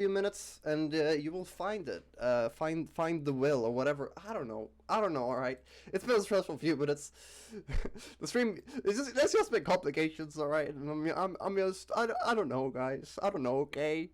few minutes, and you will find it. Find the will or whatever. I don't know. All right. It's been a stressful few minutes. The stream. There's just been complications. All right. I'm just. I don't know, guys. I don't know. Okay.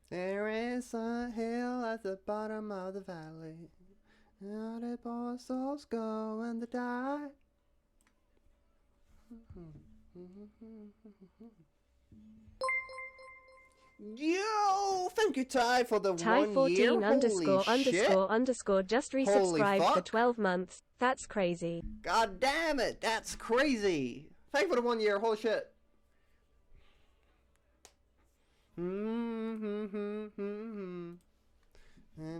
There is a hill at the bottom of the valley. How the poor souls go when they die. Yo! Thank you, Ty, for the Ty 1 14 year. underscore Holy shit. underscore underscore just resubscribed for 12 months. That's crazy. God damn it, that's crazy. Thank you for the 1 year. Holy shit. And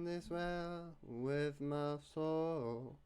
this well with my soul.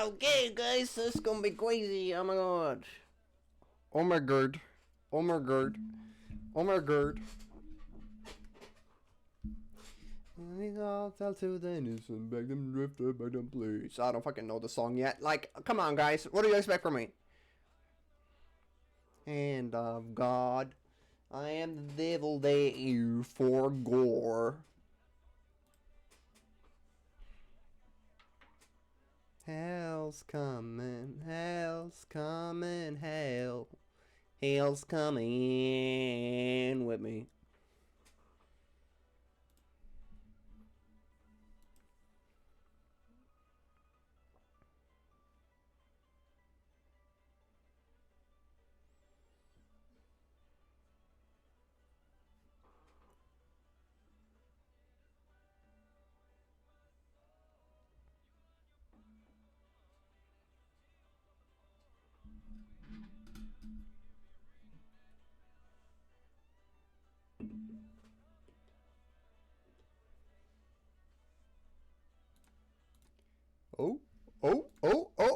Okay, guys, this is gonna be crazy. Oh my god. Oh my god. Oh my god. Oh my god. I'll tell to the innocent, beg them drifter, beg them please. I don't fucking know the song yet. Like, come on, guys. What do you expect from me? Hand of God. I am the devil they ear for gore. Hell's coming, hell's coming, hell. Hell's coming with me.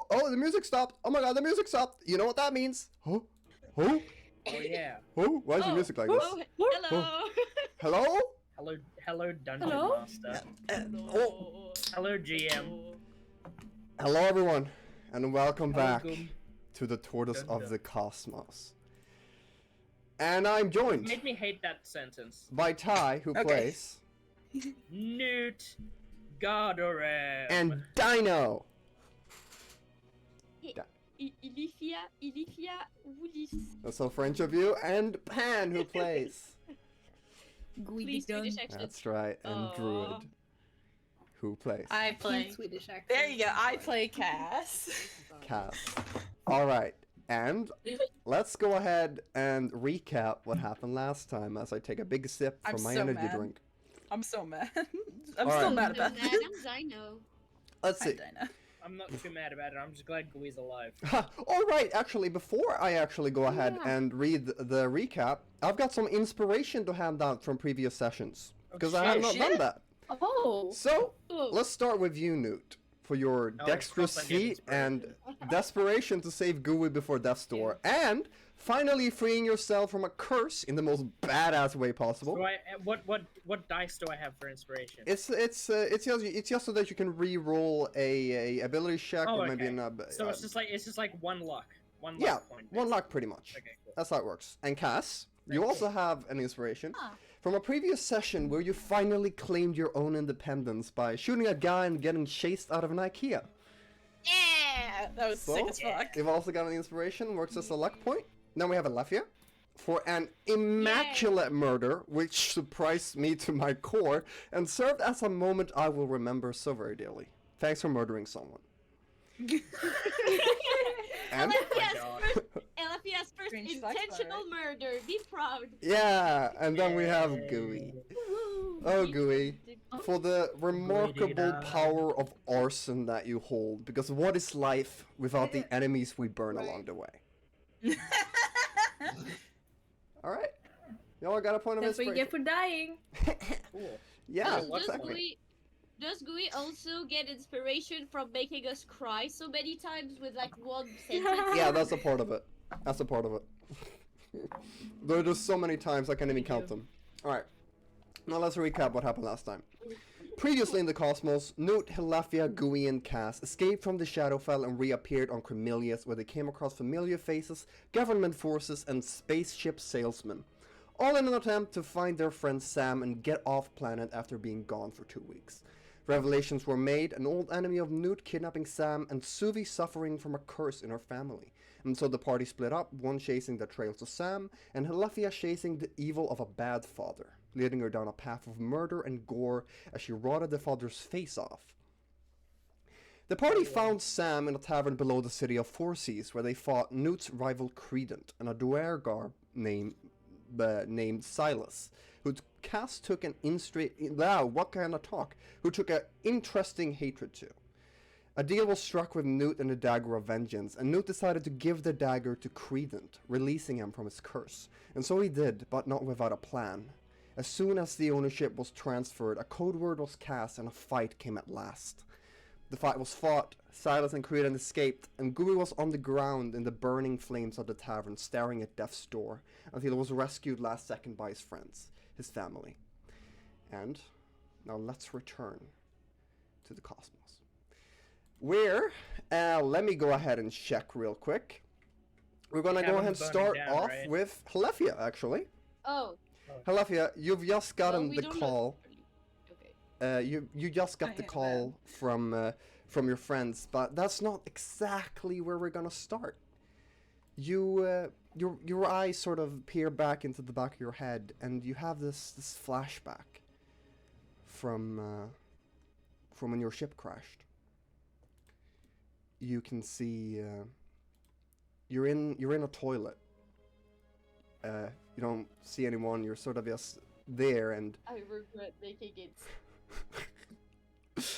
Oh, the music stopped. Oh my god, the music stopped. You know what that means? Oh, Oh yeah. oh, why is the music like this? Hello. Hello? Hello, Dungeon Hello? Master. Oh, Hello, GM. hello everyone, and welcome back Welcome. to the Tortoise Dun, of dun. the Cosmos. And I'm joined Made me hate that sentence. by Ty, who plays, Noot, Godoram. and Dino. Helephya, Willis. That's so French of you, and Pan, who plays. Please Swedish accent. That's right, and Aw. Druid, who plays. I play Swedish accent. There you go. I play CAS. Cass. Alright, and let's go ahead and recap what happened last time as I take a big sip from I'm my so energy mad. drink. I'm so mad. I'm All still right. mad about this. I know. Let's Hi, see. Dinah. I'm not too mad about it. I'm just glad Gooey's alive. Alright, actually, before I actually go ahead and read the recap, I've got some inspiration to hand out from previous sessions. Because I have not shit. done that. Oh. So, let's start with you, Noot, for your Oh, dexterous of course I get feat and desperation to save Gooey before death's door, and finally freeing yourself from a curse in the most badass way possible. So what dice do I have for inspiration? It's just so that you can re-roll a ability check Oh, or maybe okay. an So it's just like one luck. One Yeah, luck point. 1 luck pretty much. Okay, cool. That's how it works. And Cass, you Thank also have an inspiration Ah. from a previous session where you finally claimed your own independence by shooting a guy and getting chased out of an IKEA. Yeah, that was sick So, as fuck. You've also got an inspiration, works as a luck point. Then we have Helephya for an immaculate murder, which surprised me to my core and served as a moment I will remember so very dearly. Thanks for murdering someone. And Helephya's first Strange intentional murder. Be proud. yeah, and then we have Gooey. Oh, Gooey, for the remarkable power of arson that you hold, because what is life without the enemies we burn along the way? Alright. Y'all got a point of That's what you inspiration. get for dying. Cool. Yeah, Oh, exactly. Does Gooey also get inspiration from making us cry so many times with like one sentence? Yeah, that's a part of it. That's a part of it. There are just so many times I can't even count them. Alright. Now let's recap what happened last time. Previously in the cosmos, Noot, Helephya, Gooey and CAS escaped from the Shadowfell and reappeared on Crimillies, where they came across familiar faces, government forces, and spaceship salesmen. All in an attempt to find their friend Sam and get off planet after being gone for 2 weeks. Revelations were made, an old enemy of Noot kidnapping Sam, and Suvi suffering from a curse in her family. And so the party split up, one chasing the trails of Sam, and Helephya chasing the evil of a bad father, leading her down a path of murder and gore as she rotted the father's face off. The party found Sam in a tavern below the city of Four Seas, where they fought Noot's rival Credent and a Duergar named Silas, who Cass took an who took an interesting hatred to. A deal was struck with Noot and the Dagger of Vengeance, and Noot decided to give the dagger to Credent, releasing him from his curse. And so he did, but not without a plan. As soon as the ownership was transferred, a code word was cast and a fight came at last. The fight was fought, Silas and Credent escaped, and Gooey was on the ground in the burning flames of the tavern, staring at death's door, until he was rescued last second by his friends, his family. And now let's return to the cosmos. Where, let me go ahead and check real quick. We're gonna go ahead and start off with Helephya, actually. Oh. Helephya, you've just gotten we the don't call. Okay. You just got the call from your friends, but that's not exactly where we're gonna start. Your eyes sort of peer back into the back of your head, and you have this flashback from when your ship crashed. You can see you're in a toilet. You don't see anyone. You're sort of just there, and I regret making it.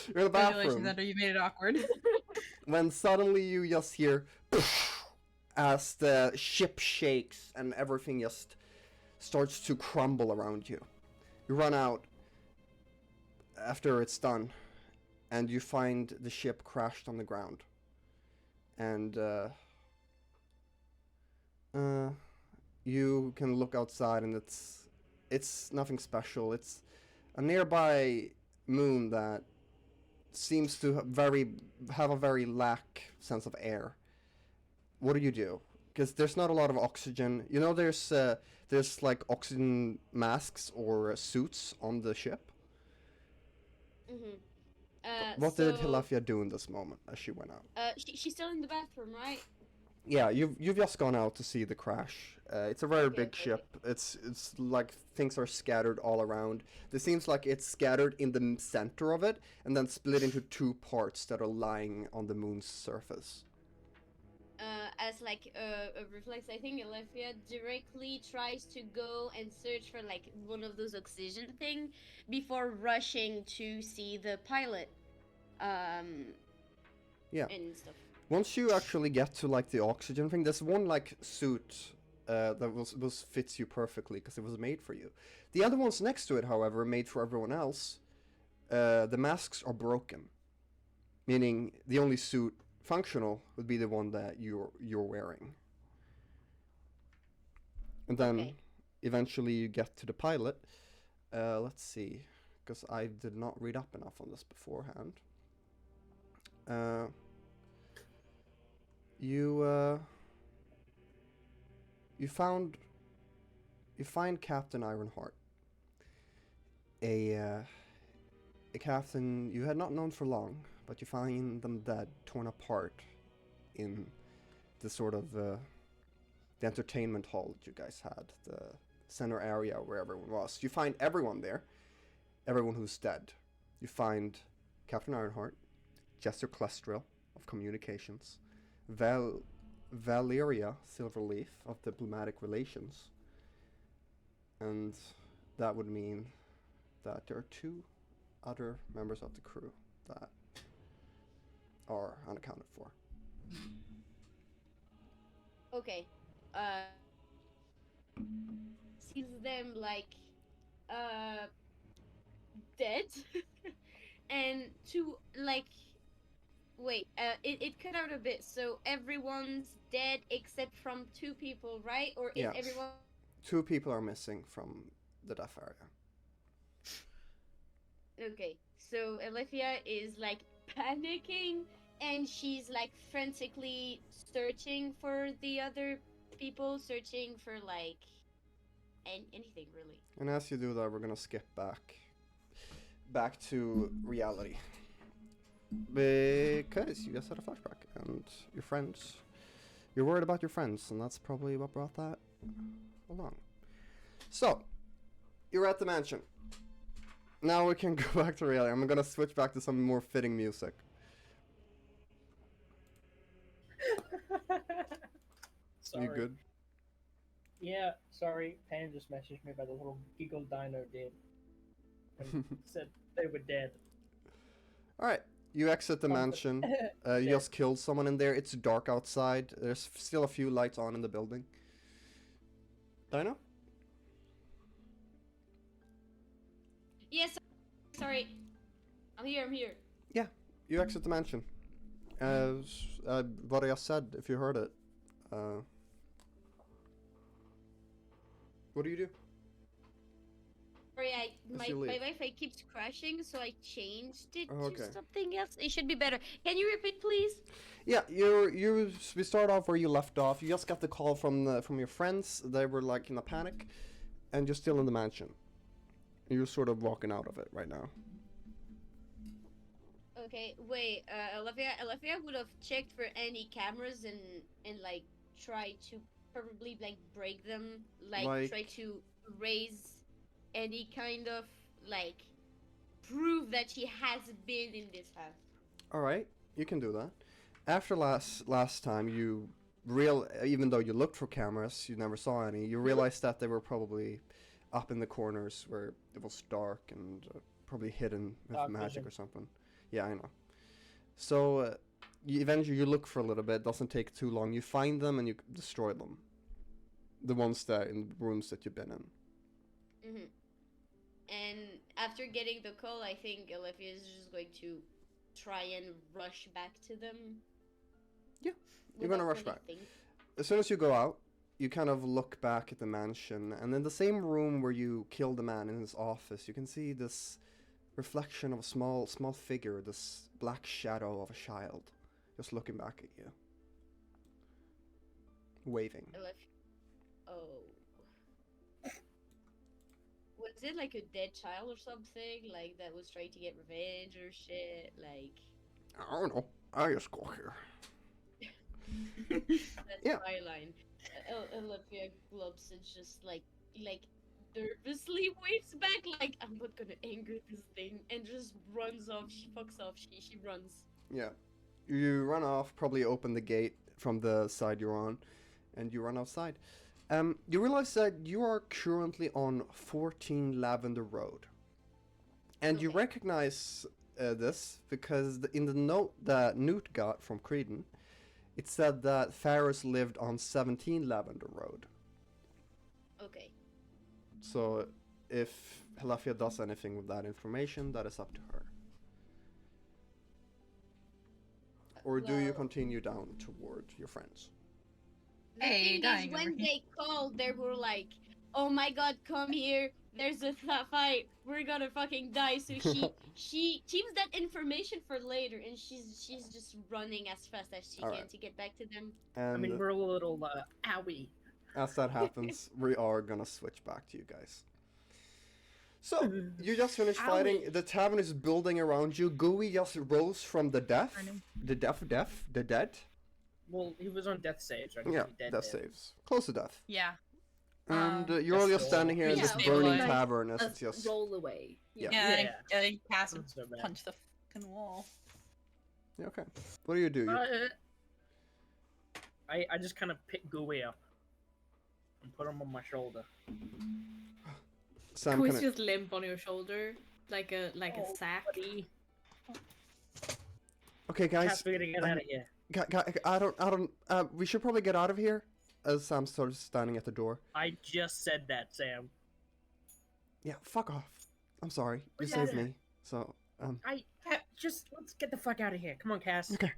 you're in the bathroom. Congratulations, Andrew, you made it awkward. When suddenly you just hear as the ship shakes and everything just starts to crumble around you. You run out after it's done, and you find the ship crashed on the ground. And you can look outside, and it's nothing special. It's a nearby moon that seems to have a very lack sense of air. What do? Because there's not a lot of oxygen. You know, there's like oxygen masks or suits on the ship. Mhm. What did Helephya do in this moment as she went out? She's still in the bathroom, right? Yeah, you've just gone out to see the crash. It's a very big ship. It's like things are scattered all around. It seems like it's scattered in the center of it, and then split into two parts that are lying on the moon's surface. As like a reflex, I think Helephya directly tries to go and search for like one of those oxygen thing before rushing to see the pilot. Yeah. And stuff. Once you actually get to like the oxygen thing, there's one like suit that fits you perfectly because it was made for you. The other ones next to it, however, made for everyone else. The masks are broken, meaning the only suit functional would be the one that you're wearing. And then eventually you get to the pilot. Let's see, because I did not read up enough on this beforehand. You find Captain Ironheart, a captain you had not known for long, but you find them dead, torn apart in the sort of the entertainment hall that you guys had, the center area where everyone was. You find everyone there, everyone who's dead. You find Captain Ironheart, Jester Clestril of Communications, Valeria Silverleaf of Diplomatic Relations, and that would mean that there are 2 other members of the crew that are unaccounted for. Okay. Sees them like dead, and to like wait. It cut out a bit. So everyone's dead except from 2 people, right? Or is Yes. everyone? 2 people are missing from the death area. Okay. So Helephya is like panicking, and she's like frantically searching for the other people, searching for like anything really. And as you do that, we're gonna skip back to reality. Because you just had a flashback, and your friends, you're worried about your friends, and that's probably what brought that along. So, you're at the mansion. Now we can go back to reality. I'm gonna switch back to some more fitting music. Sorry. You good? Yeah, sorry. Pan just messaged me about the little giggle dino did. And said they were dead. Alright, you exit the mansion. You just killed someone in there. It's dark outside. There's still a few lights on in the building. Dino? Yes. Sorry. I'm here. Yeah, you exit the mansion. What I just said, if you heard it. What do you do? Sorry, my you leave. Wi-Fi keeps crashing, so I changed it Oh, okay. to something else. It should be better. Can you repeat, please? Yeah, we start off where you left off. You just got the call from your friends. They were like in a panic, and you're still in the mansion. You're sort of walking out of it right now. Okay, wait. Helephya would have checked for any cameras and like try to probably like break them, like try to raise any kind of like proof that she has been in this house. All right, you can do that. After last time, even though you looked for cameras, you never saw any. You realized that they were probably up in the corners where it was dark and probably hidden with Dark magic vision. or something. Yeah, I know. So eventually you look for a little bit. Doesn't take too long. You find them and you destroy them. The ones that in rooms that you've been in. Mm-hmm. And after getting the call, I think Helephya is just going to try and rush back to them. Yeah, you're gonna without rush back. anything. As soon as you go out, you kind of look back at the mansion, and in the same room where you killed the man in his office, you can see this reflection of a small figure, this black shadow of a child, just looking back at you, waving. Oh. Was it like a dead child or something? Like that was trying to get revenge or shit? Like. I don't know. I just got here. That's Yeah. my line. Helephya gloves and just like nervously waves back like I'm not gonna anger this thing and just runs off. She fucks off. She runs. Yeah. You run off, probably open the gate from the side you're on, and you run outside. You realize that you are currently on 14 Lavender Road. And you Okay. recognize this because in the note that Noot got from Creedon, it said that Ferris lived on 17 Lavender Road. Okay. So if Helephya does anything with that information, that is up to her. Or do you Well- continue down toward your friends? The Hey, thing dying is, over when here. they called, they were like, "Oh my God, come here! There's a fight. We're gonna fucking die." So she keeps that information for later, and she's just running as fast as she All can right. to get back to them. And I mean, we're a little owie. as that happens, we are gonna switch back to you guys. So, you just finished fighting. The tavern is building around you. Gooey just rose from the death. The dead. Well, he was on death saves, right? Yeah, death saves. Close to death. Yeah. And you're all just standing here in this burning tavern as it's just... roll away. Yeah, I pass and punch the fucking wall. Yeah, okay. What do you do? I just kind of pick Gooey up and put him on my shoulder. Sam, Gooey's just limp on your shoulder, like a sack. Buddy. Okay, guys. Cat's gonna get out of here. We should probably get out of here. As Sam starts standing at the door. I just said that, Sam. Yeah, fuck off. I'm sorry. You saved me. So, let's get the fuck out of here. Come on, Cass. Okay.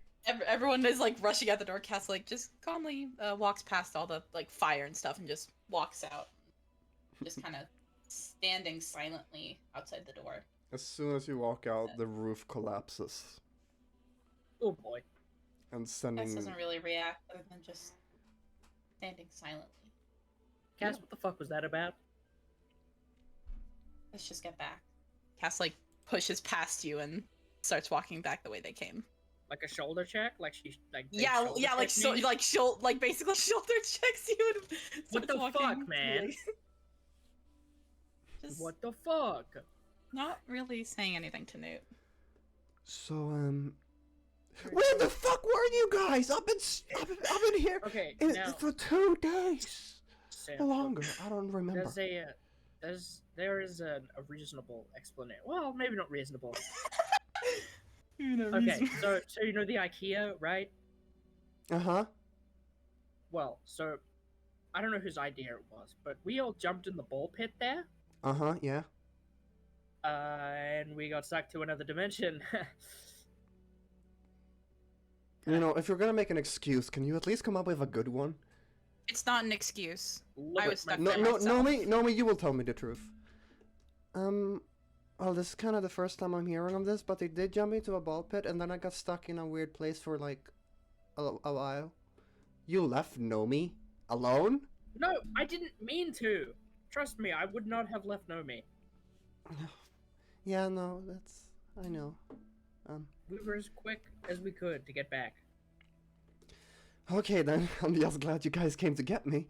Everyone is like rushing out the door. Cass like just calmly walks past all the like fire and stuff and just walks out. Just kind of standing silently outside the door. As soon as you walk out, the roof collapses. Oh boy. And sending... Cass doesn't really react other than just standing silently. Cass, what the fuck was that about? Let's just get back. Cass like pushes past you and starts walking back the way they came. Like a shoulder check? Like she like yeah, like so, like basically shoulder checks you. And what the walking, fuck, man? like, just what the fuck? Not really saying anything to Noot. So where the fuck were you guys? I've been here for 2 days. Sam, or longer. I don't remember. There is a reasonable explanation. Well, maybe not reasonable. Okay, so you know the IKEA, right? Uh-huh. Well, so I don't know whose idea it was, but we all jumped in the ball pit there. Uh-huh, yeah. And we got sucked to another dimension. You know, if you're gonna make an excuse, can you at least come up with a good one? It's not an excuse. Look I was stuck No, there no, myself. Nomi, you will tell me the truth. Well, this is kind of the first time I'm hearing of this, but they did jump into a ball pit, and then I got stuck in a weird place for, like, a while. You left Nomi alone? No, I didn't mean to. Trust me, I would not have left Nomi. Yeah, no, I know. We were as quick as we could to get back. Okay, then. I'm just glad you guys came to get me.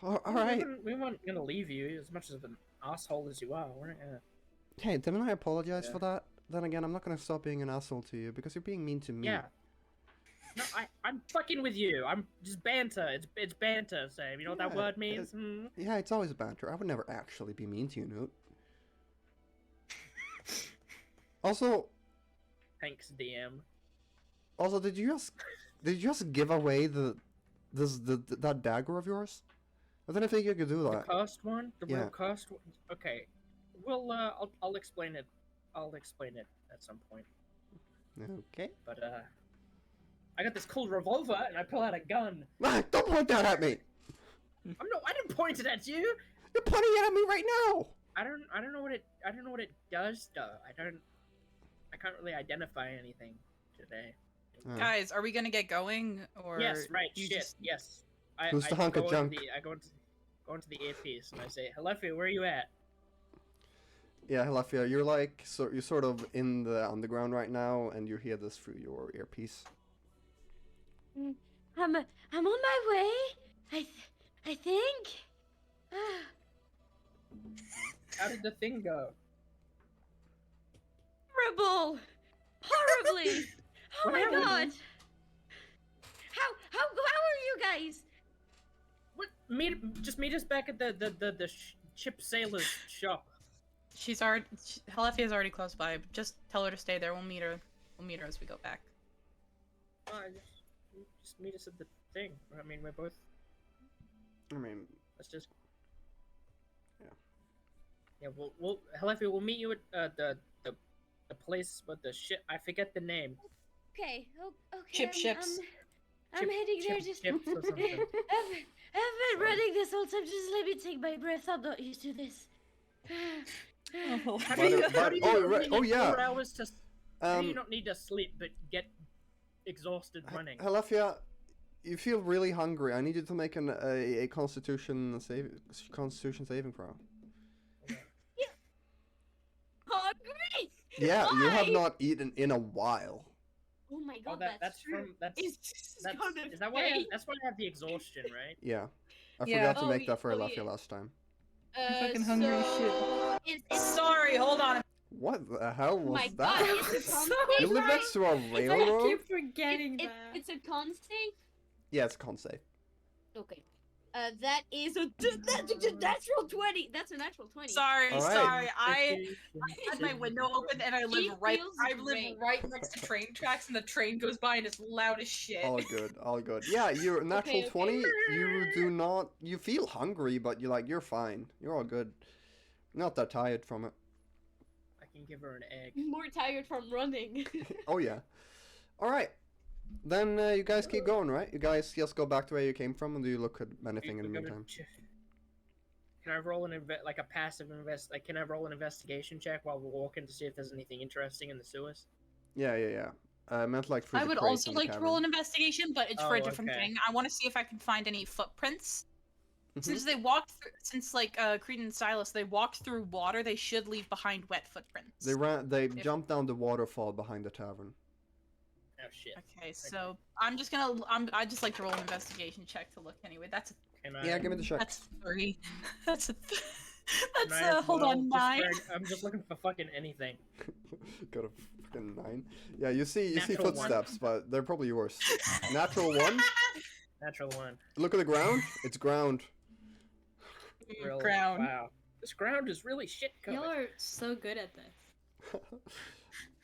Alright. We weren't gonna leave you, as much of an asshole as you are, weren't you? Hey, didn't I apologize for that? Then again, I'm not gonna stop being an asshole to you, because you're being mean to me. Yeah. No, I'm fucking with you. I'm just banter. It's banter, Sam. You know what that word means? Yeah, it's always banter. I would never actually be mean to you, Noot. Also... Thanks, DM. Also, did you just give away that dagger of yours? I didn't think you could do that. The cursed one? The Yeah. real cursed one? Okay. Well, I'll explain it. I'll explain it at some point. Okay. But, I got this cool revolver, and I pull out a gun. Ah, don't point that at me! I didn't point it at you! You're pointing it at me right now! I don't know what it does, though. I can't really identify anything today. Guys, are we gonna get going, or Yes, right, you shit, just... yes. Who's the hunk of junk? I go into the earpiece, and I say, Helephya, where are you at? Yeah, Helephya, you're sort of in the underground right now, and you hear this through your earpiece. I'm on my way. I think. How did the thing go? Horrible! Horribly! Oh What my happened? god! How are you guys? What? Meet us back at the ship sailor's shop. Helephia's already close by. Just tell her to stay there. We'll meet her as we go back. Just meet us at the thing. I mean, we're both. Let's just. Yeah. Yeah. We'll Helephya, we'll meet you at the place with the ship. I forget the name. Okay. Okay. Ships. I'm heading there. Just. Ships or something. I've been running this whole time. Just let me take my breath. I'm not used to this. How do you right. Oh, yeah. 4 hours how do you not need to sleep but get exhausted running? Helephya, you feel really hungry. I need you to make a Constitution saving throw. Hungry? Yeah, you have Why? not eaten in a while. Oh my Oh, god, that's true. from that's It's that's gonna is that why fail. that's why I have the exhaustion, right? Yeah, I Yeah. forgot to Oh, make that for oh, Helephya yeah. last time. fucking hungry as shit. so it's Sorry, hold on. What the hell was my that? god, it's a So con You live save. next to a I railroad? keep forgetting that. It's a con save. Yeah, it's a con save. Okay. That is that's a natural 20. That's a natural 20. Sorry, All right. sorry. I had my window open and I She live right. feels I live great. right next to train tracks, and the train goes by and it's loud as shit. All good, all good. Yeah, you're natural Okay. 20. You do not. You feel hungry, but you're fine. You're all good. Not that tired from it. I can give her an egg. More tired from running. Oh yeah. All right. Then you guys keep going, right? You guys just go back to where you came from, and do you look at anything in the We're gonna meantime? Can I roll like a passive invest? Like, can I roll an investigation check while we're walking to see if there's anything interesting in the sewers? Yeah. I meant like through I the would crates also in the like to roll cavern. an investigation, but it's for a Oh, different okay. thing. I want to see if I can find any footprints. Mhm. Since they walked, since like Creed and Silas, they walked through water. They should leave behind wet footprints. They jumped down the waterfall behind the tavern. Oh shit. Okay, so I'm just gonna. I just like to roll an investigation check to look anyway. That's Can I? Yeah, give me the check. that's 3. That's a. can That's I as hold well? on, Just 9. I'm just looking for fucking anything. Got a fucking 9. Yeah, you see Natural one. footsteps, but they're probably yours. Natural 1. Natural one. Look at the ground. It's ground. Really? Ground. Wow. This ground is really shit covered. Y'all are so good at this.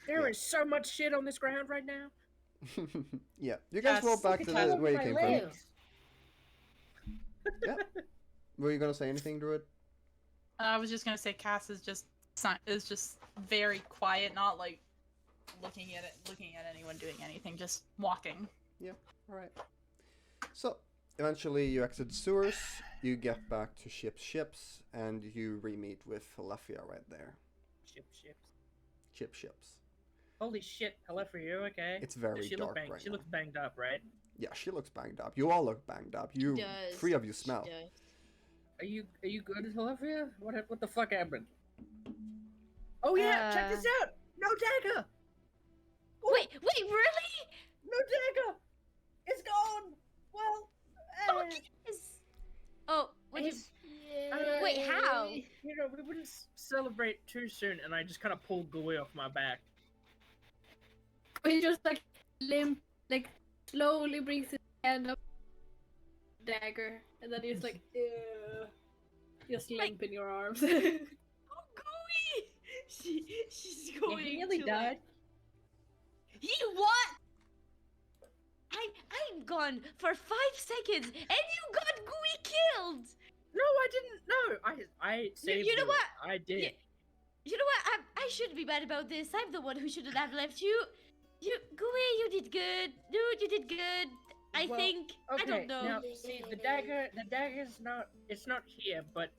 There is so much shit on this ground right now. Yeah, you guys Yes, walk back look to at the, how where you my came legs. from. Yeah. Were you gonna say anything, Druid? I was just gonna say Cass is just very quiet, not like looking at anyone doing anything, just walking. Alright. So, eventually you exit the sewers, you get back to ships, and you re-meet with Helephya right there. Ships. Ships. Holy shit, Helephya, are you okay? It's very she dark look right She now. looks banged up, right? Yeah, she looks banged up. You all look banged up. You, Does. 3 of you She smell. does. Are you good, Helephya? What the fuck happened? Oh yeah, check this out! No dagger! Wait, really? No dagger! It's gone! Well, Oh, what is? Wait, how? You know, we wouldn't celebrate too soon, and I just kind of pulled Gooey off my back. He just like limp, like slowly brings his hand up, dagger, and then he's like, ew, just limp in your arms. Oh, Gooey! She's going. He nearly to, died. Like... He what? I'm gone for 5 seconds, and you got Gooey killed. No, I didn't. No, I saved you know what? I did. Yeah. You know what? I shouldn't be mad about this. I'm the one who shouldn't have left you. Gooey, you did good. Dude, you did good. I Well, think. Okay, I don't know. now, see, the dagger's not, it's not here, but...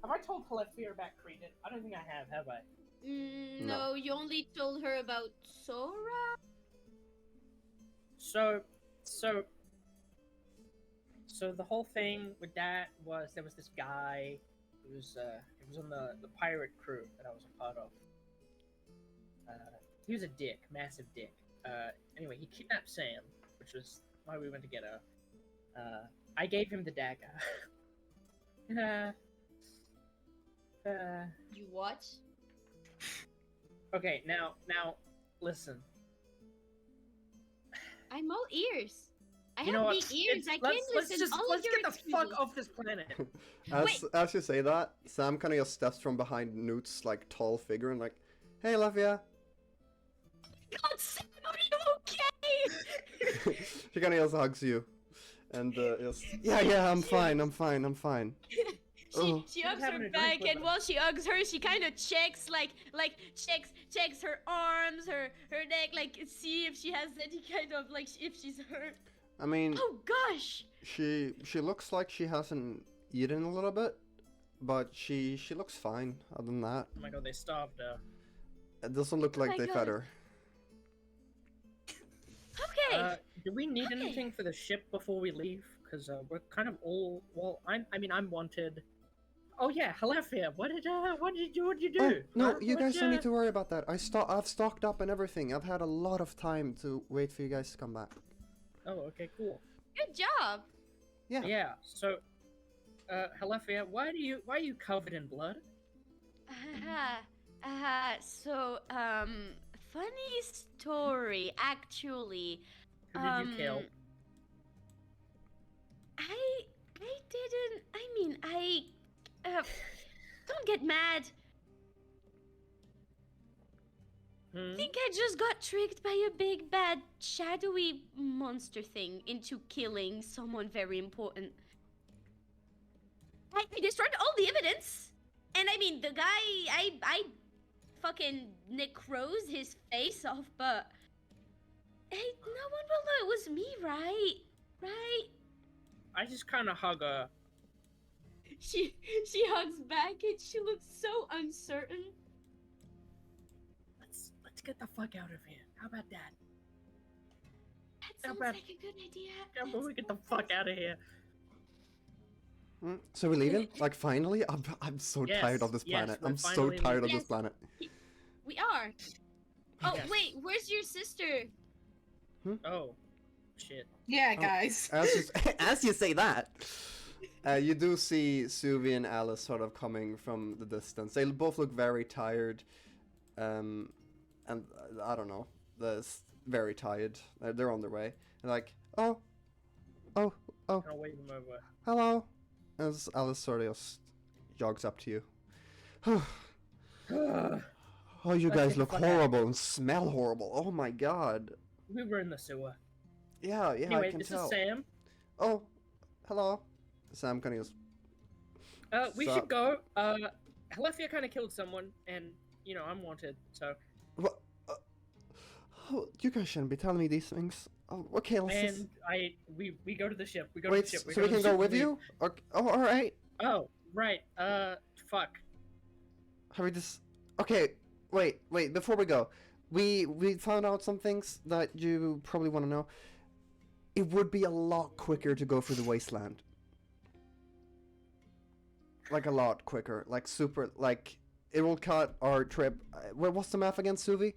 Have I told Helephya about Creed? I don't think I have I? No, you only told her about Sora. So the whole thing with that was there was this guy who was on the pirate crew that I was a part of. He was a dick, massive dick. Anyway, he kidnapped Sam, which was why we went to get her. I gave him the dagger. You what? Okay, now listen. I'm all ears. I You know have what? big ears. I can let's listen. All let's your get the fuck excuses. off this planet. As you say that, Sam kind of just steps from behind Noot's like tall figure and like, "Hey, Helephya." God, Sam, are you okay? She kind of just hugs you, and just, yeah, I'm fine. Oh. She She's hugs having her a drink back, with and us. while she hugs her, she kind of checks, checks her arms, her neck, like see if she has any kind of like if she's hurt. I mean, Oh gosh! she looks like she hasn't eaten a little bit, but she looks fine. Other than that, Oh my god, they starved her. it doesn't look Oh like my they God. fed her. Do we need Okay. anything for the ship before we leave? Because we're kind of all. Well, I'm wanted. Oh yeah, Helephya, what did you do? What'd you do? Oh, no, Huh? you guys What'd don't need to worry about that. I've stocked up and everything. I've had a lot of time to wait for you guys to come back. Oh, okay, cool. Good job. Yeah. Yeah. So, Helephya, why are you covered in blood? So, funny story, actually. Who did you kill? I didn't. I mean, don't get mad. I think I just got tricked by a big bad shadowy monster thing into killing someone very important. I destroyed all the evidence, and I mean the guy. I fucking necrosed his face off, but hey, no one will know it was me, right? Right? I just kind of hug her. She hugs back and she looks so uncertain. Let's get the fuck out of here. How about that? That How sounds about- like a good idea. How about we get the fuck out of here? So we're leaving? Like finally? I'm so Yes, tired of this yes, planet. we're I'm so finally tired of leaving. this planet. We are. Oh Yes. wait, where's your sister? Oh, shit. Yeah, Oh. guys. As you say that, you do see Suvi and Alice sort of coming from the distance. They both look very tired, and I don't know, they're very tired. They're on their way. They're like, oh, I'll wave them over. hello. As Alice sort of just jogs up to you. Oh, you Let's guys get the look fuck out. horrible and smell horrible. Oh my god. We were in the sewer. Yeah, Anyway, I can this tell. is Sam. Oh, hello. Sam kind of goes, We Sup? should go. Helephya kind of killed someone, and I'm wanted. So, what? Oh, you guys shouldn't be telling me these things. Oh, okay, let's just... and we go to the ship. We go to Wait, the ship. so we to can the go ship with and you? Oh, alright. leave. Oh, right. Fuck. Have we just... Okay, wait, before we go. We found out some things that you probably want to know. It would be a lot quicker to go through the wasteland. Like, a lot quicker. Like, super... Like, it will cut our trip... what's the math again, Suvi?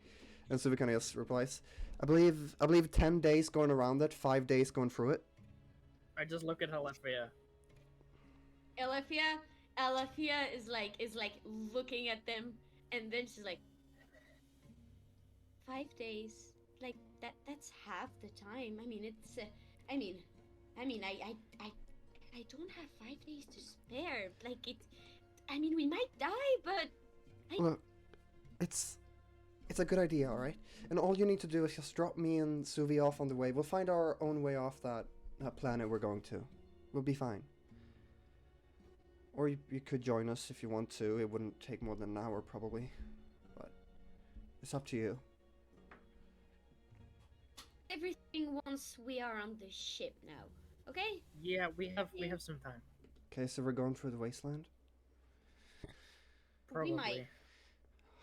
And Suvi kind of just replies, I believe 10 days going around it, 5 days going through it. I just look at Helephya. Alyzza is like looking at them, and then she's like, 5 days, like that's half the time. I mean, it's I don't have 5 days to spare. Like I mean, we might die, but Look, it's a good idea, alright? And all you need to do is just drop me and Suvi off on the way. We'll find our own way off that planet we're going to. We'll be fine. Or you could join us if you want to. It wouldn't take more than an hour, probably. But it's up to you. everything once we are on the ship now. Okay? Yeah, we have some time. Okay, so we're going through the wasteland? Probably. We might.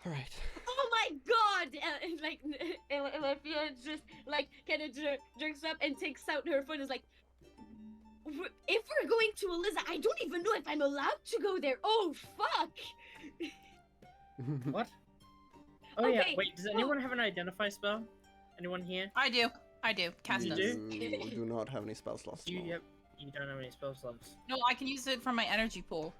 Alright. Oh my god! Like, Helephya just, like, kind of jerks up and takes out her phone and is like, if we're going to Alyzza, I don't even know if I'm allowed to go there. Oh, fuck! What? Oh yeah. Okay, Wait, does well- anyone have an identify spell? Anyone here? I do. Cast You does. do? do not have any spell slots. You no. don't have any spell slots. No, I can use it for my energy pool.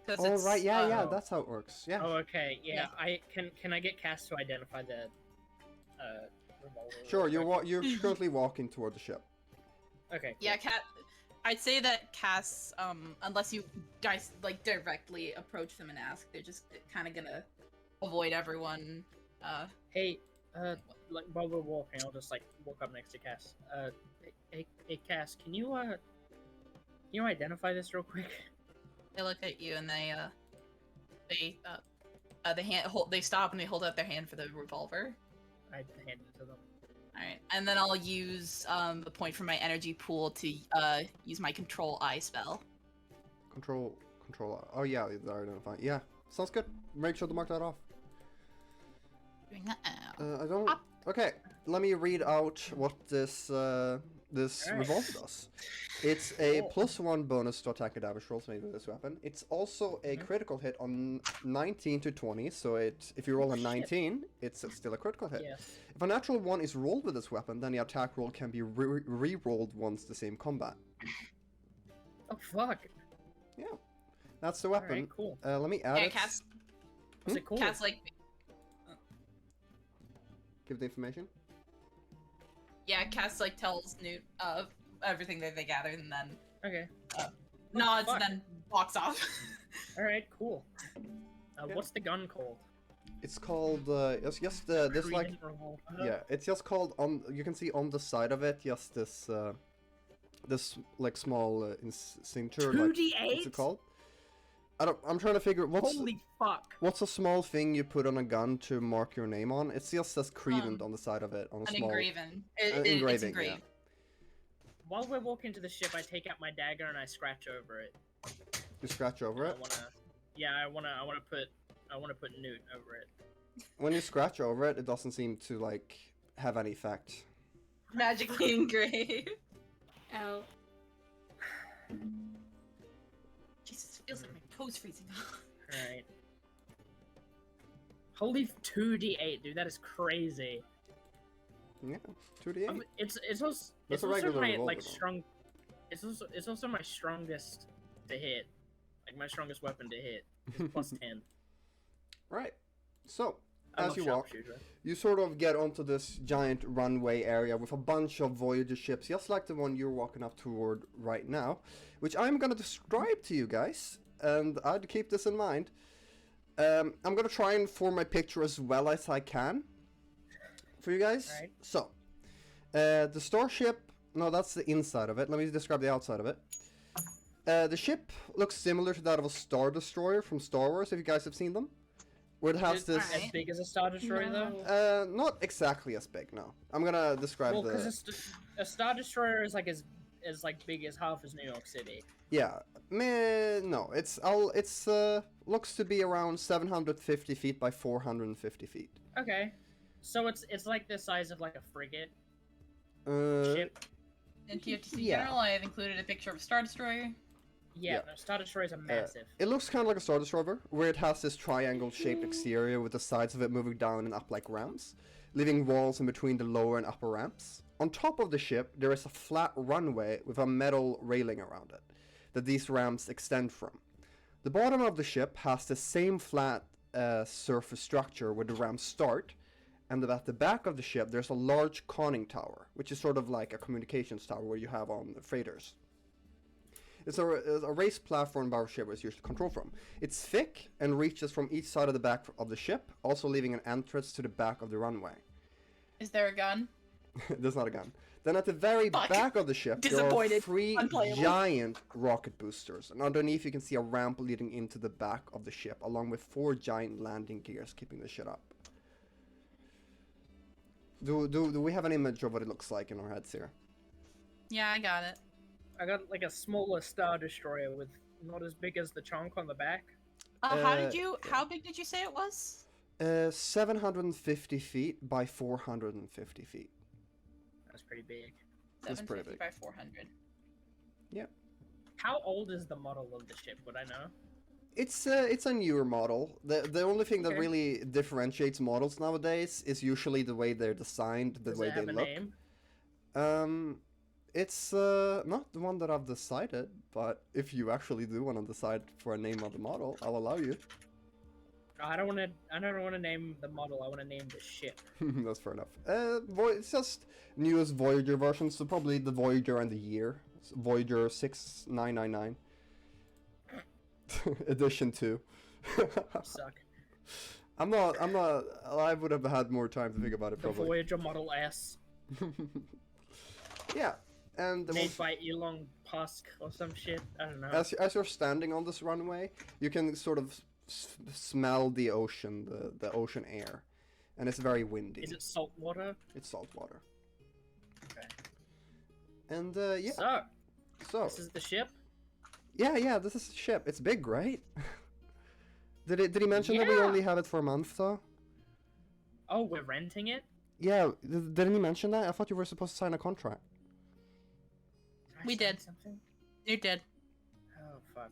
'Cause Oh, it's, right, yeah, oh. that's how it works. Yeah. Oh, okay. Yeah, Yeah. I can I get Cass to identify the revolver? Sure, real quick? you're currently walking toward the ship. Okay. Yeah, cool. I'd say that Cass, unless you guys like directly approach them and ask, they're just kind of gonna avoid everyone. Hey, like while we're walking, I'll just like walk up next to Cass. Hey, Cass, can you identify this real quick? They look at you and they stop and they hold out their hand for the revolver. I hand it to them. All right, and then I'll use the point from my energy pool to use my control eye spell. Control. Oh yeah, they're identifying. Yeah, sounds good. Make sure to mark that off. Doing that now. I don't. Okay. let me read out what this this Alright. revolver does. It's a Cool. +1 bonus to attack and damage rolls made with this weapon. It's also a critical hit on 19 to 20, so if you roll a shit. 19, it's still a critical hit. Yes. If a natural 1 is rolled with this weapon, then the attack roll can be re-rolled once the same combat. Oh fuck. Yeah, that's the weapon. Alright, cool. Let me add Yeah, it. Cass, What's it cool? Cass like, Give the information. yeah, Cass like tells Noot of everything that they gathered, and then Okay. nods, fuck? and then walks off. Alright, cool. Yeah. What's the gun called? It's called. It's just this like. Credent revolver. Yeah, it's just called on. You can see on the side of it, just this, this like small signature. Like, what's 2d8? it called? I'm trying to figure Holy fuck. what's a small thing you put on a gun to mark your name on. It just says Credent on the side of it on a An small engraving. an It's engraving. engraved. While we're walking to the ship, I take out my dagger and I scratch over it. You scratch over I it. wanna. Yeah, I wanna put Noot over it. When you scratch over it, it doesn't seem to like have any effect. Magically engraved. Ow. Jesus, it feels like my toes freezing. Alright. Holy 2d8, dude, that is crazy. Yeah, 2d8. It's That's it's a also regular my revolver, like though. strong. It's also my strongest to hit. Like my strongest weapon to hit. It's plus 10. Right. So, I as love you walk, sharpshooter. you sort of get onto this giant runway area with a bunch of Voyager ships, just like the one you're walking up toward right now, which I'm gonna describe to you guys, and I'd keep this in mind. I'm gonna try and form my picture as well as I can for you guys. Right. So, the starship. No, that's the inside of it. Let me describe the outside of it. The ship looks similar to that of a Star Destroyer from Star Wars, if you guys have seen them. Where it has Is it this... as big as a Star Destroyer No. though? Not exactly as big, no. I'm gonna describe Well, the... because a Star Destroyer is like as like big as half as New York City. Yeah. No, it's looks to be around 750 feet by 450 feet. Okay. So it's like the size of like a frigate Uh, ship. In TOTC Yeah. General, I have included a picture of a Star Destroyer. Yeah, yeah. no, Star Destroyers are massive. It looks kind of like a Star Destroyer, where it has this triangle-shaped exterior with the sides of it moving down and up like ramps, leaving walls in between the lower and upper ramps. On top of the ship, there is a flat runway with a metal railing around it, that these ramps extend from. The bottom of the ship has the same flat surface structure where the ramps start, and at the back of the ship there's a large conning tower, which is sort of like a communications tower where you have on freighters. It's a raised platform our ship is usually controlled from. It's thick and reaches from each side of the back of the ship, also leaving an entrance to the back of the runway. Is there a gun? There's not a gun. Then at the very Fuck. back of the ship, there are Disappointed. 3 Unplayable. giant rocket boosters, and underneath you can see a ramp leading into the back of the ship, along with 4 giant landing gears keeping the shit up. Do we have an image of what it looks like in our heads here? Yeah, I got it. I got like a smaller Star Destroyer with not as big as the chunk on the back. How big did you say it was? 750 feet by 450 feet. That's pretty big. That's pretty 750 big. by 400. How old is the model of the ship? Would I know? It's a newer model. The only thing that Okay. really differentiates models nowadays is usually the way they're designed, the Does way it they have a look. name? It's not the one that I've decided, but if you actually do want to decide for a name of the model, I'll allow you. I don't want to name the model. I want to name the ship. That's fair enough. It's just newest Voyager version, so probably the Voyager and the year. It's Voyager 6999. Edition 2. Suck. I would have had more time to think about it The probably. Voyager Model S, Yeah, and made by Elon Musk or some shit. I don't know. as you're standing on this runway, you can sort of smell the ocean, the ocean air, and it's very windy. Is it salt water? It's salt water. Okay. And yeah, So, so this is the ship. yeah, this is a ship. It's big, right? Did he mention that we Yeah. only have it for a month though? Oh, we're renting it. Yeah, didn't you mention that? I thought you were supposed to sign a contract. I We sign did. something. You did. Oh fuck.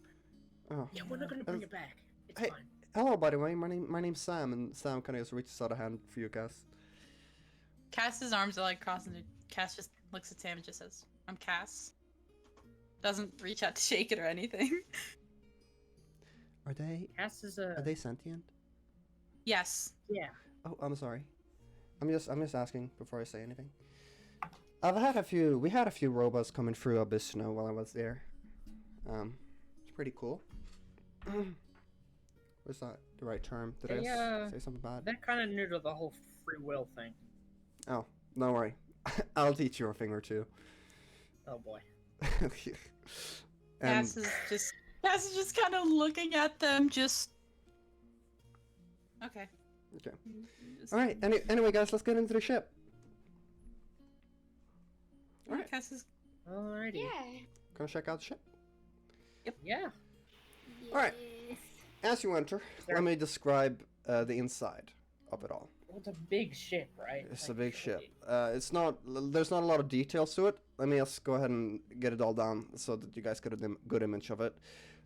Oh. Yeah, we're not gonna bring it back. It's Hey. fine. Hello, by the way. My name's Sam, and Sam kind of just reaches out a hand for you guys. Cass's arms are like crossed, and Cass just looks at Sam and just says, "I'm Cass." Doesn't reach out to shake it or anything. Are they Cass is are they sentient? Yes. Yeah. Oh, I'm sorry. I'm just asking before I say anything. We had a few robots coming through Abyssno while I was there. It's pretty cool. Was that the right term? Did I say something bad? They're kind of new to the whole free will thing. Oh, don't worry. I'll teach you a thing or two. Oh boy. And Cass is just kind of looking at them, just. Okay. Okay. Just- all right. Anyway, guys, let's get into the ship. Alright. Cass is. Alrighty. Yeah. Gonna check out the ship. Yeah. Alright. Yes. As you enter, Sure. let me describe the inside of it all. Well, it's a big ship, right? It's a Like, big ship. really. It's not. There's not a lot of details to it. Let me just go ahead and get it all down so that you guys get a good image of it.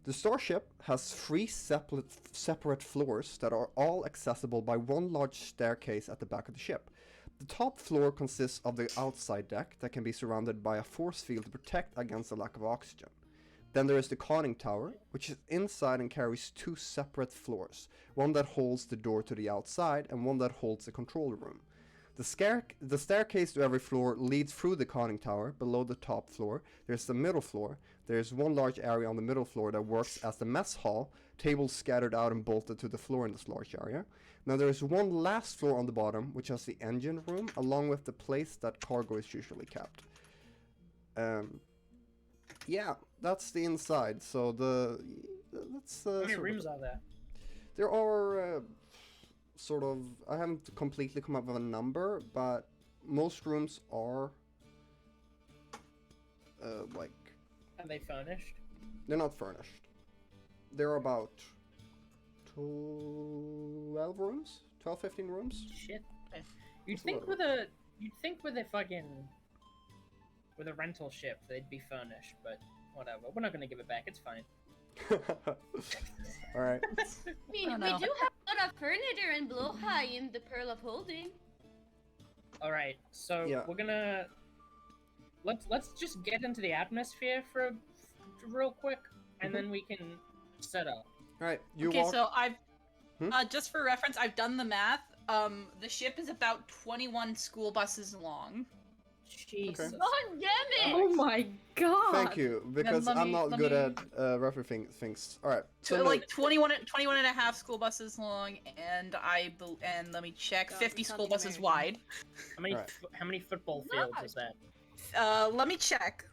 The starship has 3 separate floors that are all accessible by one large staircase at the back of the ship. The top floor consists of the outside deck that can be surrounded by a force field to protect against the lack of oxygen. Then there is the conning tower, which is inside and carries 2 separate floors, one that holds the door to the outside and one that holds the control room. The staircase to every floor leads through the conning tower. Below the top floor, there's the middle floor. There's one large area on the middle floor that works as the mess hall, tables scattered out and bolted to the floor in this large area. Now there's one last floor on the bottom, which has the engine room, along with the place that cargo is usually kept. Yeah, that's the inside. So let's. How many sort of- rooms are there? There are sort of. I haven't completely come up with a number, but most rooms are like Are they furnished? they're not furnished. There are about 12 rooms, 12, 15 rooms. Shit. You'd That's a think lot. with a fucking with a rental ship they'd be furnished, but whatever. We're not gonna give it back. It's fine. All right. I mean, Oh, we no. do have a lot of furniture and blowhigh in the Pearl of Holding. All right. So Yeah. we're gonna let's just get into the atmosphere for real quick, and Mhm. then we can set up. All right. You Okay, walk. so I've. Hmm? Just for reference, I've done the math. The ship is about 21 school buses long. Jesus. God damn it! Oh my god. Thank you, because let I'm me- not let good me- at referencing things. All right. So no- like 21 and a half school buses long, and and let me check, God, 50 we school sound buses American. wide. Alright. How many football fields is that? Let me check.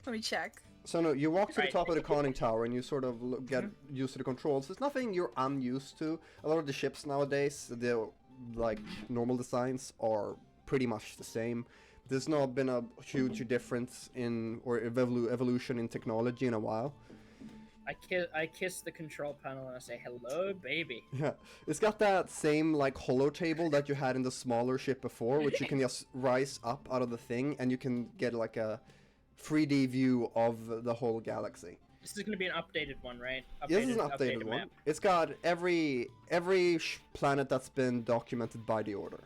So no, you walk to the Right. top of the conning tower and you sort of get used to the controls. There's nothing you're unused to. A lot of the ships nowadays, the like normal designs are pretty much the same. There's not been a huge difference in or evolution in technology in a while. I kiss the control panel and I say, "Hello, baby." Yeah, it's got that same like holo table that you had in the smaller ship before, which you can just rise up out of the thing and you can get like a 3D view of the whole galaxy. This is gonna be an updated one, right? Yeah, this is an updated one. map. It's got every planet that's been documented by the Order.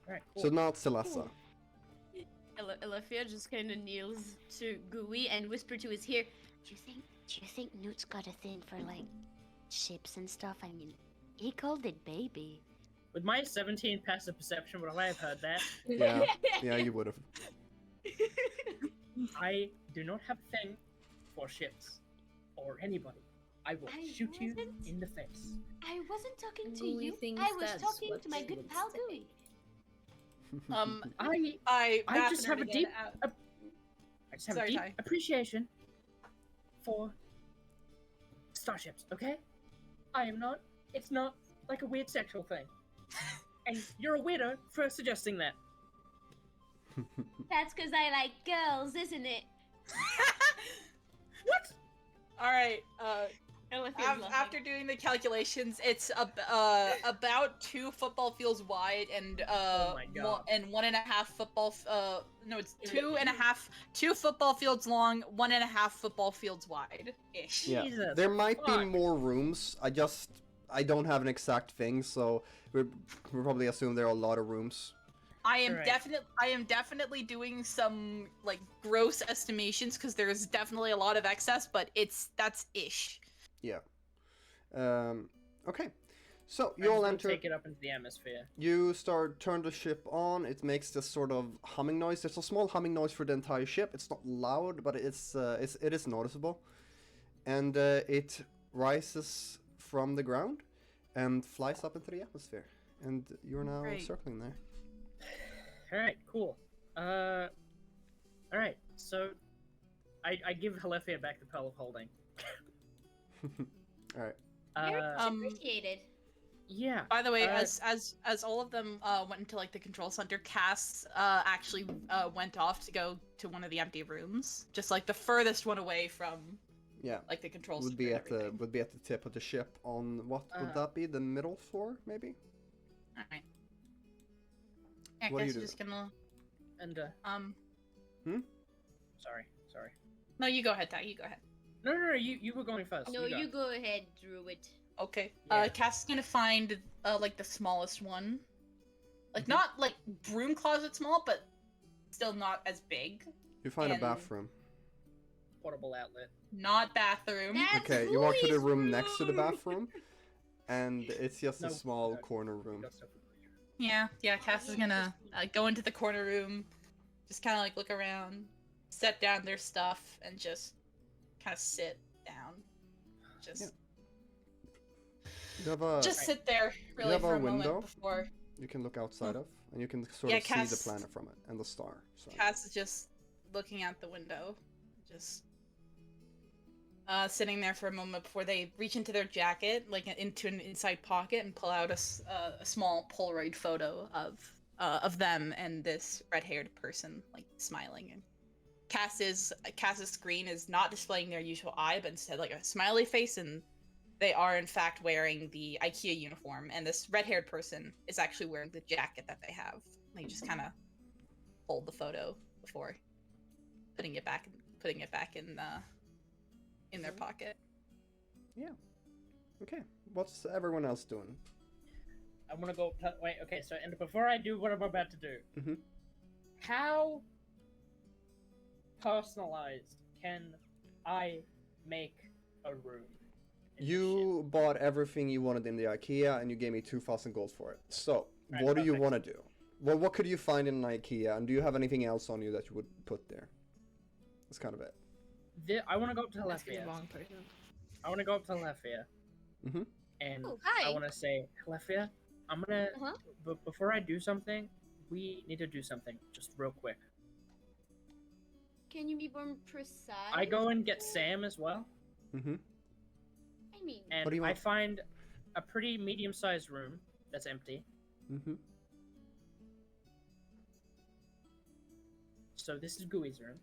Alright, cool. So not Celessa. Helephya just kind of kneels to Gooey and whisper to his ear, Do you think Noot's got a thing for, like, ships and stuff? I mean, he called it baby. With my 17 passive perception, would I have heard that? Yeah, yeah, you would have. I do not have a thing for ships or anybody. I will I shoot you wasn't- in the face. I wasn't talking to Gooey you. thinks I was that's talking what to my she good would pal say. Gooey. I just have a deep, I just have Sorry, a deep Ty. appreciation for starships. Okay, I am not. It's not like a weird sexual thing, and you're a weirdo for suggesting that. That's because I like girls, isn't it? What? All right. Helephya's laughing. After doing the calculations, it's about 2 football fields wide and Oh my God. and 1.5 football. No, it's 2 football fields long, 1.5 football fields wide ish. Yeah, Jesus there might be fuck. more rooms. I don't have an exact thing, so we'll probably assume there are a lot of rooms. I am Right. definitely doing some like gross estimations because there's definitely a lot of excess, but that's ish. Yeah. Okay. So I you all just wanna enter. take it up into the atmosphere. You turn the ship on. It makes this sort of humming noise. There's a small humming noise for the entire ship. It's not loud, but it is noticeable, and it rises from the ground and flies up into the atmosphere. And you're now Great. circling there. All right, cool. All right. So, I give Helephya back the pearl of holding. All right. Very much Uh, appreciated. yeah. By the way, Uh, as all of them went into like the control center, Cass actually went off to go to one of the empty rooms, just like the furthest one away from Yeah. like the control Would center. be and at the everything. would be at the tip of the ship on what would that be? The middle floor, maybe? All right. I What do guess you we're do? just gonna and sorry. No, you go ahead, Ty. You go ahead. No, you were going first. No, go. you go ahead, Druid. Okay. Yeah. Cass is gonna find like the smallest one, like Mhm. not like broom closet small, but still not as big. You find a And- bathroom. Portable outlet. Not bathroom. That's Okay, you walk to the Gooey's room next to the room! bathroom, and it's just a No, small no. corner room. Got stuff for you. Yeah. Cass is gonna go into the corner room, just kind of like look around, set down their stuff, and just kind of sit down. Just, Yeah. You have a just sit there really have for a a moment window? before you can look outside of, and you can sort Yeah, of see the Cass- planet from it and the star. So. Cass is just looking out the window, just sitting there for a moment before they reach into their jacket, like into an inside pocket, and pull out a small Polaroid photo of them and this red-haired person, like smiling. And Cass's screen is not displaying their usual eye, but instead like a smiley face, and they are in fact wearing the IKEA uniform, and this red-haired person is actually wearing the jacket that they have. They just kind of hold the photo before putting it back in their pocket. Okay, what's everyone else doing? I want to go. Wait. Okay. So, and before I do what I'm about to do, Mhm. how personalized can I make a room? in the You bought everything you wanted in the IKEA, and you gave me 2,000 gold for it. So, Right, what do you perfect. want to do? Well, what could you find in an IKEA, and do you have anything else on you that you would put there? That's kind of it. ship? I want to go up to Asking the Helephya. wrong person. I want to go up to Helephya. Mhm. And Oh, I hi. want to say, Helephya, I'm gonna. Uh-huh. But before I do something, we need to do something just real quick. Can you be more precise? I go and get Sam as well, Mm-hmm. I mean, and What do you I want? find a pretty medium-sized room that's empty. Mm-hmm. So this is Gooey's room.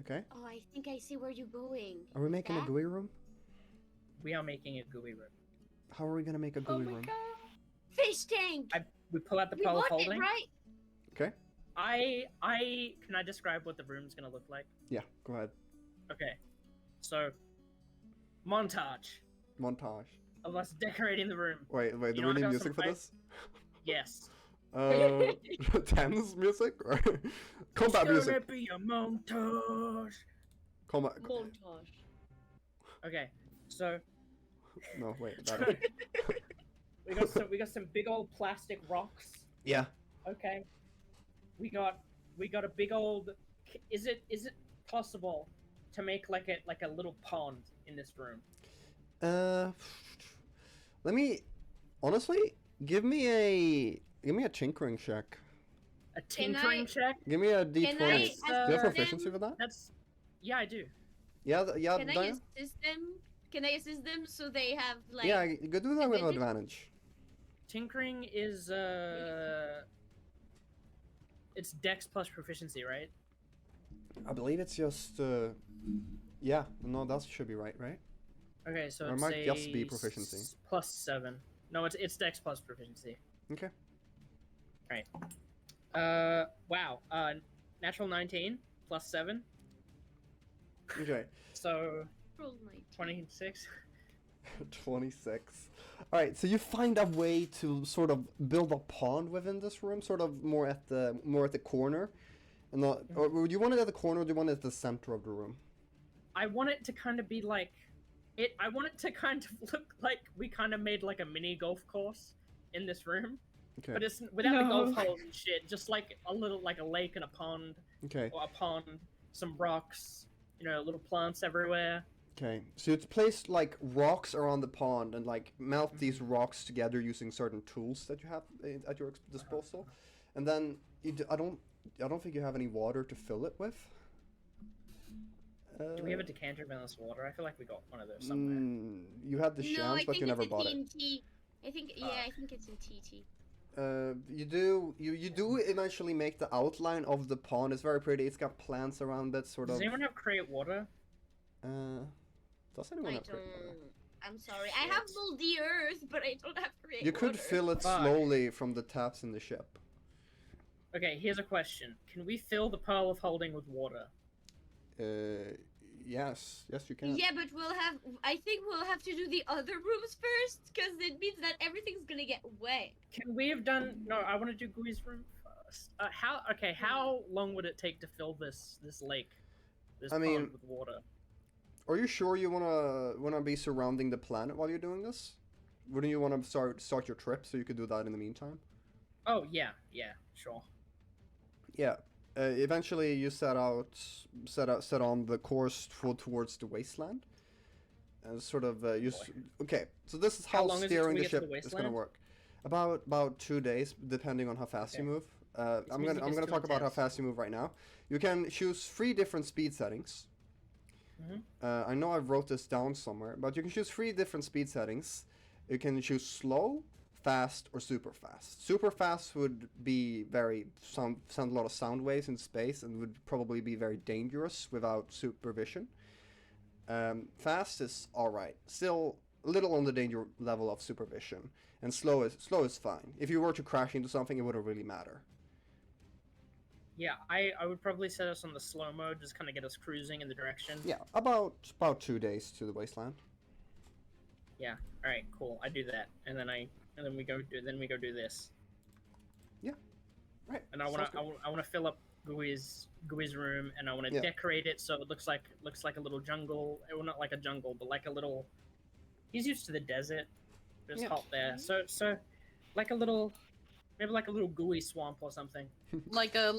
Okay. oh, I think I see where you're going. Are we making a That? gooey room? We are making a Gooey room. How are we gonna make a Oh gooey my room? god. Fish tank. We pull out the We pearl of want it, holding. right? Okay. Can I describe what the room's gonna look like? Yeah. Go ahead. Okay. So, montage Montage. of us decorating the room. Wait. You Do we wanna need go music some for fight? this? Yes. Tense music or combat It's gonna music? be a montage. Combat. Montage. Okay. So No, wait. That we got some big old plastic rocks. yeah. Okay. We got a big old. Is it possible to make like a little pond in this room? Let me honestly give me a tinkering check. A Can tinkering I- check? Give me a Can d20. I Do you have assist proficiency with that? That's. Yeah, I do. Yeah, yeah, Can I Diana? assist them? Can I assist them so they have like? Yeah, you could do that with advantage? advantage. Tinkering is it's Dex plus proficiency, right? I believe it's just Yeah, no, that should be right, right? Okay, so Or it it's might a just be proficiency. +7. No, it's Dex plus proficiency. Okay. Wow. Natural 19 +7, Okay. so Roll my 26. 26. All right, so you find a way to sort of build a pond within this room, sort of more at the corner, and not. Or do you want it at the corner, or do you want it at the center of the room? I want it to kind of be like it. I want it to kind of look like we kind of made like a mini golf course in this room, Okay. but it's without the golf No. holes and shit. Just like a little, like a lake and a pond, Okay. or a pond, some rocks, little plants everywhere. Okay. So it's placed like rocks around the pond and like melt these rocks together using certain tools that you have at your disposal, and then I don't think you have any water to fill it with. Do we have a decanter of endless water? I feel like we got one of those somewhere. You had the No, chance, I but think you never it's a bought it. TNT. I think I think it's in TT. You do eventually make the outline of the pond. It's very pretty. It's got plants around it, sort Does of. anyone have create water? Does anyone I have create water? don't. I'm sorry. I have moldy earth, but I don't have create You could water. fill it Fuck. slowly from the taps in the ship. Okay, here's a question. Can we fill the pearl of holding with water? Yes, you can. Yeah, but I think we'll have to do the other rooms first, because it means that everything's gonna get wet. Can we have done? No, I want to do Gooey's room first. How long would it take to fill this lake? This I pond mean- with water. Are you sure you wanna be surrounding the planet while you're doing this? Wouldn't you want to start your trip so you could do that in the meantime? Oh yeah, sure. Yeah. Eventually, you set on the course towards the wasteland, and sort of okay. So this is How how long is it till steering we the get to ship the is gonna wasteland? work. About 2 days, depending on how fast you Okay. move. This I'm music gonna is too talk about how intense. fast you move right now. You can choose 3 different speed settings. Mhm. I know I wrote this down somewhere, but you can choose 3 different speed settings. You can choose slow, fast, or super fast. Super fast would be sound a lot of sound waves in space and would probably be very dangerous without supervision. Fast is alright, still a little on the danger level of supervision, and slow is fine. If you were to crash into something, it wouldn't really matter. Yeah, I would probably set us on the slow mode, just kind of get us cruising in the direction. Yeah, about 2 days to the wasteland. Yeah. All right. Cool. I do that, and then we go do this. Yeah. Right. And I sounds good. want to fill up Gooey's room, and I want to Yeah. decorate it so it looks like a little jungle. Well, not like a jungle, but like a little. He's used to the desert. It's Yeah. hot there, so like a little, maybe like a little gooey swamp or something. Like a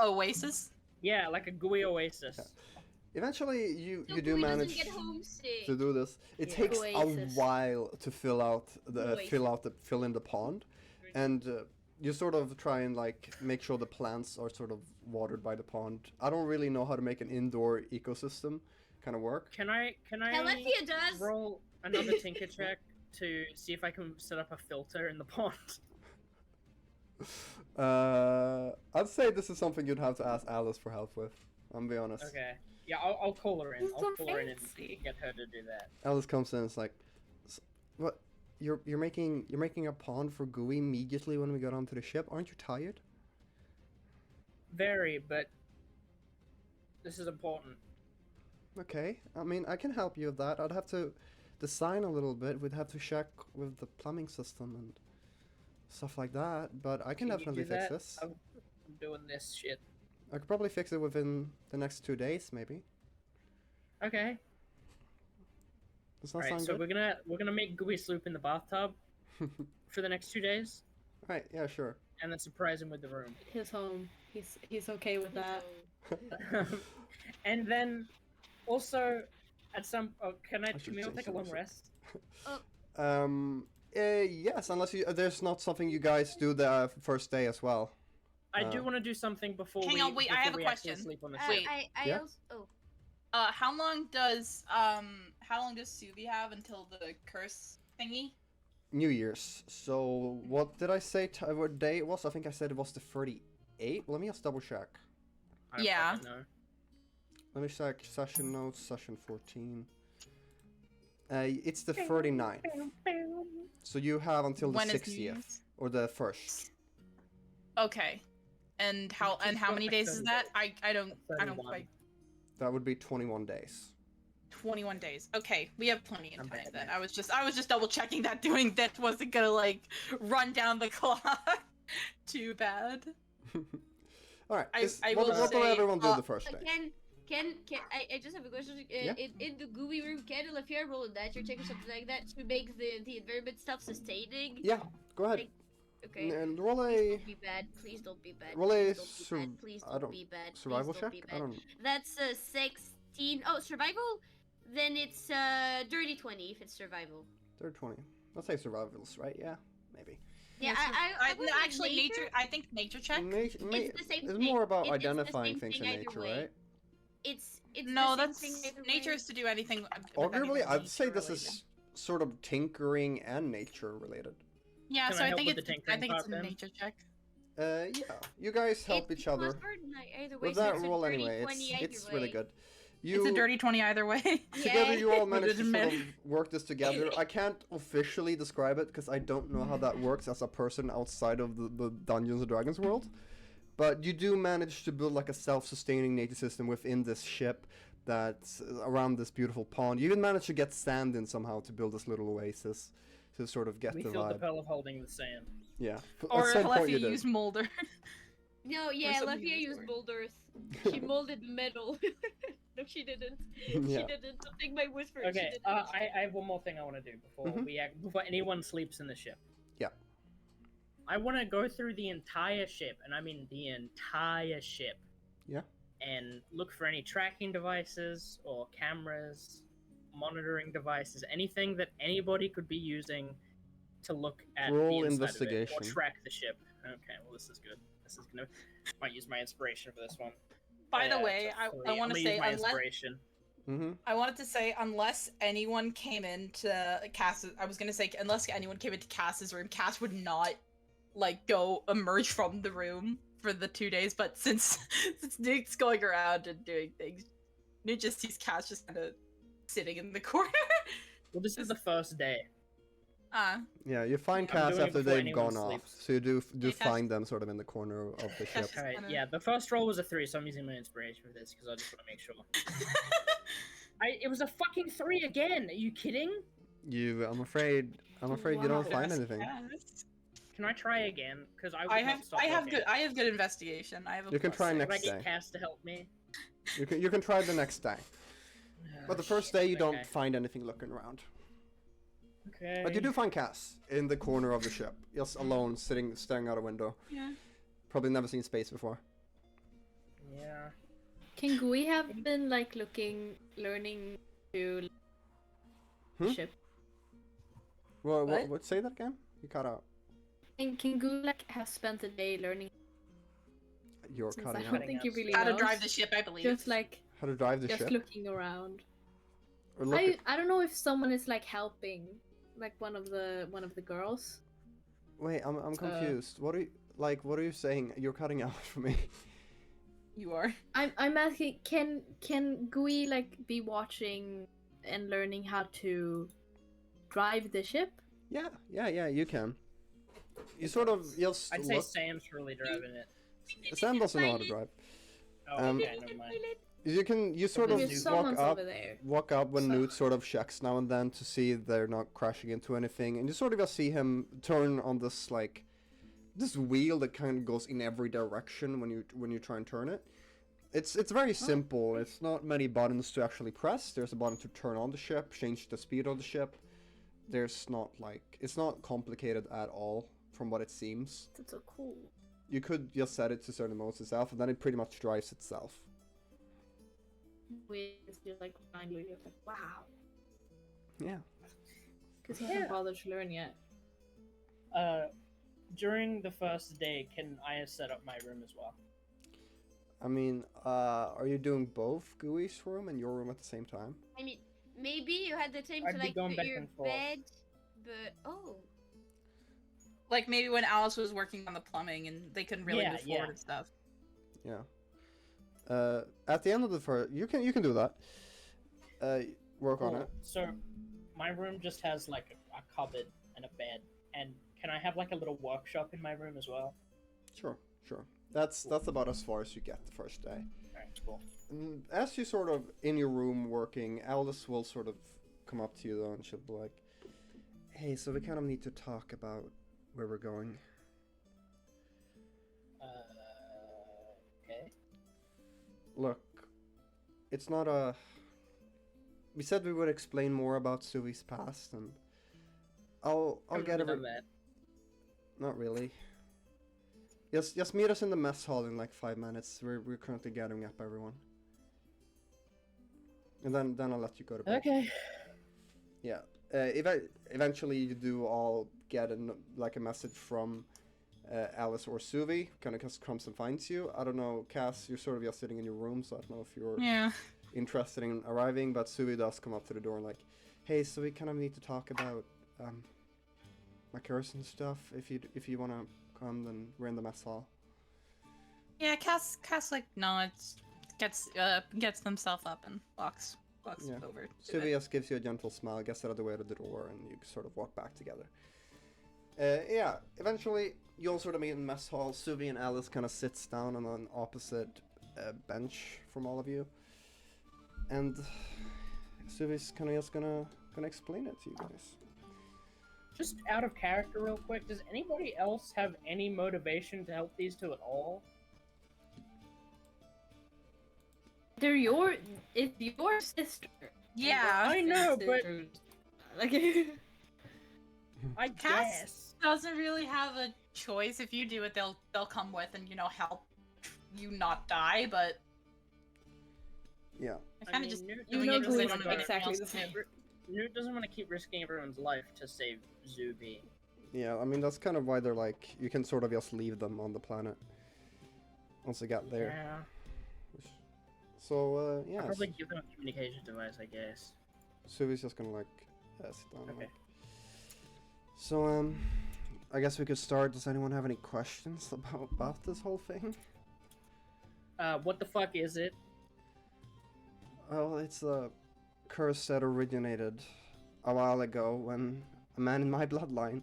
oasis. Yeah, like a gooey oasis. Eventually, you So do Gooey doesn't manage get homesick. to do this. It Yeah. takes Oasis. a while to fill in the pond, and you sort of try and like make sure the plants are sort of watered by the pond. I don't really know how to make an indoor ecosystem kind of work. Can I Helephya does. roll another tinker check to see if I can set up a filter in the pond? I'd say this is something you'd have to ask Alice for help with. I'm gonna be honest. Okay. Yeah, I'll call her in. That's I'll so call her in and fancy. get her to do that. Alice comes in and is like, "What? You're making a pond for Gooey immediately when we got onto the ship? Aren't you tired?" Very, but this is important. Okay. I mean, I can help you with that. I'd have to design a little bit. We'd have to check with the plumbing system and stuff like that. But I can you definitely do fix that? this. I'm doing this shit. I could probably fix it within the next 2 days, maybe. Okay. Does that Alright, sound so good? we're gonna make Gooey sloop in the bathtub for the next 2 days, Right. Yeah. Sure. and then surprise him with the room. His home. He's okay with that. And then also at some can should we all change take a the long message. rest? Yes, unless there's not something you guys do the first day as well. I do Uh, want to do something before Hang we. on, wait, I before have a we actually question. Sleep on the Wait. ship. I Yeah? also. How long does Suvi have until the curse thingy? New Year's. So what did I say? What day it was? I think I said it was the 38th. Let me just double check. I don't Yeah. fucking know. Let me check session notes, session 14. It's the 39th. So you have until the When is 60th. News? Or the 1st. Okay. And how many days is that? I don't 31. quite. That would be 21 days. 21 days. Okay, we have plenty of I'm time bad, then. man. I was just double checking that doing that wasn't gonna like run down the clock too bad. Alright, I what will will say, everyone do the first day? I just have a question. Yeah? In the gooey room, can Helephya roll a nature check or something like that to make the environment stuff sustaining? Yeah, go ahead. Like, okay. And roll Please a... don't be bad. Please don't be bad. Roll a Please don't be bad. Please I don't don't- be bad. survival Please don't check? be I bad. don't know. That's 16. Oh, survival? Then it's dirty 20 if it's survival. They're 20. Let's say survivals, right? Yeah, maybe. Yeah, I would like actually nature. I think nature check. It's the same It's thing. more about It's the identifying same things in thing either nature, way. right? It's No, the same that's thing either nature way. is to do anything. with Arguably, anything I'd say nature this related. is sort of tinkering and nature related. Yeah, Can so I I help think with it's the tinkering a part, then? nature check. Yeah, you guys help It's each other. plus burden either way, With so that it's a roll dirty anyway, 20 either it's really way. good. It's a dirty 20 either way. Together, you all managed to sort Legitimate. of work this together. I can't officially describe it because I don't know how that works as a person outside of the Dungeons and Dragons world. But you do manage to build like a self-sustaining nature system within this ship that's around this beautiful pond. You even managed to get sand in somehow to build this little oasis to sort of get We the feel the vibe. pearl of holding the sand. Yeah. Or At some point you Helephya did. used Molder. No, yeah, something Helephya of the used sort. boulders. She molded metal. No, she didn't. Yeah. She didn't. Don't take my word for it. Okay, She didn't. I have one more thing I want to do before Mhm. before anyone sleeps in the ship. Yeah. I want to go through the entire ship, and I mean the entire ship. Yeah. And look for any tracking devices or cameras, monitoring devices, anything that anybody could be using to look at Roll the inside of it or investigation. track the ship. Okay, well this is good. This is gonna might use my inspiration for this one. By the Yeah, way, it's a I three. want I'm to gonna use say my unless inspiration. Mm-hmm. I wanted to say unless anyone came into Cass's, I was gonna say unless anyone came into Cass's room, Cass would not like go emerge from the room for the 2 days. But since Noot's going around and doing things, Noot just sees Cass just kind of sitting in the corner. Well, this is the first day. Yeah, you find I'm Cass doing it after before they've anyone gone off, sleeps. so you do Yeah, Cass- find them sort of in the corner of the ship. Cass- Alright, kinda- yeah, the first roll was a 3, so I'm using my inspiration for this because I just want to make sure. It was a fucking 3 again. Are you kidding? I'm afraid you don't Wow. find Yes, anything. Cass. Can I try again? Because I would I not have stop looking. I have good investigation. I have a You can plus try six. Can I next get day. Cass to help me? You can try the next day, but the first day you don't Okay. find anything looking around. Okay. But you do find Cass in the corner of the ship, just alone, staring out a window. Yeah. Probably never seen space before. Yeah. Can Gooey have been like learning to Hmm? ship? Well, What? what? Say that again? You cut out. And can Gooey like have spent a day learning? You're Since cutting I out. don't think he really How to knows. drive the ship, I believe. Just like How to drive the just ship? looking around. Or look I don't know if someone is like helping, like one of the girls. Wait, I'm confused. What are you saying? You're cutting out for me. You are. I'm asking, can Gooey like be watching and learning how to drive the ship? Yeah, you can. You sort of just I'd say look. Sam's really driving it. Sam doesn't know how to drive. Oh, okay, never mind. You sort of Maybe There's someone's walk up over there. when So- Noot sort of checks now and then to see they're not crashing into anything, and you sort of just see him turn on this this wheel that kind of goes in every direction when you try and turn it. It's very simple. It's not many buttons to actually press. There's a button to turn on the ship, change the speed of the ship. It's not complicated at all from what it seems. That's so cool. You could just set it to certain modes itself, and then it pretty much drives itself. Gooey is just like blindly just like wow, Yeah. because he hasn't bothered to learn yet. During the first day, can I set up my room as well? I mean, are you doing both Gooey's room and your room at the same time? I mean, maybe you had the time I'd to be like going put back your and forth. bed, but Like maybe when Alice was working on the plumbing and they couldn't really Yeah, move forward yeah. and stuff. Yeah. At the end of the first, you can do that. Work on Cool. it. So, my room just has like a cupboard and a bed, and can I have like a little workshop in my room as well? Sure, sure. That's about as far as you get the first day. Alright, cool. As you sort of in your room working, Alice will sort of come up to you though, and she'll be like, "Hey, so we kind of need to talk about where we're going." Okay. Look, it's not a. We said we would explain more about Suvi's past, and I'll get Haven't every. done that. Not really. Just meet us in the mess hall in like 5 minutes. We're currently gathering up everyone. And then I'll let you go to bed. Okay. Yeah. Eventually you do all get a message from Alice or Suvi, kind of comes and finds you. I don't know, Cass, you're sort of just sitting in your room, so I don't know if you're Yeah. interested in arriving, but Suvi does come up to the door and like, "Hey, so we kind of need to talk about my curse and stuff. If you want to come, then we're in the mess hall." Yeah, Cass like nods, gets himself up and walks Yeah. over. to Suvi it. just gives you a gentle smile, gets out of the way of the door, and you sort of walk back together. Yeah, eventually you all sort of meet in the mess hall. Suvi and Alice kind of sits down on an opposite bench from all of you, and Suvi's kind of just gonna explain it to you guys. Just out of character, real quick, does anybody else have any motivation to help these two at all? It's your sister. Yeah. I know, but Like, I Cass guess. doesn't really have a choice. If you do it, they'll come with and help you not die. But Yeah. I kind of mean, just Noot doing know it because they Gooey's don't have anything exactly else the to same. do. Noot doesn't want to keep risking everyone's life to save Zuby. Yeah, I mean, that's kind of why they're like, you can sort of just leave them on the planet once they get there. Yeah. So, I'll yeah, probably give them a communication device, I guess. Suvi's just gonna, like, sit down. Okay. Like. So, I guess we could start. Does anyone have any questions about this whole thing? What the fuck is it? Well, it's a curse that originated a while ago when a man in my bloodline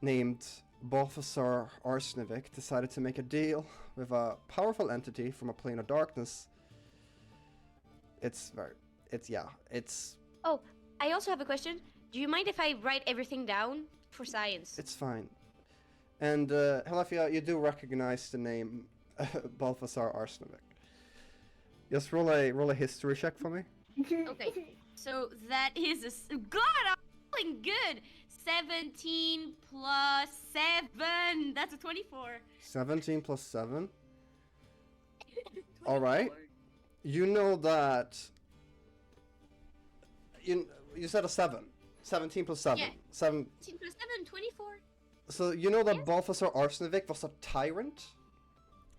named Balthasar Arsnevik decided to make a deal with a powerful entity from a plane of darkness. It's I also have a question. Do you mind if I write everything down for science? it's fine. And Helephya, you do recognize the name Balthasar Arsnevik. Just roll a history check for me. Okay. So that is God, I'm feeling good. 17 plus 7. That's a 24. 17 plus 7. All right. You know that. You said a 7. 17 plus 7. Yeah. 7. 17 plus 7, 24. So you know that Yes. Balthasar Arsnevik was a tyrant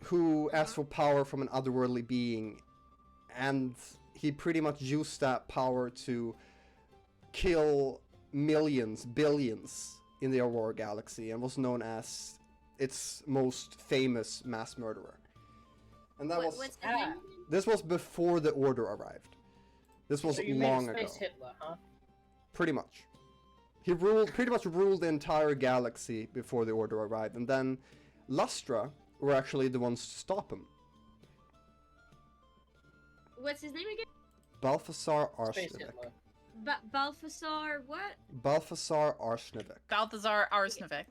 who asked for power from an otherworldly being, and he pretty much used that power to kill millions, billions in the Aurora Galaxy, and was known as its most famous mass murderer. And that was What's the name? this was before the Order arrived. This was So you long made a ago. space Hitler, huh? Pretty much. He pretty much ruled the entire galaxy before the Order arrived, and then Lustra were actually the ones to stop him. What's his name again? Balthasar Space Arsnevik. Hitler. Balthasar, what? Balthasar Arsnevik. Balthazar Arsnevik.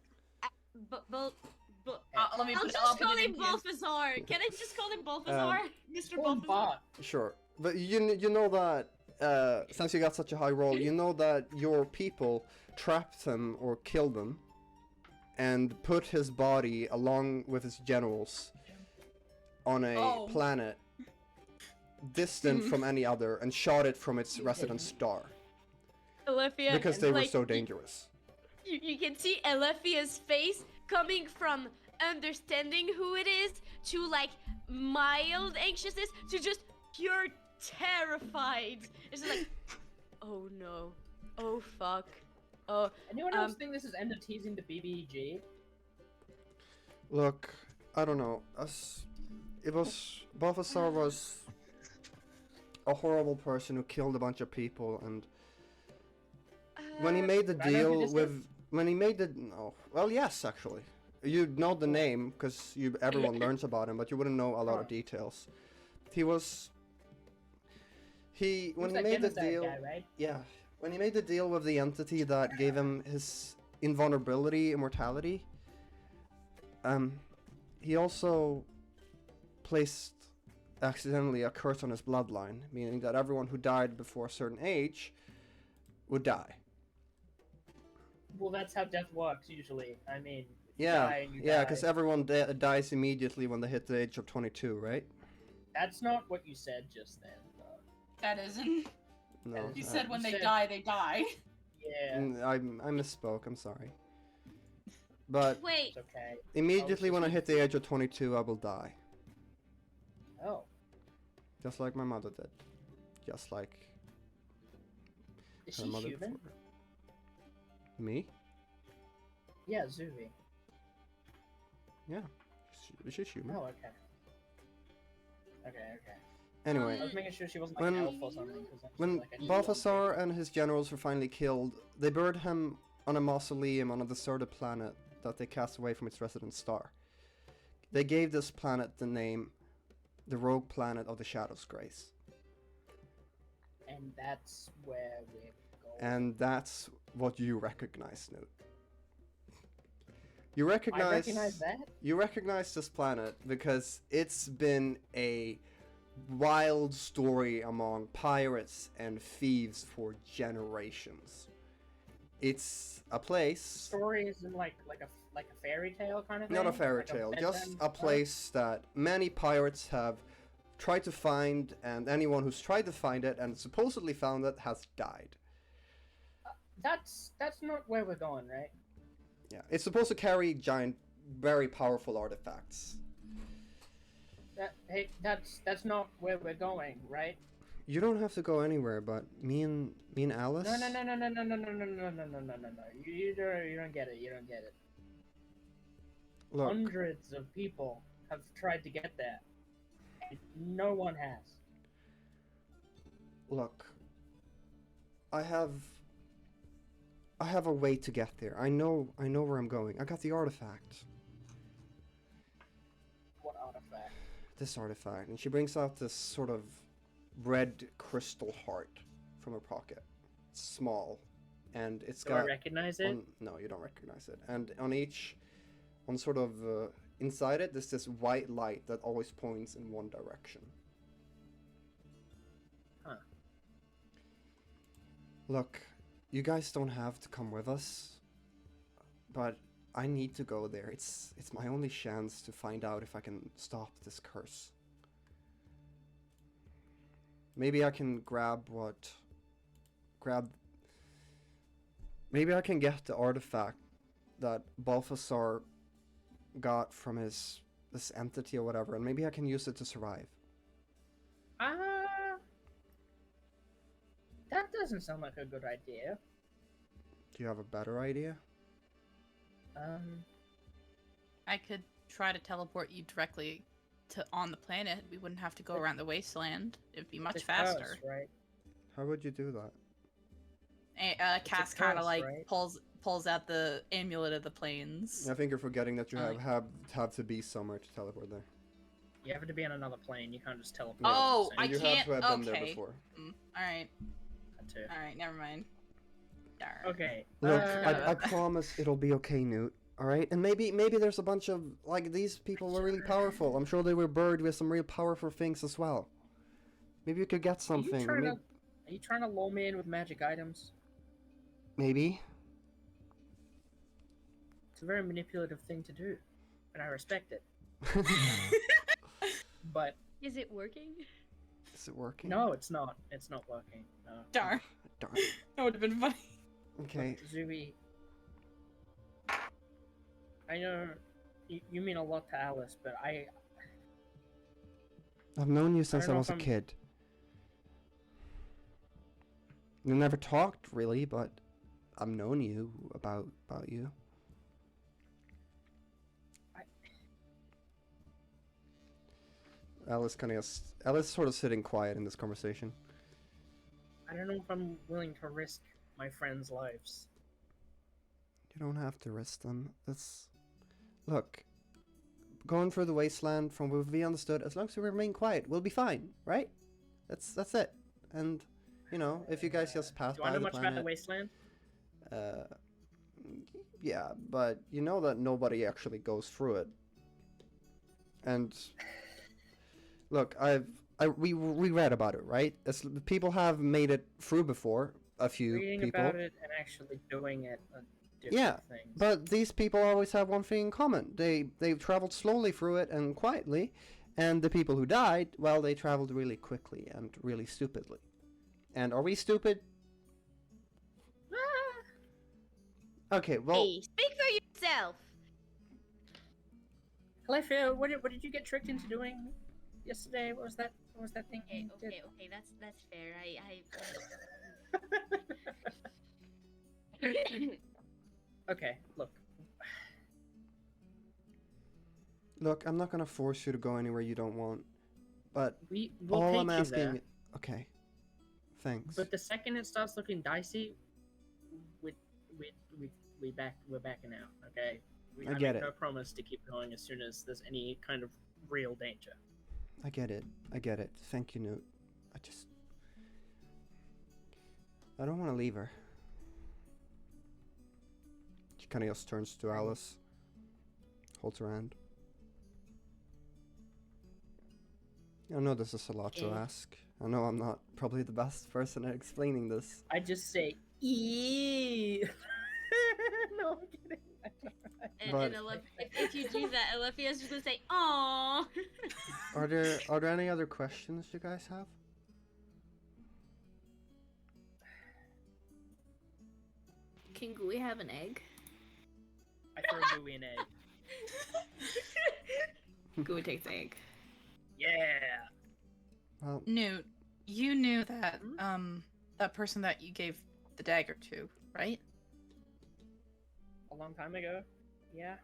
Let me I'll put just it call in him here. Balthasar. Can I just call him Balthasar? Mr. Or Balthasar. Bart. Sure, but you know that since you got such a high roll, you know that your people trapped him or killed him, and put his body along with his generals on a planet distant from any other, and shot it from its resident star Helephya, because they were like, so dangerous. You can see Alyzza's face coming from understanding who it is to like mild anxiousness to just pure terrified. It's just like, oh no, oh fuck, oh. Anyone else think this is end of teasing the BBG? Look, I don't know. Us, it was Balthasar was a horrible person who killed a bunch of people, and when he made the I know who deal this with is. when he made the no, well, yes, actually, you know the name because everyone learns about him, but you wouldn't know a lot of details. He when he Who's that made the genocide deal, guy, right? yeah, when he made the deal with the entity that gave him his invulnerability, immortality, he also placed accidentally a curse on his bloodline, meaning that everyone who died before a certain age would die. Well, that's how death works usually. I mean, Yeah, you yeah, die. because everyone dies immediately when they hit the age of 22, right? That's not what you said just then. That isn't. No, You said when they said- die, they die. Yeah, I misspoke. I'm sorry. But Wait, it's okay. immediately just when I being hit the age of 22, I will die, Oh, just like my mother did, just like is her she mother human? before. Me? Yeah, Zuvi. Yeah, she's human. Oh, okay. Okay. Anyway, I was making sure she wasn't like an elf or something. 'cause that's when like a Balthasar and his generals were finally killed, they buried him on a mausoleum on a deserted planet that they cast away from its resident star. They gave this planet the name the Rogue Planet of the Shadow's Grace. And that's where we're going. And that's what you recognize, Noot. You I recognize recognize that. You recognize this planet because it's been a wild story among pirates and thieves for generations. It's a place, Story is in like a fairy tale kind of thing. not a fairy Like tale, bedtime just a stuff? place that many pirates have tried to find, and anyone who's tried to find it and supposedly found it has died. That's not where we're going, right? Yeah, it's supposed to carry giant, very powerful artifacts. That's not where we're going, right? You don't have to go anywhere, but me and Alice. No. You don't get it. You don't get it. Look, Hundreds of people have tried to get there, and no one has. look. I have a way to get there. I know where I'm going. I got the artifact. What artifact? This artifact, and she brings out this sort of red crystal heart from her pocket. It's small, and it's Do I got. recognize it? No, you don't recognize it. And on sort of inside it, there's this white light that always points in one direction. Huh. Look, you guys don't have to come with us, but I need to go there. It's my only chance to find out if I can stop this curse. Maybe I can maybe I can get the artifact that Balthasar got from this entity or whatever, and maybe I can use it to survive. That doesn't sound like a good idea. Do you have a better idea? I could try to teleport you directly to on the planet. We wouldn't have to go around the wasteland. It'd be much it's a faster. curse, right? How would you do that? Cass It's a kind of curse, like right? pulls out the amulet of the plains. I think you're forgetting that you Like- have to be somewhere to teleport there. You have to be on another plane. You can't just teleport. Oh, I I And you can't- have to have been there okay. before. All right, too. all right, never mind. Darn. Okay. Look, uh, I promise it'll be okay, Noot. All right, and maybe there's a bunch of like these people were really powerful. I'm sure they were buried with some real powerful things as well. Maybe you could get Are something. you trying to lure me in with magic items? Maybe. It's a very manipulative thing to do, and I respect it. But is it working? Is it working? no, it's not. It's not working. No. Darn. Darn. That would have been funny. Okay. Zubi, I know you mean a lot to Alice, but I've known you since don't I know was if a I'm- kid. We never talked really, but I've known you about you. Alice Alice sort of sitting quiet in this conversation. I don't know if I'm willing to risk my friends' lives. You don't have to risk them. Look, going through the wasteland, from what we understood, as long as we remain quiet, we'll be fine, right? That's it. And if you guys just pass Do I by know the much planet, about the wasteland? yeah, but you know that nobody actually goes through it. And look, we read about it, right? People have made it through before. A few Reading people. about it and actually doing it are different Yeah, things. but these people always have one thing in common. They've traveled slowly through it and quietly, and the people who died, well, they traveled really quickly and really stupidly. And are we stupid? Okay, well, Hey, speak for yourself. Helephya, what did you get tricked into doing yesterday? What was that thing Okay, you did? okay, that's fair. Okay, look. look, I'm not gonna force you to go anywhere you don't want, but We'll all take I'm you asking. there. Okay, thanks. But the second it starts looking dicey, we're backing out. Okay. I get make it. no promise to keep going as soon as there's any kind of real danger. I get it. Thank you, Noot. I don't want to leave her. She kind of just turns to Alice, holds her hand. I know this is a lot to Yeah. ask. I know I'm not probably the best person at explaining this. I just say, eee. No, I'm kidding. But- if you do that, Alyzza's just gonna say, "Aww." Are there any other questions you guys have? Can Gooey have an egg? I throw Gooey an egg. Gooey takes the egg. Yeah. Well, Newt, you knew that that person that you gave the dagger to, right? A long time ago. Yeah.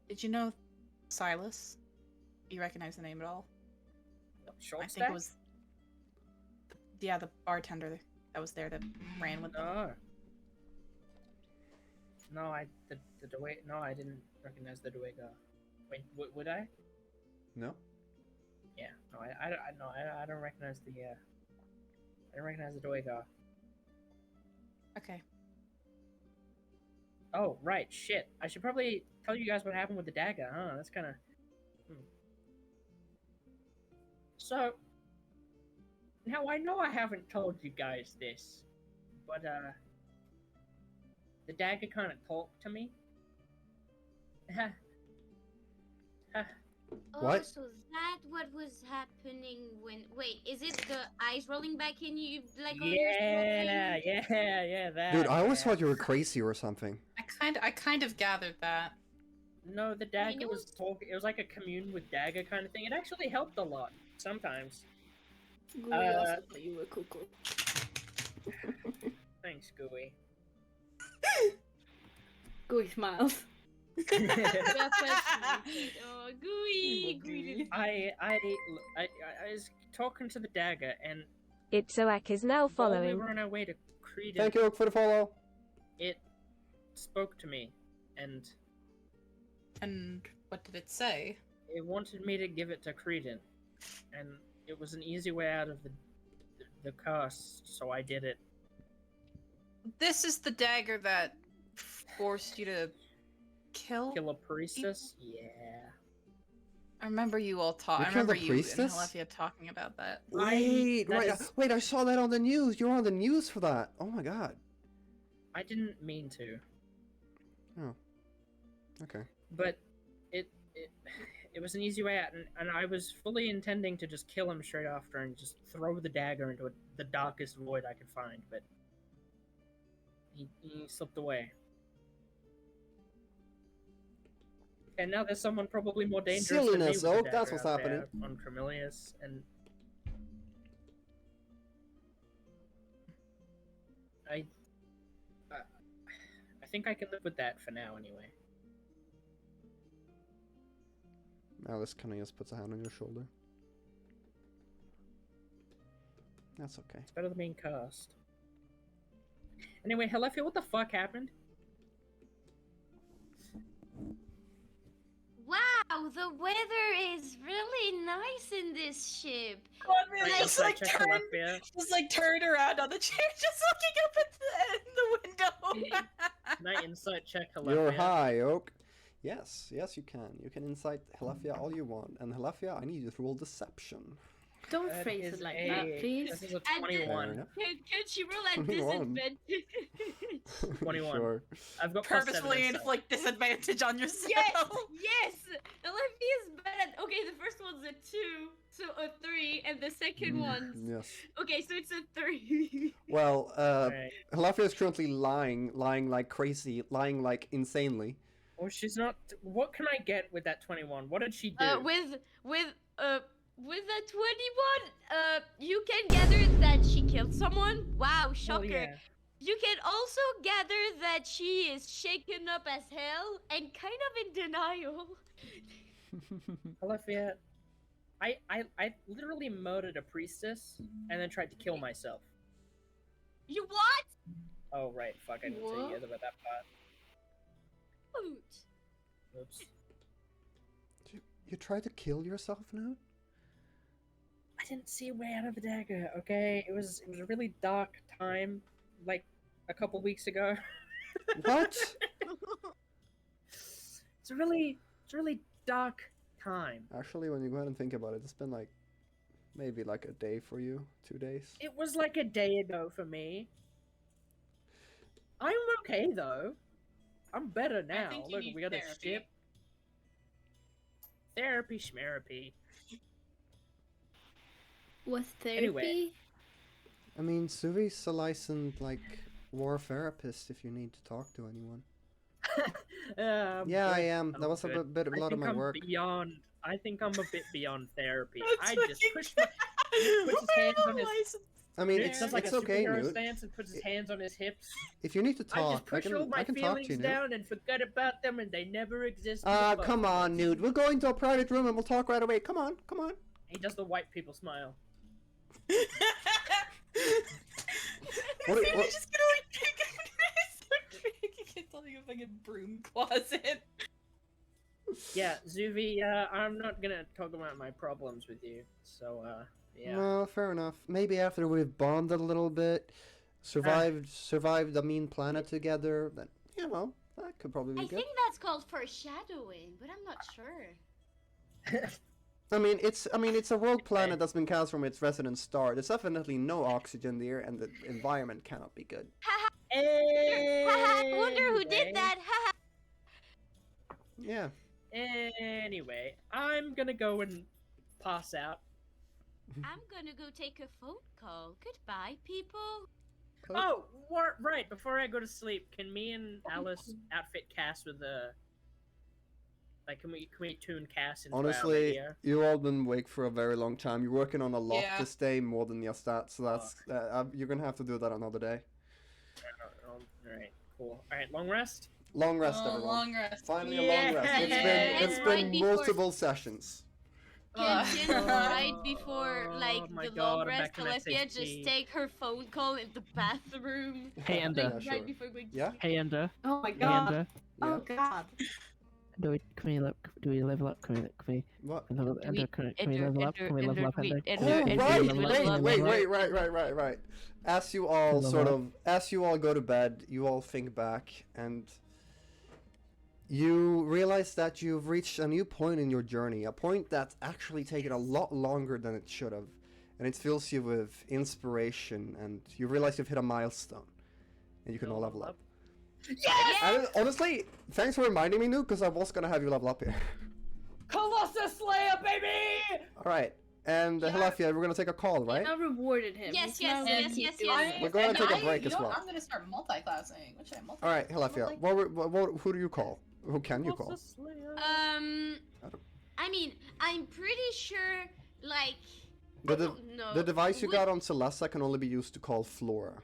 Did you know Silas? Do you recognize the name at all? Short I think it was the bartender that was there that ran with them. No, I didn't recognize the Duega. Wait, would I? no. Yeah. No, I don't recognize the I don't recognize the Duega. Okay. Oh, right, shit. I should probably tell you guys what happened with the dagger, huh? That's kind of... So, now I know I haven't told you guys this, but, the dagger kind of talked to me. Oh, What? so that what was happening when? Wait, is it the eyes rolling back in you, like on your Yeah, that. Dude, I always yeah. thought you were crazy or something. I kind of gathered that. No, the dagger know- was talking. It was like a commune with dagger kind of thing. It actually helped a lot, sometimes. Gooey also thought you were cuckoo. Thanks, Gooey. Gooey smiles. Oh, gooey. I was talking to the dagger, and Itzoak is now while we following. were on our way to Creedon, Thank you for the follow. it spoke to me, and And what did it say? it wanted me to give it to Creedon, and it was an easy way out of the curse, so I did it. This is the dagger that forced you to kill. Kill a priestess? Yeah. I remember you all You talking. I killed remember a you and priestess? Helephya talking about that. Wait, that wait, is- wait! I saw that on the news. You're on the news for that. Oh my god. I didn't mean to, Okay. but it was an easy way out, and I was fully intending to just kill him straight after and just throw the dagger into the darkest void I could find, but he slipped away. And now there's someone probably more dangerous than me Silliness, with the Oak, dagger that's what's out there happening. on Crimillies, and I think I can live with that for now, anyway. Alice kind of just puts a hand on your shoulder. That's okay. It's better than being cursed. Anyway, Helephya, what the fuck happened? Wow, the weather is really nice in this ship. Conrad Like, just like check turned, Helephya. just like turned around on the chair, just looking up at the window. Night insight check, Helephya. You're high, Oak. Yes, you can. You can incite Helephya all you want. And Helephya, I need you to roll deception. Don't That phrase is it like a- that, please. This is a And, 21. enough. Can she roll at 21. disadvantage? 21. Sure. I've got +7 Purposefully insight. inflict disadvantage on yourself. Yes, yes. Helephya is bad. Okay, the first one's a 2, so a 3, and the second one's Yes. okay, so it's a 3. Well, Alright. Helephya is currently lying like crazy, lying like insanely. Well, she's not. What can I get with that 21? What did she do? With the 21, you can gather that she killed someone. Wow, shocker. Oh, yeah. You can also gather that she is shaken up as hell and kind of in denial. Helephya, I literally murdered a priestess and then tried to kill myself. You what? Oh, right. Fuck, I didn't say What? yes about that part. Oot. Oops. You tried to kill yourself, Noot? I didn't see a way out of the dagger, okay? It was a really dark time, like a couple weeks ago. What? It's a really dark time. Actually, when you go ahead and think about it, it's been like maybe like a day for you, 2 days. It was like a day ago for me. I'm okay though. I'm better now. think you Look, need we got a therapy. ship. Therapy schmerapy. Was therapy? Anyway. I mean, Suvi's a licensed like war therapist if you need to talk to anyone. I'm Yeah, I good. am. I'm That was a good. bit, a I lot of think my I'm work. beyond. I think I'm a bit beyond therapy. That's I what just he pushed my. puts his hands on his- license. I mean, He it's does like it's a okay, superhero Noot. stance and puts his hands on his hips. If you need to I talk, just push all my I can talk to feelings you, Noot. down and forget about them, and they never exist. in Ah, the come first on, place. Noot. We'll go into a private room and we'll talk right away. Come on, come on. He does the white people smile. What- He's what- just gonna like it's like a fucking broom closet. Yeah, Zuvi, I'm not gonna talk about my problems with you. So, yeah. Well, fair enough. Maybe after we've bonded a little bit, survived a mean planet together, then that could probably be I good. think that's called foreshadowing, but I'm not sure. I mean, it's a world planet that's been cast from its resident star. There's definitely no oxygen there, and the environment cannot be good. Haha, wonder who did that. Haha. Yeah. Anyway, I'm gonna go and pass out. I'm gonna go take a phone call. Goodbye, people. Oh, right. Before I go to sleep, can me and Alice outfit CAS with a? Like, can we tune CAS into our Honestly, radio? you've all been awake for a very long time. You're working on a lot Yeah. this day, more than just that. So that's you're gonna have to do that another day. Alright, cool. Alright, long rest? Long rest, Oh, everyone. long rest. Finally, a long rest. It's And been right before- multiple sessions. Can right before like Oh my the God, long I'm rest, back to my Helephya safety. just take her phone call in the bathroom. Hey, Like, Ender. Yeah, right sure. before going to Yeah? sleep. Hey, Ender. Oh my Hey, god. Ender. Oh god. Do we level up? Can we What? level Do Ender? we- Can we level up? Can we level up, Ender? Oh, Ender, right, we level up. right. As you all as you all go to bed, you all think back and you realize that you've reached a new point in your journey, a point that's actually taken a lot longer than it should have, and it fills you with inspiration, and you realize you've hit a milestone, and you can all level up. And honestly, thanks for reminding me, Noot, because I was gonna have you level up here. Colossus Slayer, baby! Alright, and Helephya, we're gonna take a call, right? I recorded him. Yes, He's now yes, gonna yes, keep yes, doing yes. it. We're going to take a And break you as know what? well. I'm gonna start multi-classing. What should I multi? Alright, Helephya, who do you call? Who can you call? Colossus Slayer. I mean, I'm pretty sure, like, The, I de- don't know. the device you Would- got on Celesta can only be used to call Flora.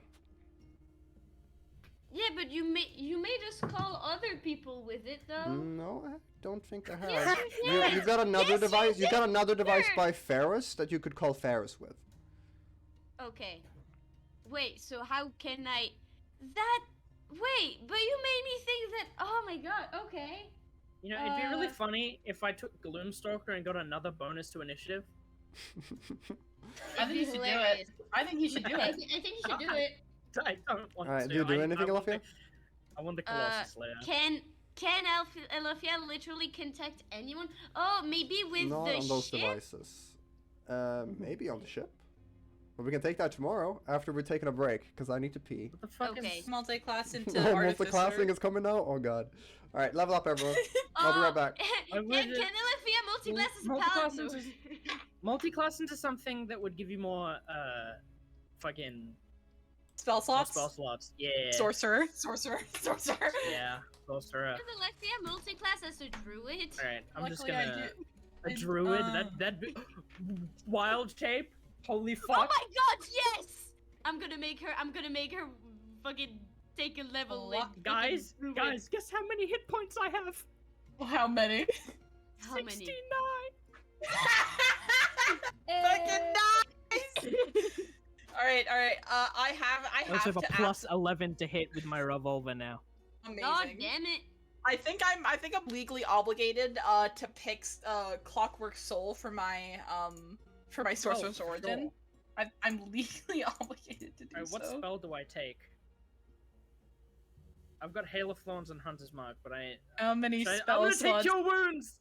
Yeah, but you made us call other people with it though. No, I don't think I have. Yes, you did. You got another Yes, you device. You got did, another device sir. by Ferris that you could call Ferris with. Okay. Wait, so how can I... Wait, but you made me think that... Oh my god, okay. You know, it'd be really funny if I took Gloomstalker and got another bonus to initiative. I think you should do it. I think you should do I it. think you should do it. I don't want Alright, to. do you do anything, I want Helephya? I want the Colossus Slayer. Can Helephya literally contact anyone? Oh, maybe with Not the on those ship? devices. Maybe on the ship. But we can take that tomorrow after we're taking a break, because I need to pee. What the fuck Okay. is... Multi-class into Oh, artificer. multi-classing is coming now? Oh god. Alright, level up everyone. I'll be right back. Can Helephya multi-class as Multi-class paladin? into... multi-class into something that would give you more, fucking... Spell more slots. spell slots. Yeah. Sorcerer. Yeah. Sorcerer. Helephya multi-class as a druid? Alright, I'm just Luckily, I gonna... do- A druid? That'd be... Wild shape? Holy fuck. Oh my god, yes! I'm gonna make her fucking take a level What? in Guys, druid. guys, guess how many hit points I have? How many? How many? 69! Fucking nice! Alright. I I have have a to plus 11 to hit with my revolver now. Amazing. God damn it. I think I'm legally obligated to pick Clockwork Soul for my Sorcerer's Oh, Origin. I'm legally obligated to do Alright, what so. spell do I take? I've got Hail of Thorns and Hunter's Mark, but I... How many I'm spell gonna slots? take your wounds!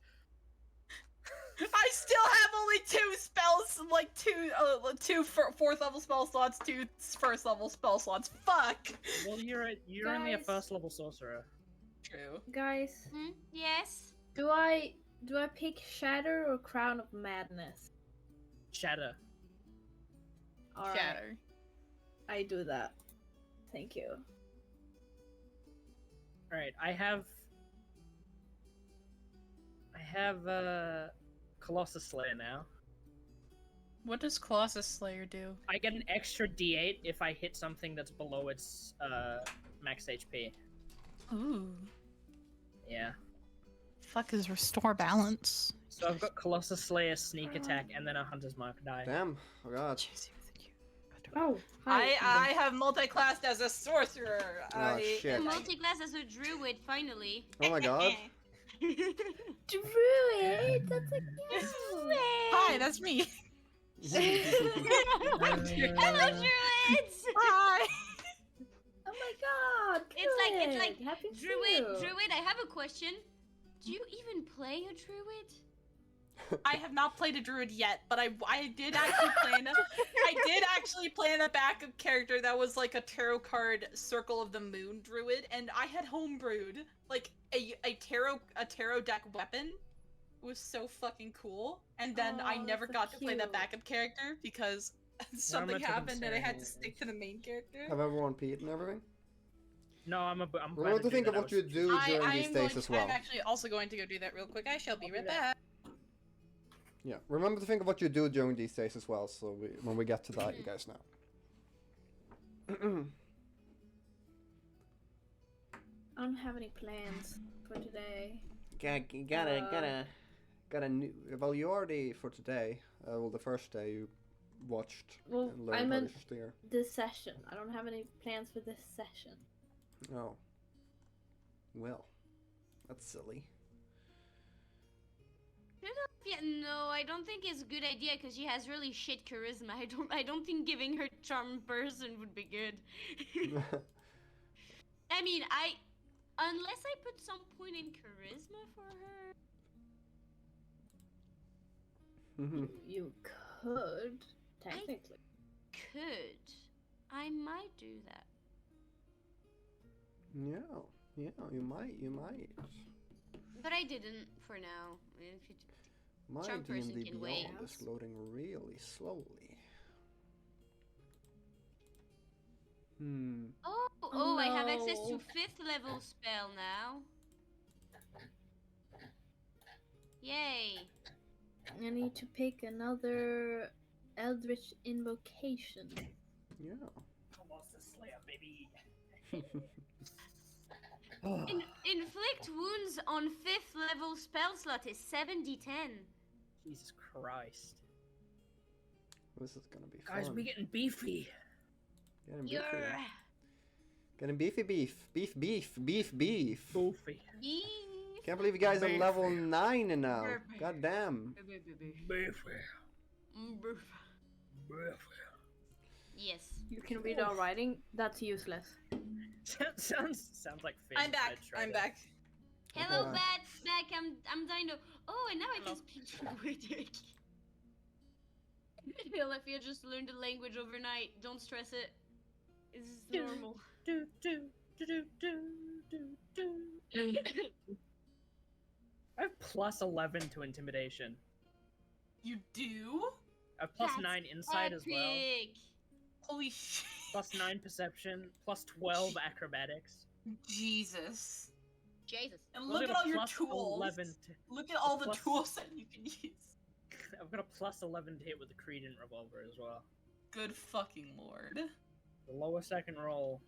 I still have only 2 spells, like two fourth level spell slots, 2 first level spell slots. Fuck. Well, you're only a Guys. first level sorcerer. True. Guys, Yes? do I pick Shatter or Crown of Madness? Shatter. Alright, Shatter. I do that. Thank you. Alright, I have Colossus Slayer now. What does Colossus Slayer do? I get an extra D8 if I hit something that's below its max HP. Ooh. Yeah. Fuck is restore balance. So I've got Colossus Slayer, Sneak Attack, and then a Hunter's Mark die. Damn. Oh god. Oh, hi. I have multi-classed as a sorcerer. Oh, shit. Multi-class as a druid, finally. Oh my god. Druid! That's a Hi, that's me. Hello, druids! Hi. Oh my god! It's like good. Happy Druid, too. I have a question. Do you even play a druid? I have not played a druid yet, but I did actually plan a backup character that was like a tarot card Circle of the Moon druid, and I had homebrewed like a tarot deck weapon. It was so fucking cool, and then I Oh, never so got to play that cute. backup character because something much of happened and I had to insane. stick to the main character. Have everyone peed and everything? No, I'm glad Remember to think do of that. what you do during these days as well. I'm actually also going to go do that real quick. I shall be right do that. back. Yeah, remember to think of what you do during these days as well, so when we get to that, you guys know. I don't have any plans for today. Got a new. Well, you already for today. Well, the first day you watched Well, and I learned how meant to steer. this session. I don't have any plans for this session. Oh. Well, that's silly. Yeah, no, I don't think it's a good idea because she has really shit charisma. I don't think giving her charm person would be good. I mean, unless I put some point in charisma for her. You could, technically. I might do that. Yeah, you might. But I didn't for now. If you- My Charm person D&D can wait. Beyond is loading really slowly. Oh, I have access to no. 5th level spell now. Yay. I need to pick another Eldritch Invocation. Yeah. Colossus Slayer, baby. Inflict wounds on 5th level spell slot is 7d10. Jesus Christ. This is gonna be Guys, fun. we getting beefy. Getting beefy. You're Getting beefy beef. Beef. Beefy. beef. Can't believe you guys are Beefy. level 9 now. Beefy. God damn. Beefy. Yes. You can read our writing. That's useless. Sounds like Finn. I'm back. I'd try I'm to- back. Hello, Okay. back. I'm Dino. Oh, and now I can speak Nordic. Helephya just learned the language overnight. Don't stress it. This is normal. Do, do, do, do, do, do, do. I have plus 11 to intimidation. You do? I have plus That's 9 inside as well. Epic. Holy shit. Plus 9 perception. Plus 12 acrobatics. Jesus. Jesus. And I've look got at a all your plus tools. 11 Look at all the plus- tools that you can use. I've got a plus 11 to hit with the Credent revolver as well. Good fucking lord. The lowest I can roll.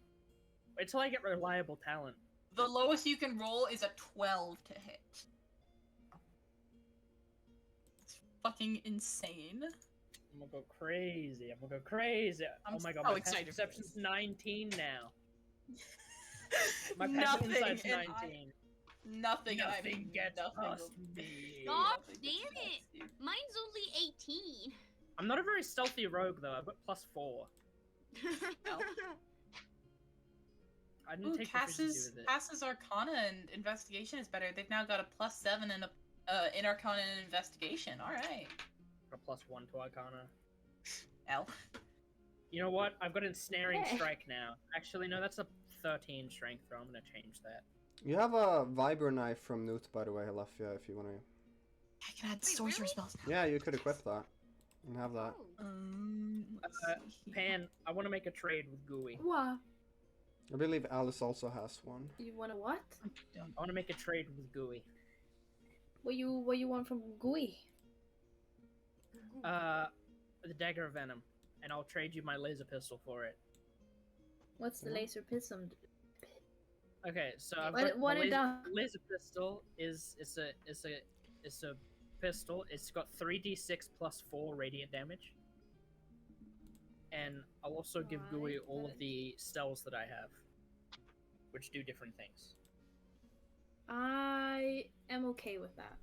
Wait till I get reliable talent. The lowest you can roll is a 12 to hit. It's fucking insane. I'm gonna go crazy. I'm Oh my god, so my excited passive for perception's this. 19 now. My passive Nothing insight's and 19. Nothing, and I Nothing mean gets nothing past will- me. God nothing damn gets it. past you. Mine's only 18. I'm not a very stealthy rogue though. I've got plus 4. I didn't Ooh, take proficiency with it. Cass's Arcana and Investigation is better. They've now got a plus 7 and a in Arcana and Investigation. All right. Got plus 1 to Arcana. L. You know what? I've got ensnaring Hey. strike now. Actually, no, that's a 13 strength throw. I'm gonna change that. You have a vibro knife from Noot, by the way, Helephya, if you want to. I can add Wait, sorcerer really? spells now. Yeah, you could equip that. And have that. Oh. Let's see here. Pan, I want to make a trade with Gooey. What? I believe Alice also has one. You wanna what? I want to make a trade with Gooey. What you want from Gooey? The dagger of venom, and I'll trade you my laser pistol for it. What's the laser pistol? Okay, so I've What- got what the it laser, does? laser pistol is it's a pistol. It's got 3d6 plus 4 radiant damage. And I'll also give Gooey Right, all of but- the spells that I have, which do different things. I am okay with that.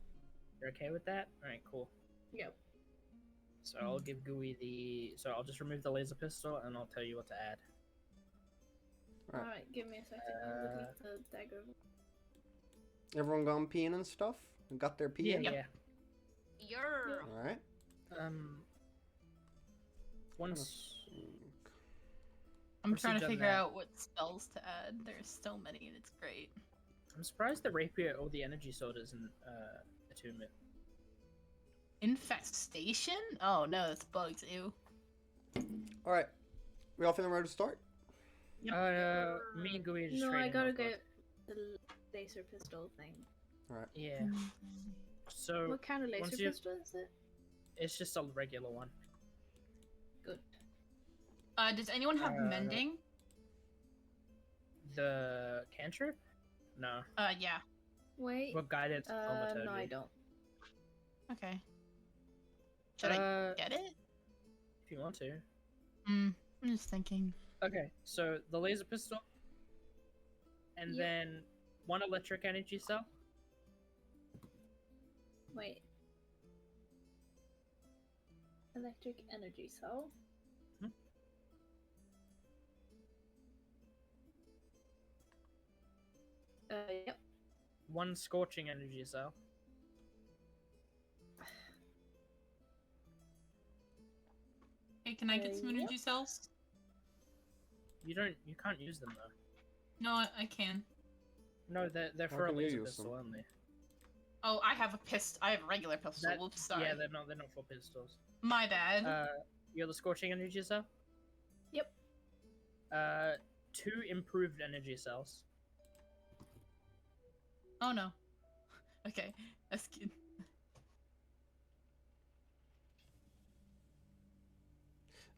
You're okay with that? Alright, cool. Yep. So I'll give Gooey the... So I'll just remove the laser pistol, and I'll tll you what to add. Alright. Alright, give me a second. I'm looking at the dagger. Everyone gone peeing and stuff? And got their peeing? Yeah. You're. Alright. Once... I'm Once trying you've to done figure that- out what spells to add. There's so many and it's great. I'm surprised the rapier or the energy sword isn't attunement. Infestation? Oh no, that's bugs. Ew. Alright. We all feeling ready to start? Me and Gooey are just No, I trading gotta real quick. get the laser pistol thing. Yeah. So What kind of laser once you- pistol is it? it's just a regular one. Good. Does anyone have mending? The cantrip? No. Yeah. Wait. What guidance? No, I don't. Okay. Should I get it? If you want to. I'm just thinking. Okay, so the laser pistol, and Yep. then one electric energy cell. Wait. Electric energy cell. Hmm? Yep. One scorching energy cell. Hey, can I get some Yep. energy cells? You can't use them though. No, I can. No, they're How for a can you laser use pistol them? only. Oh, I have a pistol. I have a regular pistol. That- Whoops, sorry. Yeah, they're not for pistols. My bad. You're the scorching energy cell. Yep. 2 improved energy cells. Oh no. Okay, that's good.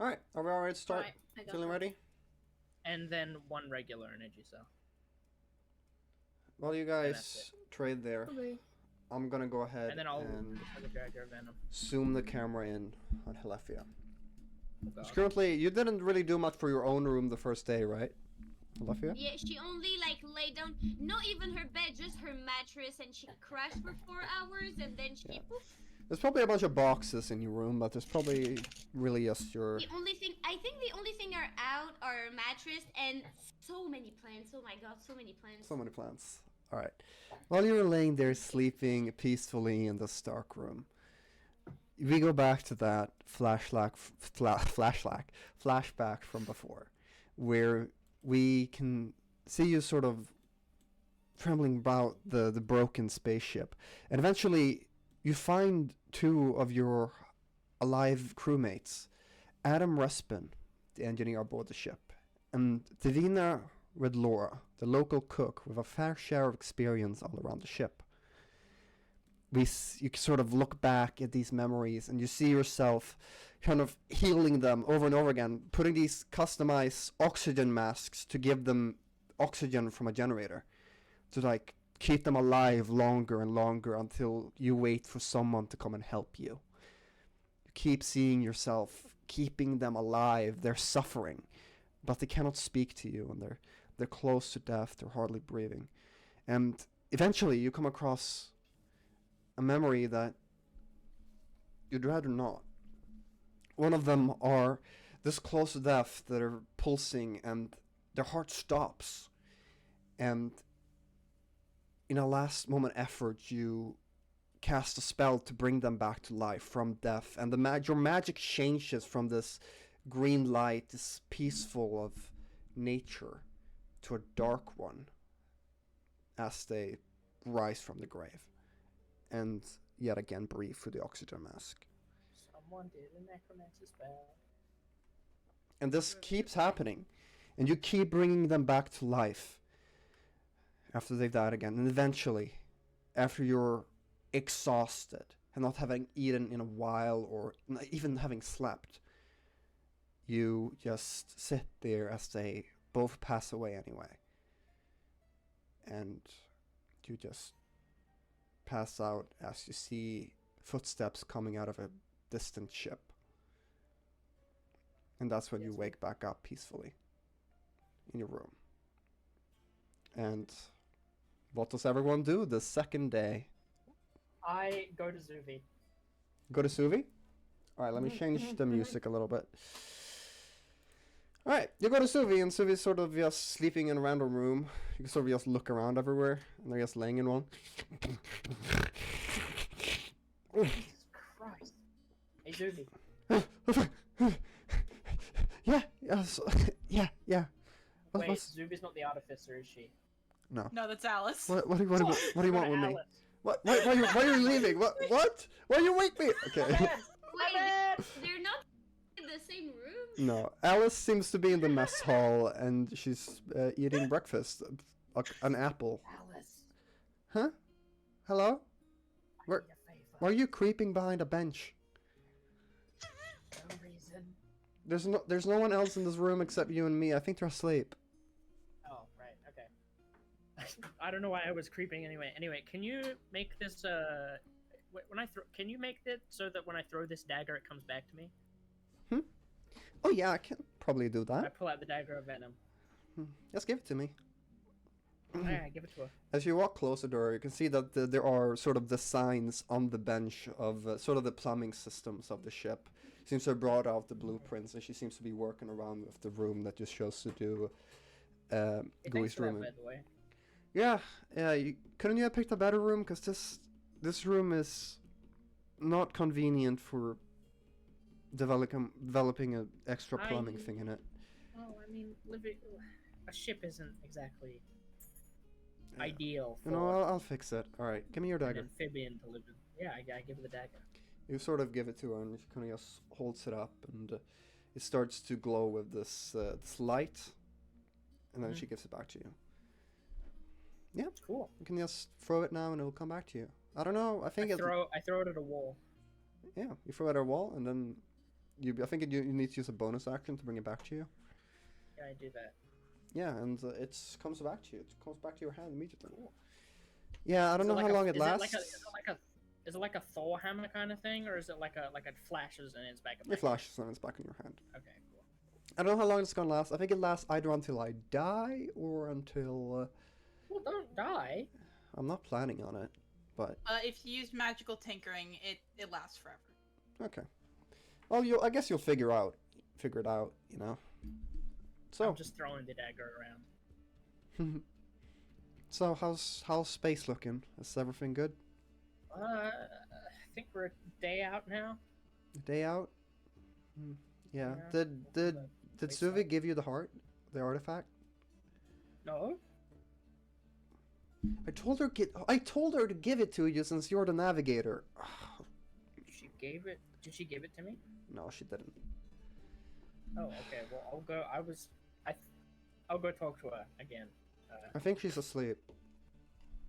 Alright, are we all ready to start? Alright, I got Feeling that. ready? And then 1 regular energy cell. While you guys trade there, Okay. I'm gonna go ahead And then I'll and have the dagger of venom. zoom the camera in on Helephya. Oh, God. Currently, you didn't really do much for your own room the first day, right, Helephya? Yeah, she only like lay down, not even her bed, just her mattress, and she crashed for 4 hours, and then she. Yeah. Poof. There's probably a bunch of boxes in your room, but there's probably really just your... The only thing are out are mattress and so many plants. Oh my god, so many plants. So many plants. Alright. While you're laying there sleeping peacefully in the stark room, we go back to that flashback from before, where we can see you sort of trembling about the broken spaceship, and eventually you find two of your alive crewmates, Adam Respin, the engineer aboard the ship, and Davina Redlora, the local cook with a fair share of experience all around the ship. You sort of look back at these memories and you see yourself kind of healing them over and over again, putting these customized oxygen masks to give them oxygen from a generator, to like keep them alive longer and longer until you wait for someone to come and help you. You keep seeing yourself keeping them alive. They're suffering, but they cannot speak to you, and they're close to death. They're hardly breathing. And eventually you come across a memory that you'd rather not. One of them are this close to death that are pulsing and their heart stops, and in a last moment effort you cast a spell to bring them back to life from death, and your magic changes from this green light, this peaceful of nature, to a dark one as they rise from the grave and yet again breathe through the oxygen mask. Someone did a necromancy spell. And this keeps happening, and you keep bringing them back to life after they've died again, and eventually, after you're exhausted and not having eaten in a while or not even having slept, you just sit there as they both pass away anyway, and you just pass out as you see footsteps coming out of a distant ship, and that's when you wake back up peacefully in your room. And what does everyone do the second day? I go to Zuvi. Go to Suvi? Alright, let me change the music a little bit. Alright, you go to Suvi, and Suvi's sort of just sleeping in a random room. You can sort of just look around everywhere, and they're just laying in one. Jesus Christ. Hey, Zuvi. Yeah. Wait, What's... Zuvi's not the artificer, is she? No. No, that's Alice. What do you want with me? Alice. What? Why are you leaving? What? Why you wake me? Okay. Wait, they're not in the same room? No, Alice seems to be in the mess hall, and she's eating breakfast. An apple. Alice. Huh? Hello? I need a favor. Why are you creeping behind a bench? No reason. There's no one else in this room except you and me. I think they're asleep. Oh, right, okay. I don't know why I was creeping anyway. Anyway, can you make this, can you make it so that when I throw this dagger, it comes back to me? Oh yeah, I can probably do I that. pull out the dagger of venom. Just give it to me. Yeah, give it to her. As you walk closer to her, you can see that there are sort of the signs on the bench of sort of the plumbing systems of the ship. Seems to have brought out the blueprints, and she seems to be working around with the room that just shows to do Hey, thanks Gooey's for that, room. by the way. Yeah. Couldn't you have picked a better room? Because this room is not convenient for developing an extra plumbing thing in it. Oh, I mean, a ship isn't exactly ideal for You know, I'll fix it. All right, give me your an dagger. amphibian to live in. Yeah, I give her the dagger. You sort of give it to her, and she kind of just holds it up, and it starts to glow with this light, and then she gives it back to you. Yeah, Cool. you can just throw it now, and it'll come back to you. I don't know. I think I throw it at a wall. Yeah, you throw it at a wall, and then I think you need to use a bonus action to bring it back to you. Yeah, I do that. Yeah, and it comes back to you. It comes back to your hand immediately. Yeah, I don't know how long it lasts. Is it like a Thor hammer kind of thing, or is it like it flashes and it's back up? It flashes and it's back in your hand. Okay, cool. I don't know how long it's gonna last. I think it lasts either until I die or until. Well, don't die. I'm not planning on it, but. If you use magical tinkering, it lasts forever. Okay. Well, I guess you'll figure it out, you know. So. I'm just throwing the dagger around. So how's space looking? Is everything good? I think we're a day out now. Day out? Yeah. Yeah. Did Wait, Suvi give you the heart? The artifact? No. I told her to give it to you since you're the navigator. She gave it. Did she give it to me? No, she didn't. Oh, okay. Well, I'll go. I'll go talk to her again. I think she's asleep.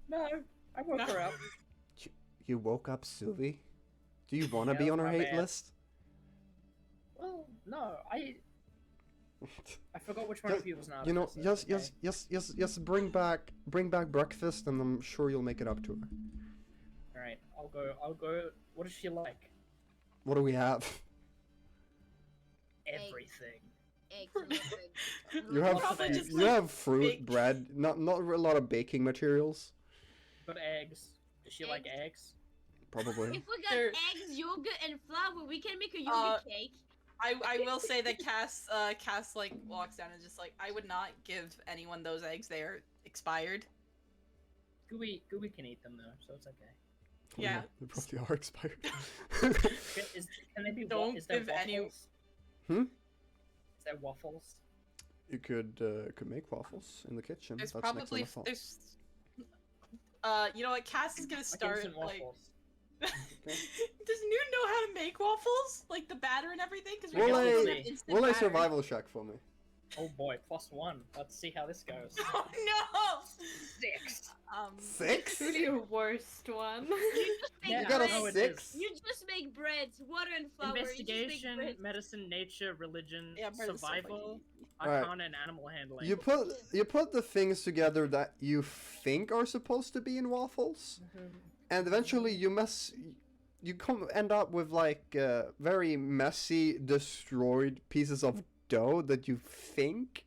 No, I woke her up. You woke up Suvi? Do you want to be Yeah, on her my hate bad. list? Well, no, I forgot which one of you was not. You know, yes. Bring back breakfast, and I'm sure you'll make it up to her. All right, I'll go. What does she like? What do we have? Everything. You have Probably just, you like, have fruit, bake- bread, not a lot of baking materials. Got eggs. Does she like eggs? Probably. If we got There- eggs, yogurt, and flour, we can make a Uh, yogurt cake. I will say that Cass like walks down and just like, I would not give anyone those eggs. They are expired. Gooey can eat them though, so it's okay. Yeah. They probably are expired. Can they be? Don't Is there give waffles? any- Is there waffles? You could make waffles in the kitchen. There's That's next on probably the thought. there's. You know what? Cass is gonna start Instant like. waffles. Does Noot know how to make waffles? Like the batter and everything? Because we Roll don't a- have instant Roll a batter. survival check for me. Oh boy, +1. Let's see how this goes. Oh no! 6. 6? Really your worst one. You just make Yeah, You got a bread. no, it 6? is. You just make bread, water and flour. Investigation, You just make bread. medicine, nature, religion, Yeah, bread is so survival, Alright. arcana, and animal handling. You put the things together that you think are supposed to be in waffles, and eventually you end up with like very messy, destroyed pieces of dough that you think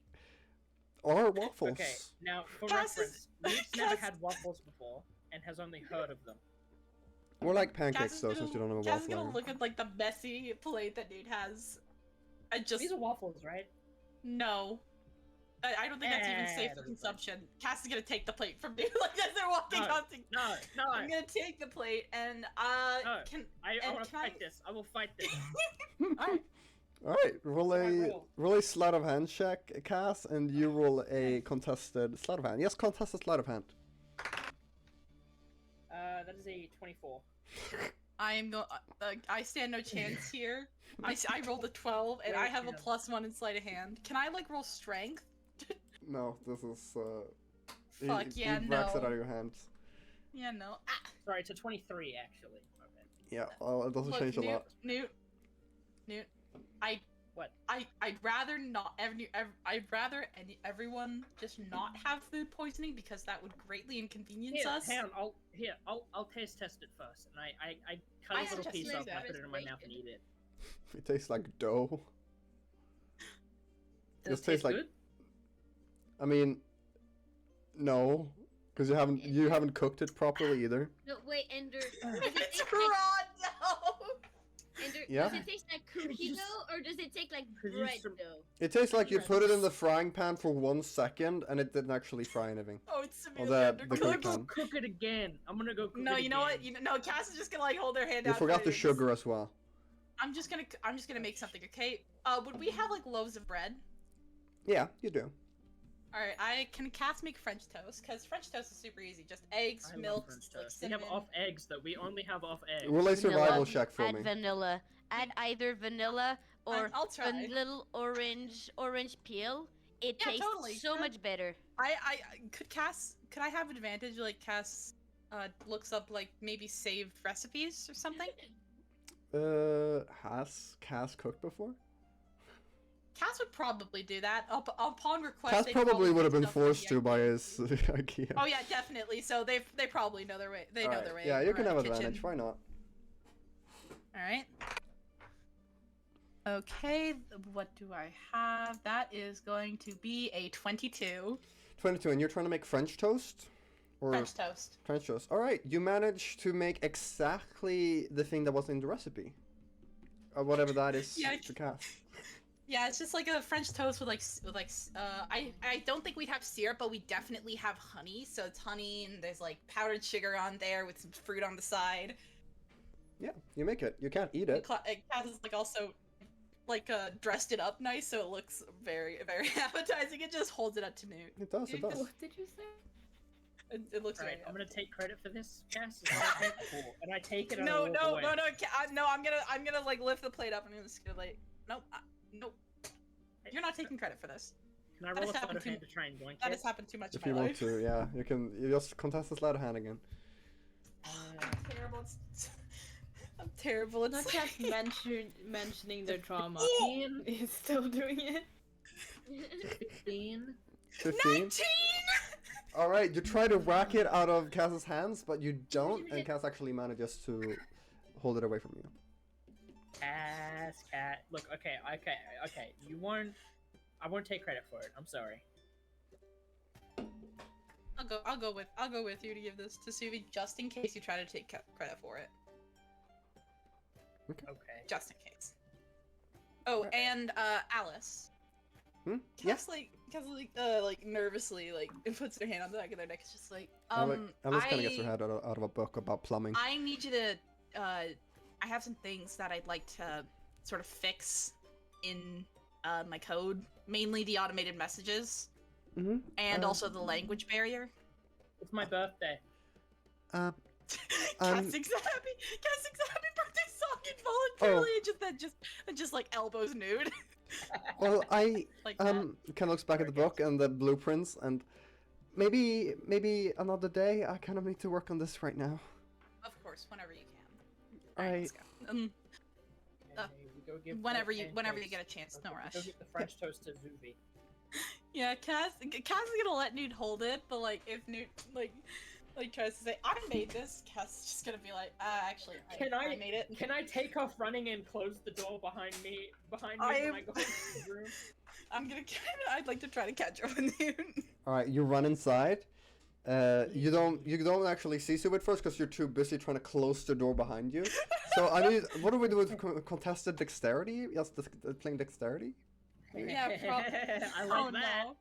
are waffles. Okay, now for Cass reference, Noot's never Cass- had waffles before and has only heard of them. More like Cass pancakes is though, gonna, since you don't know what Cass is waffle gonna are. look at like the messy plate that Noot has. I just These are waffles, right? no. I don't think that's even safe for Eh, consumption. Cass is gonna take the plate from Noot like as they're walking No, out. To... No, I'm gonna take the plate and No. can I and want to can fight this. I will fight this. Alright, roll What's my a roll? roll a sleight of hand check, Cass, and you roll a contested sleight of hand. Yes, contested sleight of hand. That is a 24. I am go. I stand no chance here. I rolled a 12 and I have a Yeah. +1 in sleight of hand. Can I like roll strength? No, this is Fuck yeah, he whacks it no. out of your hands. Yeah, no. Ah. Sorry, it's a 23 actually. Okay. Yeah, well, it doesn't Look, change a lot. Noot. What? I'd rather not I'd rather everyone just not have food poisoning because that would greatly inconvenience Here, us. hang on. I'll taste test it first, and I cut I a little suggest piece you do off and I that. put it in my mouth and eat it. It tastes like dough. Does This it tastes taste like- good? I mean, no, because you haven't cooked it properly either. No, wait, Ender. Does it It's taste raw, like, no. Ender, Yeah? does it taste like cookie dough or does it taste like Could you bread some- dough? It tastes like you put it in the frying pan for 1 second and it didn't actually fry anything. Oh, it's Well, severely the I'm cookie gonna undercooked. go pan. cook it again. I'm gonna go cook No, it you know what? again. No, Cass is just gonna like hold her hand You out. forgot for the it. sugar as well. I'm just gonna make something, okay? Would we have like loaves of bread? Yeah, you do. Alright, I can Cass make French toast, because French toast is super easy. Just eggs, I love milk, French like toast. We have cinnamon. off eggs though. We only have off eggs. Roll a survival Vanilla. check for Add me. vanilla. Add either vanilla or I'll try. a little orange peel. It Yeah, tastes totally. so Yeah. much better. Could I have advantage like Cass looks up like maybe saved recipes or something? Has Cass cooked before? Cass would probably do that. Upon request, Cass they'd probably would have do been stuff with forced the to by IKEA. his IKEA. Oh yeah, definitely. So they probably know their way. They know Alright, their way. yeah, you can around have the advantage. kitchen. Why not? All right. Okay, what do I have? That is going to be a 22. 22, and you're trying to make French toast? Or French toast. French toast. Alright, you managed to make exactly the thing that was in the recipe. Or whatever that is Yeah. to cast. Yeah, it's just like a French toast with I don't think we'd have syrup, but we definitely have honey. So it's honey and there's like powdered sugar on there with some fruit on the side. Yeah, you make it. You can't eat it. Cass is like also like dressed it up nice, so it looks very very appetizing. It just holds it up to Noot. It does, it does. What did you say? It looks Alright, very. I'm gonna take credit for this, Cass. Is that okay? Cool. And I take it. And I No, walk no, away. no, no, no! I'm gonna like lift the plate up and I'm just gonna like, nope, nope. You're not taking credit for this. Can I That roll has a happened photo to hand me. to try and blink That it? has happened too much If in you my want life. to, yeah, you can. You just contest the sleight of hand again. Terrible. I'm terrible. It's Not like... just mentioning their trauma. Oh! Ian is still doing it. 15. 15. 19! Alright, you try to whack it out of Cass's hands, but you don't, and Cass actually manages to hold it away from you. Cass, cat. Look, okay. You won't. I won't take credit for it. I'm sorry. I'll go with you to give this to Suvi just in case you try to take credit for it. Okay. Just in case. Oh, and Alice. Hmm? Cass like nervously like puts her hand on the back of their neck. It's just like Alice kind of gets her head out of a book about plumbing. I need you to I have some things that I'd like to sort of fix in my code, mainly the automated messages Mm-hmm. and also the language barrier. It's my birthday. Um, Cass sings a happy birthday song involuntarily and just like elbows Nude. well, I Like that. kind of looks back at the book and the blueprints, and maybe another day. I kind of need to work on this right now. Of course, whenever you can. Alright, let's go. Okay, we go give Whenever the you pancakes. get a chance, no Go rush. get the French toast to Zuby. Yeah, Cass is gonna let Nude hold it, but like if Nude like tries to say I made this, Cass is just gonna be like, actually, I made it. Can I take off running and close the door behind me when I go into the room? I'd like to try to catch up with Nude. All right, you run inside. You don't actually see Sue at first because you're too busy trying to close the door behind you. So I need. What do we do with contested dexterity? Yes, playing dexterity. Yeah, I like that. No.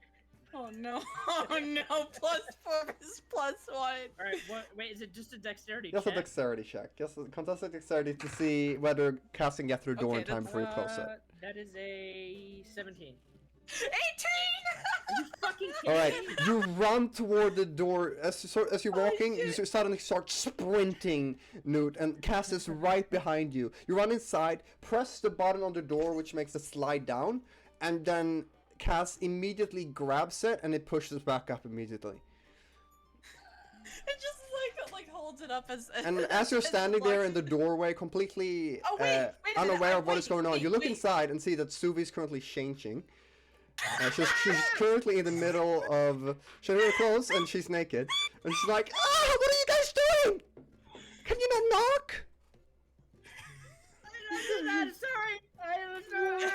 Oh no! Oh no! +4 is +1. Alright, wait, is it just a dexterity Yes, check? a dexterity check. Yes, a contested dexterity to see whether Cass can get through the door Okay, in time before you close it. That is a 17. 18! Are you fucking kidding All right, me? you run toward the door as you're walking. You suddenly start sprinting, Newt, and Cass is right behind you. You run inside, press the button on the door, which makes it slide down, and then Cass immediately grabs it and it pushes back up immediately. It just like holds it up as. And as you're standing there in the doorway, completely Oh, wait a minute, unaware of what wait, is going on, wait, you look wait. inside and see that Suvi's currently changing. She's currently in the middle of she's very close and she's naked, and she's like, "Ah, what are you guys doing? Can you not knock?" I'm sorry. I'm sorry.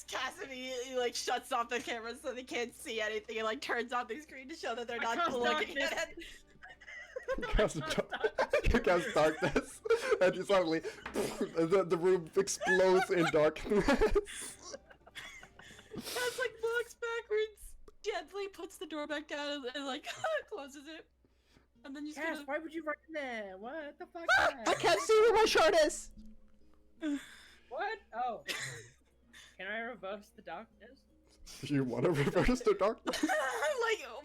Cass immediately like shuts off the camera so they can't see anything and like turns off the screen to show that they're I not cast looking darkness. at it. You cast darkness, and you suddenly the room explodes in darkness. Cass like looks backwards, gently puts the door back down and like closes it. And then you Cass, sort of why would you run in there? What the fuck? I can't see where my shirt is. What? Oh. Can I reverse the darkness? You want to reverse the darkness?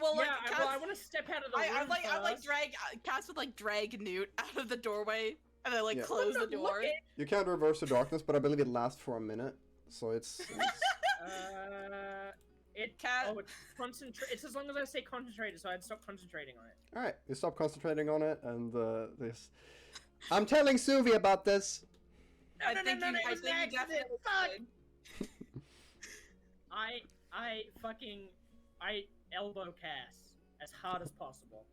I want to step out of the room I like first. drag Cass would like drag Newt out of the doorway and then like Yeah. close the I'm not door. looking. You can't reverse the darkness, but I believe it lasts for a minute, so it's It's concentrate. It's as long as I say concentrated, so I'd stop concentrating on it. all right. You stop concentrating on it, and this. I'm telling Suvi about this. I think you definitely should. I elbow CAS as hard as possible.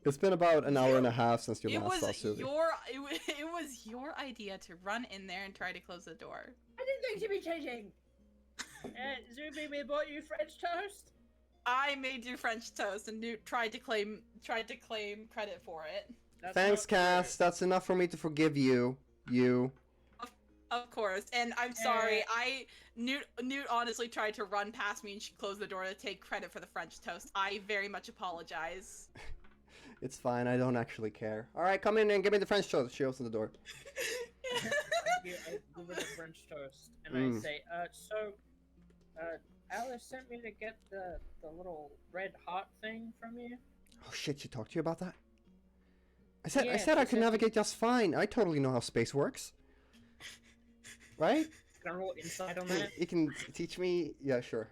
It's been about an hour and a half since you last saw Suvi. It was your idea to run in there and try to close the door. I didn't think to be changing. Zuby, we bought you French toast. I made you French toast, and Noot tried to claim credit for it. That's Thanks, not true. Cass. That's enough for me to forgive you. Of course, and I'm sorry. Noot honestly tried to run past me, and she closed the door to take credit for the French toast. I very much apologize. It's fine. I don't actually care. All right, come in and give me the French toast. She opens the door. I give her the French toast, and I say, Alice sent me to get the little red heart thing from you. Oh shit! She talked to you about that? I Yeah, said I she could said- navigate just fine. I totally know how space works. Right? Can I roll insight on that? You can teach me. Yeah, sure.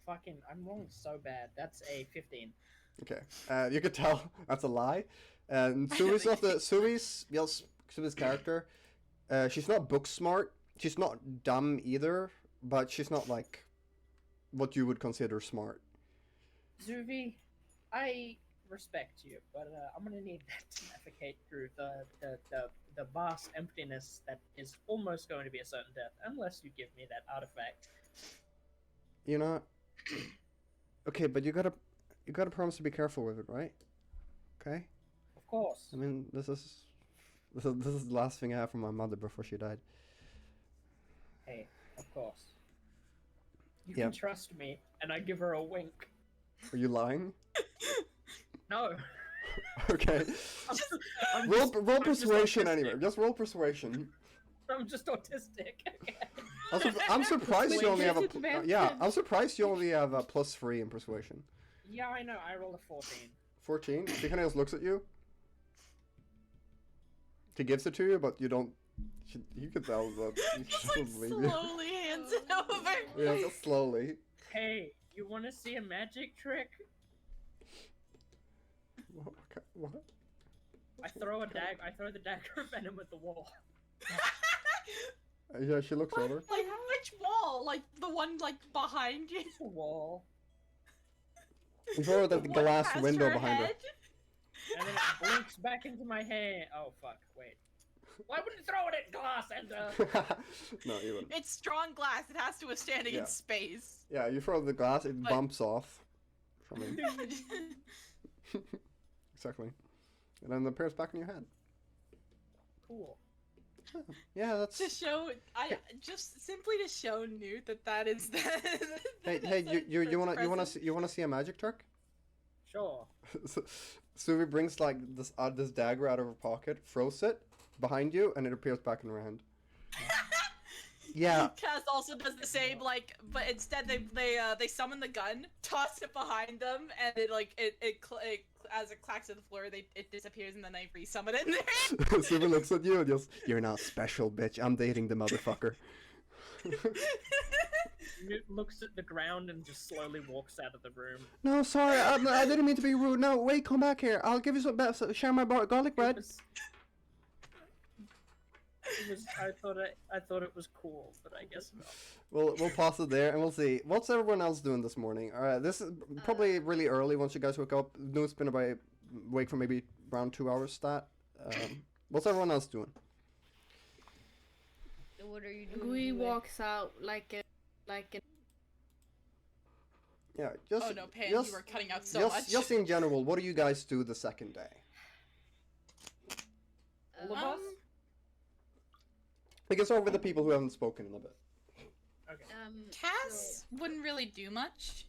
I'm rolling so bad. That's a 15. Okay. You could tell that's a lie. And Suvi's character. She's not book smart. She's not dumb either, but she's not like what you would consider smart. Zuvi, I respect you, but I'm gonna need that to navigate through the vast emptiness that is almost going to be a certain death, unless you give me that artifact. You know. Okay, but you gotta promise to be careful with it, right? Okay. Of course. I mean, this is the last thing I have from my mother before she died. Hey, of course. You Yeah. can trust me, and I give her a wink. Are you lying? No. Okay. I'm Roll just persuasion autistic. anyway. Just roll persuasion. I'm just autistic. I'm surprised you only have a Persuasion's yeah. advantage. I'm surprised you only have a +3 in persuasion. Yeah, I know. I rolled a 14. 14. She kind of just looks at you. She gives it to you, but you don't. You could tell that she Just like doesn't believe you. slowly hands it over. Yeah, just slowly. Hey, you want to see a magic trick? What? I throw the dagger of venom at the wall. Yeah, she looks over. Like which wall? Like the one like behind you? It's a wall. You throw it at the One glass past window her behind her. head? And then it blinks back into my hand. Oh fuck! Wait. Why wouldn't you throw it at glass and No, you wouldn't. It's strong glass. It has to withstand Yeah. against space. Yeah, you throw the glass, it But- bumps off from it. Exactly. And then it appears back in your head. Cool. Yeah, that's. to show, just simply to show Noot that is the. Hey, you wanna see a magic trick? Sure. Suvi brings like this dagger out of her pocket, throws it behind you, and it appears back in her hand. Yeah. Cass also does the same, like, but instead they summon the gun, toss it behind them, and it as it clacks to the floor, it disappears, and then they re-summon it in there. Suvi looks at you and just, "You're not special, bitch. I'm dating the motherfucker." Newt looks at the ground and just slowly walks out of the room. No, sorry, I didn't mean to be rude. No, wait, come back here. I'll give you some. Share my garlic bread. I thought it was cool, but I guess not. We'll pause it there and we'll see. What's everyone else doing this morning? All right, this is probably really early once you guys wake up. Noot's been awake for maybe around 2 hours. Stat. What's everyone else doing? What are you doing? Gooey Gooey? walks out like a Yeah, just. Oh no, Pan, just, you were cutting out so much. Just in general, what do you guys do the second day? All of us? We can start with the people who haven't spoken in a bit. Okay. Cass wouldn't really do much.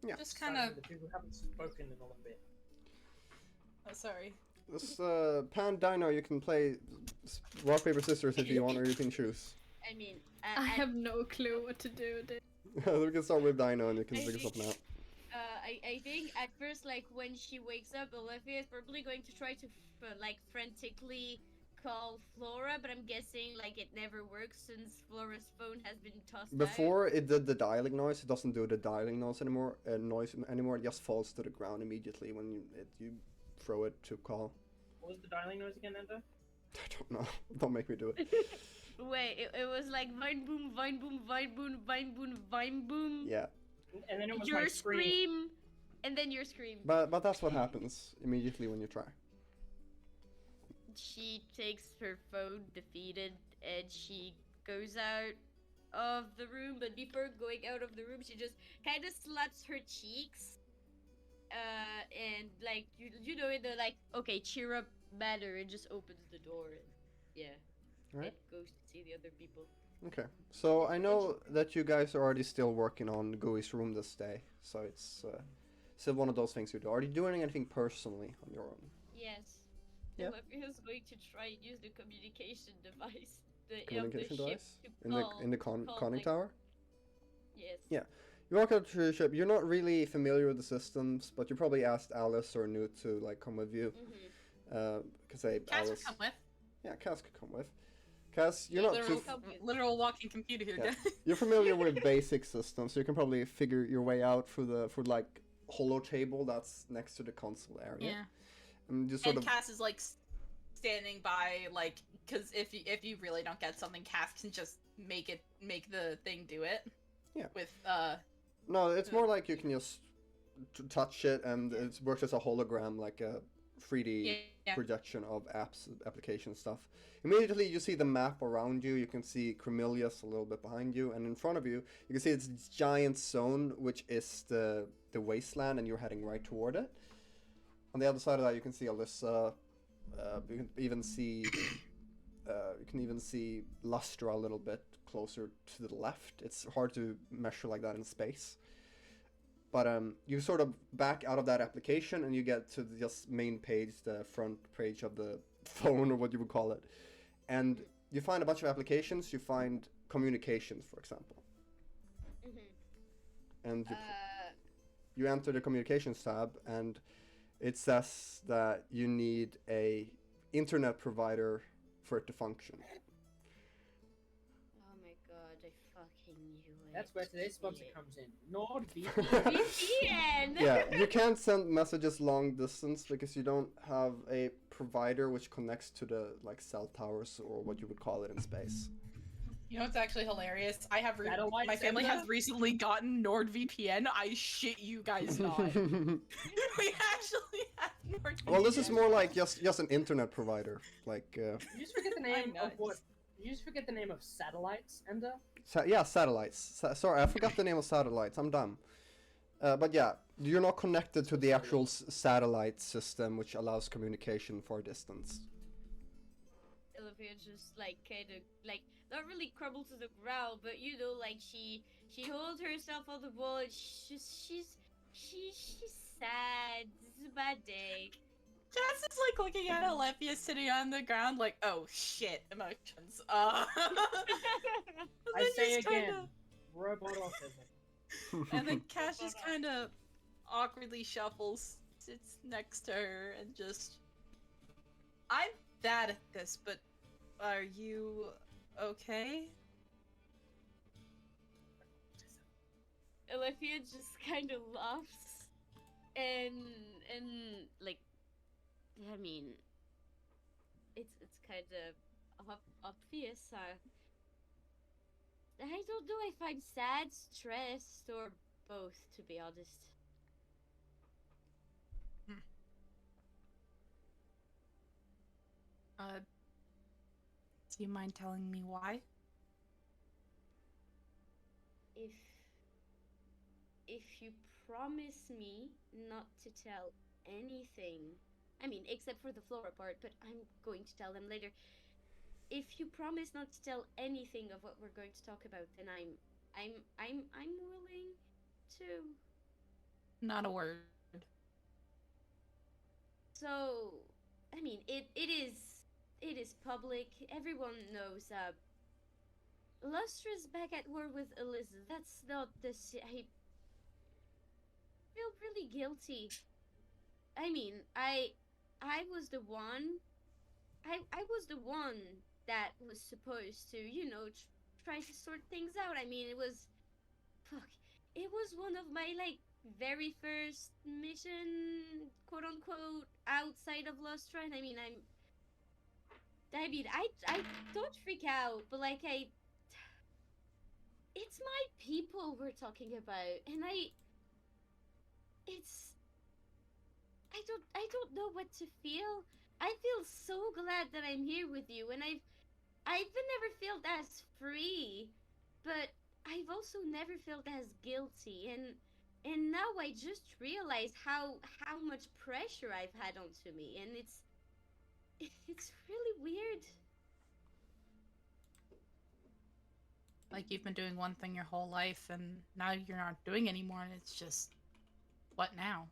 Yeah. Just kind Sorry, of. the people who haven't spoken in a little bit. Oh, sorry. This Pan Dino, you can play rock paper scissors if you want, or you can choose. I mean, I have no clue what to do. We can start with Dino, and you can I figure something out. I think at first, like when she wakes up, Helephya is probably going to try to like frantically call Flora, but I'm guessing like it never works since Flora's phone has been tossed out. Before it did the dialing noise, it doesn't do the dialing noise anymore. It just falls to the ground immediately when you throw it to call. What was the dialing noise again, Ender? I don't know. Don't make me do it. Wait, it was like vine boom, vine boom, vine boom, vine boom, vine boom. Yeah, And then it was Your my scream. scream, and then your scream. but that's what happens immediately when you try. She takes her phone, defeated, and she goes out of the room. But before going out of the room, she just kind of slaps her cheeks, and like you know in the like okay cheer up manner, and just opens the door. And, yeah, Alright. and goes to see the other people. Okay, so I know that you guys are already still working on Gooey's room this day, so it's still one of those things you do. Are you doing anything personally on your own? Yes. Yeah. Helephya's going to try and use the communication device. Communication the ship device to in the call, conning like- tower. Yes. Yeah. You walk out to the ship. You're not really familiar with the systems, but you probably asked Alice or Noot to like come with you, Mm-hmm. because they Cass would Alice. come with. Yeah, Cass could come with. Cass, you're not literal, too. literal walking computer here, Yeah. guys. You're familiar with basic systems, so you can probably figure your way out for like holo table that's next to the console area. Yeah. And just sort And of. Cass is like standing by, like, because if you really don't get something, Cass can just make the thing do it. Yeah. With No, it's more like you can just touch it, and it works as a hologram, like a 3D yeah. projection of application stuff. Immediately, you see the map around you. You can see Crimillies a little bit behind you, and in front of you, you can see this giant zone, which is the wasteland, and you're heading right toward it. On the other side of that, you can see Alyzza. You can even see Lustra a little bit closer to the left. It's hard to measure like that in space. But you sort of back out of that application and you get to the just main page, the front page of the phone or what you would call it. And you find a bunch of applications. You find communications, for example. Mm-hmm. And you enter the communications tab and it says that you need a internet provider for it to function. Oh my god, I fucking knew it. That's where today's sponsor comes in. NordVPN. VPN! Yeah, you can't send messages long distance because you don't have a provider which connects to the like cell towers or what you would call it in space. You know what's actually hilarious? I have Satellite my family sender? has recently gotten NordVPN. I shit you guys not. We actually have NordVPN. Well, this is more like just an internet provider, like You just forget the name know, of what? You just forget the name of satellites, Ender? yeah, satellites. Sorry, I forgot the name of satellites. I'm dumb. But yeah, you're not connected to the actual satellite system, which allows communication for distance. Helephya just like kind of like not really crumble to the ground, but you know, like she holds herself on the wall and she's sad. This is a bad day. Jess is like looking at Helephya sitting on the ground, like, oh shit, emotions. I then say just again, kinda- robot autism. And then Cash just kind of awkwardly shuffles, sits next to her, and just. I'm bad at this, but are you okay? Helephya just kind of laughs, and like, I mean, it's kind of obvious. I don't know if I'm sad, stressed, or both, to be honest. Do you mind telling me why? If you promise me not to tell anything, I mean, except for the Flora part, but I'm going to tell them later. If you promise not to tell anything of what we're going to talk about, then I'm willing to. Not a word. So, I mean, it is public. Everyone knows. Lustra's back at war with Alyzza. That's not the. I feel really guilty. I mean, I was the one. I was the one that was supposed to, you know, try to sort things out. I mean, it was one of my like very first mission, quote unquote, outside of Lustra. And I mean, I mean, I don't freak out, but like it's my people we're talking about, and it's, I don't know what to feel. I feel so glad that I'm here with you, and I've never felt as free, but I've also never felt as guilty, and now I just realize how much pressure I've had onto me, and it's really weird. Like you've been doing one thing your whole life, and now you're not doing anymore, and it's just, what now?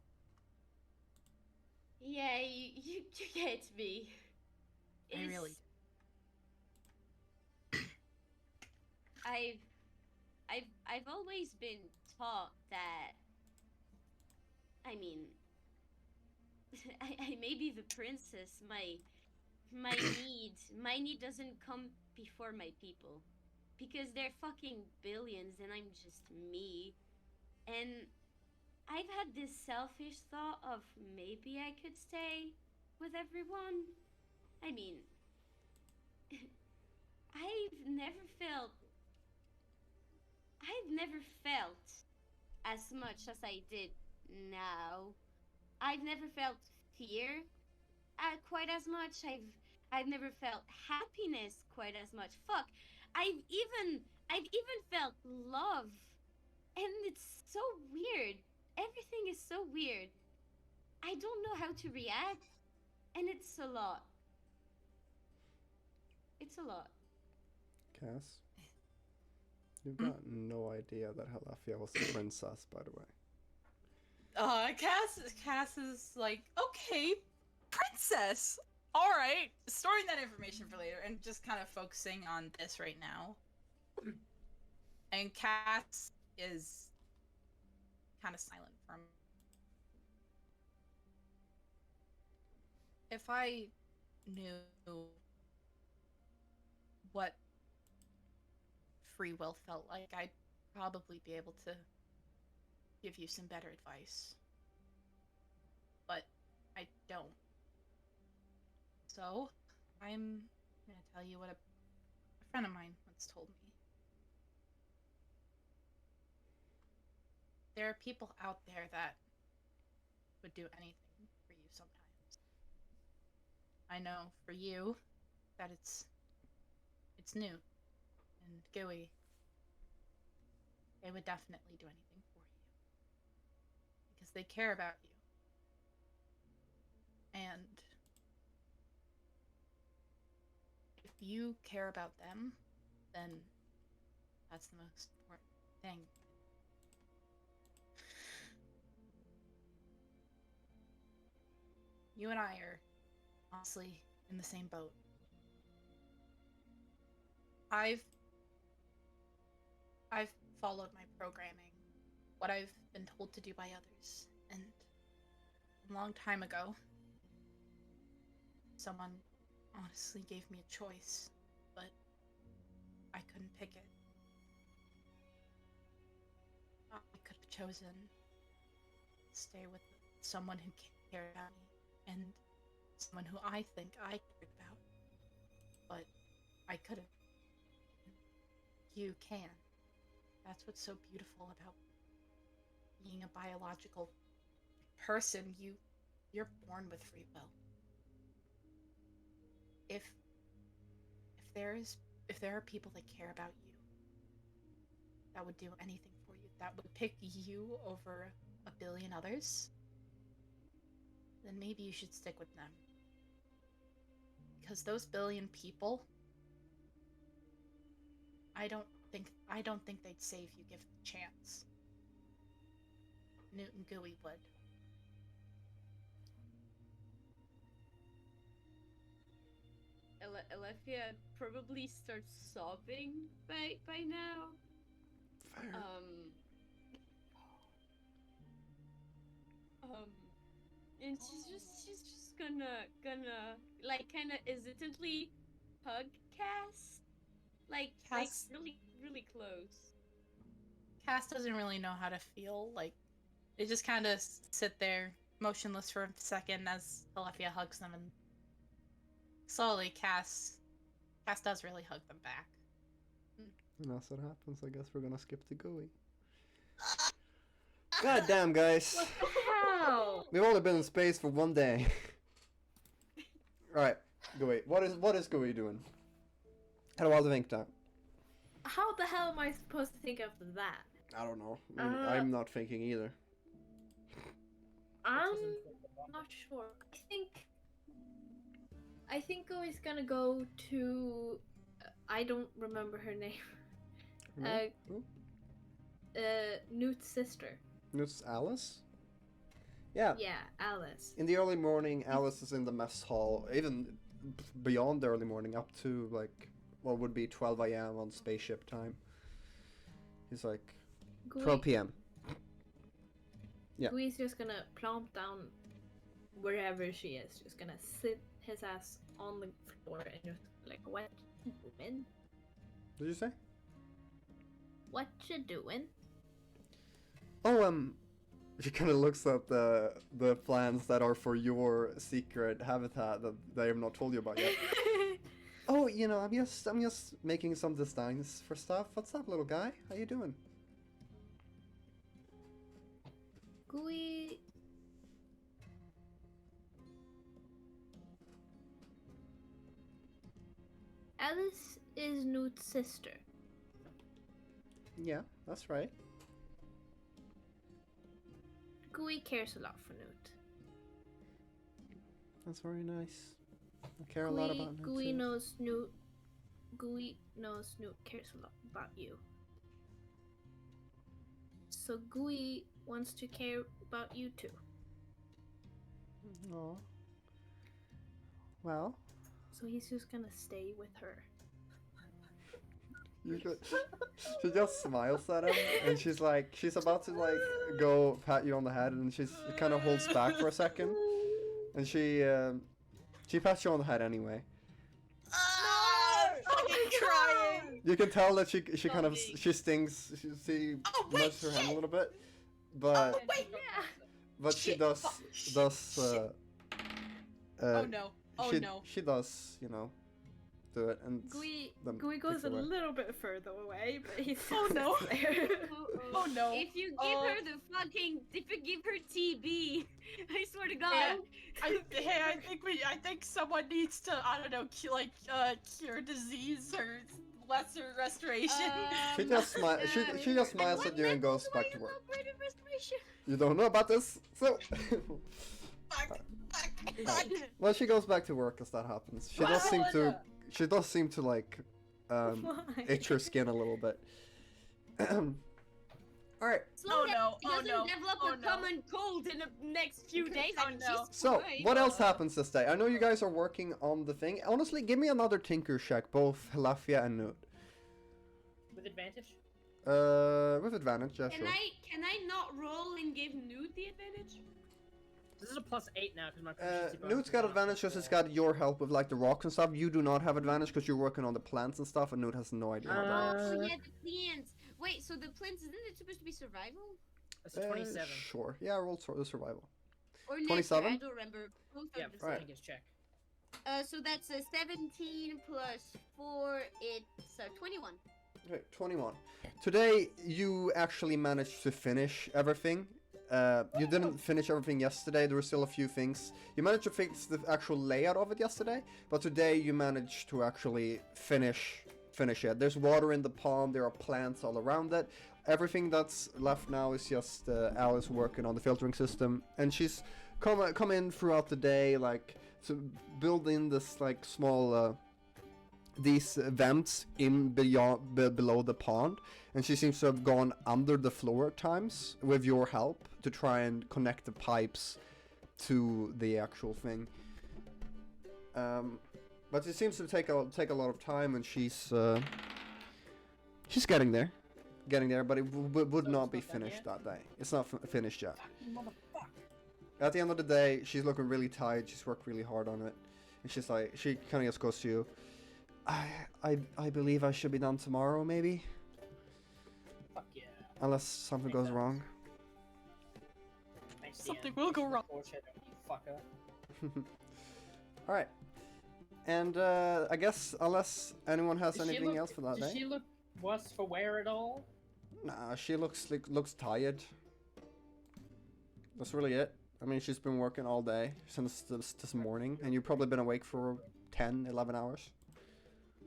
Yeah, you get me. I It's, really. I've I've always been taught that, I mean, I may be the princess. My need doesn't come before my people, because they're fucking billions and I'm just me. And I've had this selfish thought of maybe I could stay with everyone. I mean, I've never felt I've never felt as much as I did now. I've never felt fear quite as much. I've never felt happiness quite as much. Fuck. I've even felt love. And it's so weird. Everything is so weird. I don't know how to react, and it's a lot. It's a lot. Cass, you've got no idea that Helephya was a princess, by the way. Cass is like, okay, princess. All right, storing that information for later, and just kind of focusing on this right now. And Cass is kind of silent for a moment. If I knew what free will felt like, I'd probably be able to give you some better advice. But I don't. So, I'm gonna tell you what a friend of mine once told me. There are people out there that would do anything for you sometimes. I know for you that it's Noot and Gooey. They would definitely do anything for you. Because they care about you. And if you care about them, then that's the most important thing. You and I are honestly in the same boat. I've followed my programming, what I've been told to do by others, and a long time ago, someone honestly gave me a choice, but I couldn't pick it. I could have chosen to stay with someone who cared about me, and someone who I think I cared about, but I couldn't. You can. That's what's so beautiful about being a biological person. You're born with free will. If there are people that care about you, that would do anything for you, that would pick you over a billion others, then maybe you should stick with them. Because those billion people, I don't think they'd save you given the chance. Noot and Gooey would. Helephya probably starts sobbing by now. Fair. And she's just gonna like kind of hesitantly hug Cass, like Cass- really close. Cass doesn't really know how to feel. Like, they just kind of sit there, motionless for a second as Helephya hugs them, and Slowly, Cass does really hug them back. And that's what happens. I guess we're gonna skip to Gooey. God damn, guys. How? We've only been in space for 1 day. Alright, Gooey. What is Gooey doing? How do I think that? How the hell am I supposed to think after that? I don't know. I'm not thinking either. I'm not sure. I think Goey's gonna go to. I don't remember her name. Who? Noot's sister. It's Alice? Yeah. Yeah, Alice. In the early morning, Alice is in the mess hall, even beyond the early morning, up to like what would be 12 a.m. on spaceship time. He's like 12 p.m. Yeah. Gooey's just gonna plump down wherever she is. Just gonna sit his ass on the floor and just like, what you doing? Did you say? What you doing? Oh, she kind of looks at the plans that are for your secret habitat that they have not told you about yet. Oh, you know, I'm just making some designs for stuff. What's up, little guy? How you doing? Gooey. Alice is Noot's sister. Yeah, that's right. Gooey cares a lot for Noot. That's very nice. I care a lot about Noot Gooey too. knows Noot. Gooey knows Noot cares a lot about you. So Gooey wants to care about you too. Aw. Well, So he's just gonna stay with her. she just smiles at him, and she's like, she's about to like go pat you on the head, and she kind of holds back for a second, and she pats you on the head anyway. I'm crying. You can tell that she kind of she stings, she nudges her hand a little bit, but Wait, but she shit, does fuck, oh no. Oh she, no. she does, you know, do it, and Gooey then goes takes a away. little bit further away, but he's Oh, still no. there. Oh no. If you give her the fucking, if you give her TB, I swear to God. Yeah. I think someone needs to, I don't know, cure disease or lesser restoration. She just she just smiles at you and goes back to work. Operative restoration. You don't know about this, so. Fuck. Well, she goes back to work as that happens. She does seem to like Why? itch her skin a little bit. All right. Slow down. no, She oh doesn't no, develop oh a no. common cold in the next few days. Oh I mean, no. she's So, fine. what else happens this day? I know you guys are working on the thing. Honestly, give me another tinker check, both Helephya and Noot. With advantage? With advantage, yeah, Can sure. I not roll and give Noot the advantage? This is a +8 now because my proficiency bonus Noot's is got up. advantage because it's got your help with like the rocks and stuff. You do not have advantage because you're working on the plants and stuff, and Noot has no idea. How that Oh works. yeah, the plants. Wait, so the plants isn't it supposed to be survival That's a 27. Sure. Yeah, roll the survival. or nature? 27? I don't remember. Both Yeah, are the I Right. same. think it's check. So that's a 17 plus 4. It's 21. Okay, 21. Today, you actually managed to finish everything. You didn't finish everything yesterday. There were still a few things. You managed to fix the actual layout of it yesterday, but today you managed to actually finish it. There's water in the pond. There are plants all around it. Everything that's left now is just Alice working on the filtering system, and she's come in throughout the day, like to build in this like small. These vents in below the pond, and she seems to have gone under the floor at times with your help to try and connect the pipes to the actual thing. But it seems to take a lot of time, and she's getting there, but it would not be finished that day. It's not finished yet. At the end of the day, she's looking really tired. She's worked really hard on it, and she's like, she kind of just goes to you. I believe I should be done tomorrow, maybe? Fuck yeah. Unless something goes wrong. Thanks, Something DM. will go wrong. Bullshit, you fucker. Alright. And I guess unless anyone has anything else for that Does day. she look worse for wear at all? Nah, she looks tired. That's really it. I mean, she's been working all day since this morning, and you've probably been awake for 10, 11 hours.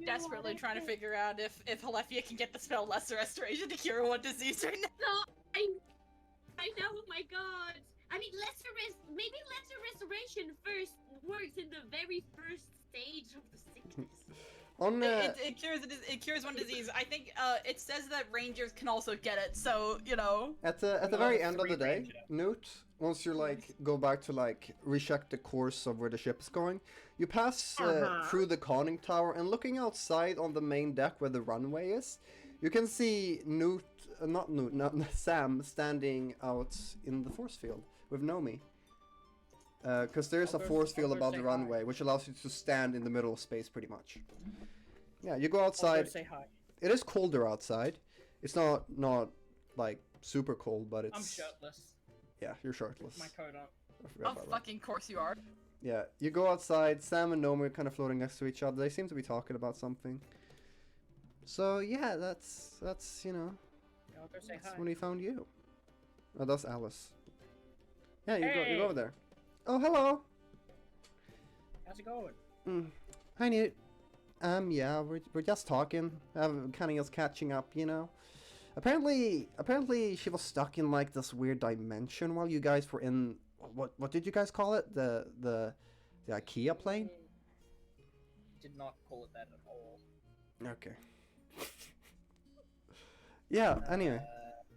Desperately trying to figure out if Helephya can get the spell Lesser Restoration to cure one disease right now. No, I know. Oh my god. I mean, maybe lesser restoration first works in the very first stage of the sickness. On It cures one disease. I think it says that rangers can also get it. So you know. at the very end of the day, Noot, once you like go back to like recheck the course of where the ship is going, you pass through the conning tower and looking outside on the main deck where the runway is, you can see Sam standing out in the force field with Nomi. Because there's a force field above the runway, which allows you to stand in the middle of space, pretty much. Yeah, you go outside. Say hi. It is colder outside. It's not like super cold, but it's. I'm shirtless. Yeah, you're shirtless. My coat on. I forgot Of about that. fucking course you are. Yeah, you go outside. Sam and Nomi are kind of floating next to each other. They seem to be talking about something. So yeah, that's you know. Yeah, I'll go say That's hi. when he found you. Oh, that's Alice. Yeah, you Hey! go over there. Oh, hello. How's it going? Hi, Newt. Yeah, we're just talking. Kind of just catching up, you know. Apparently she was stuck in like this weird dimension while you guys were in what did you guys call it? The IKEA plane? Did not call it that at all. Okay. Yeah. Anyway,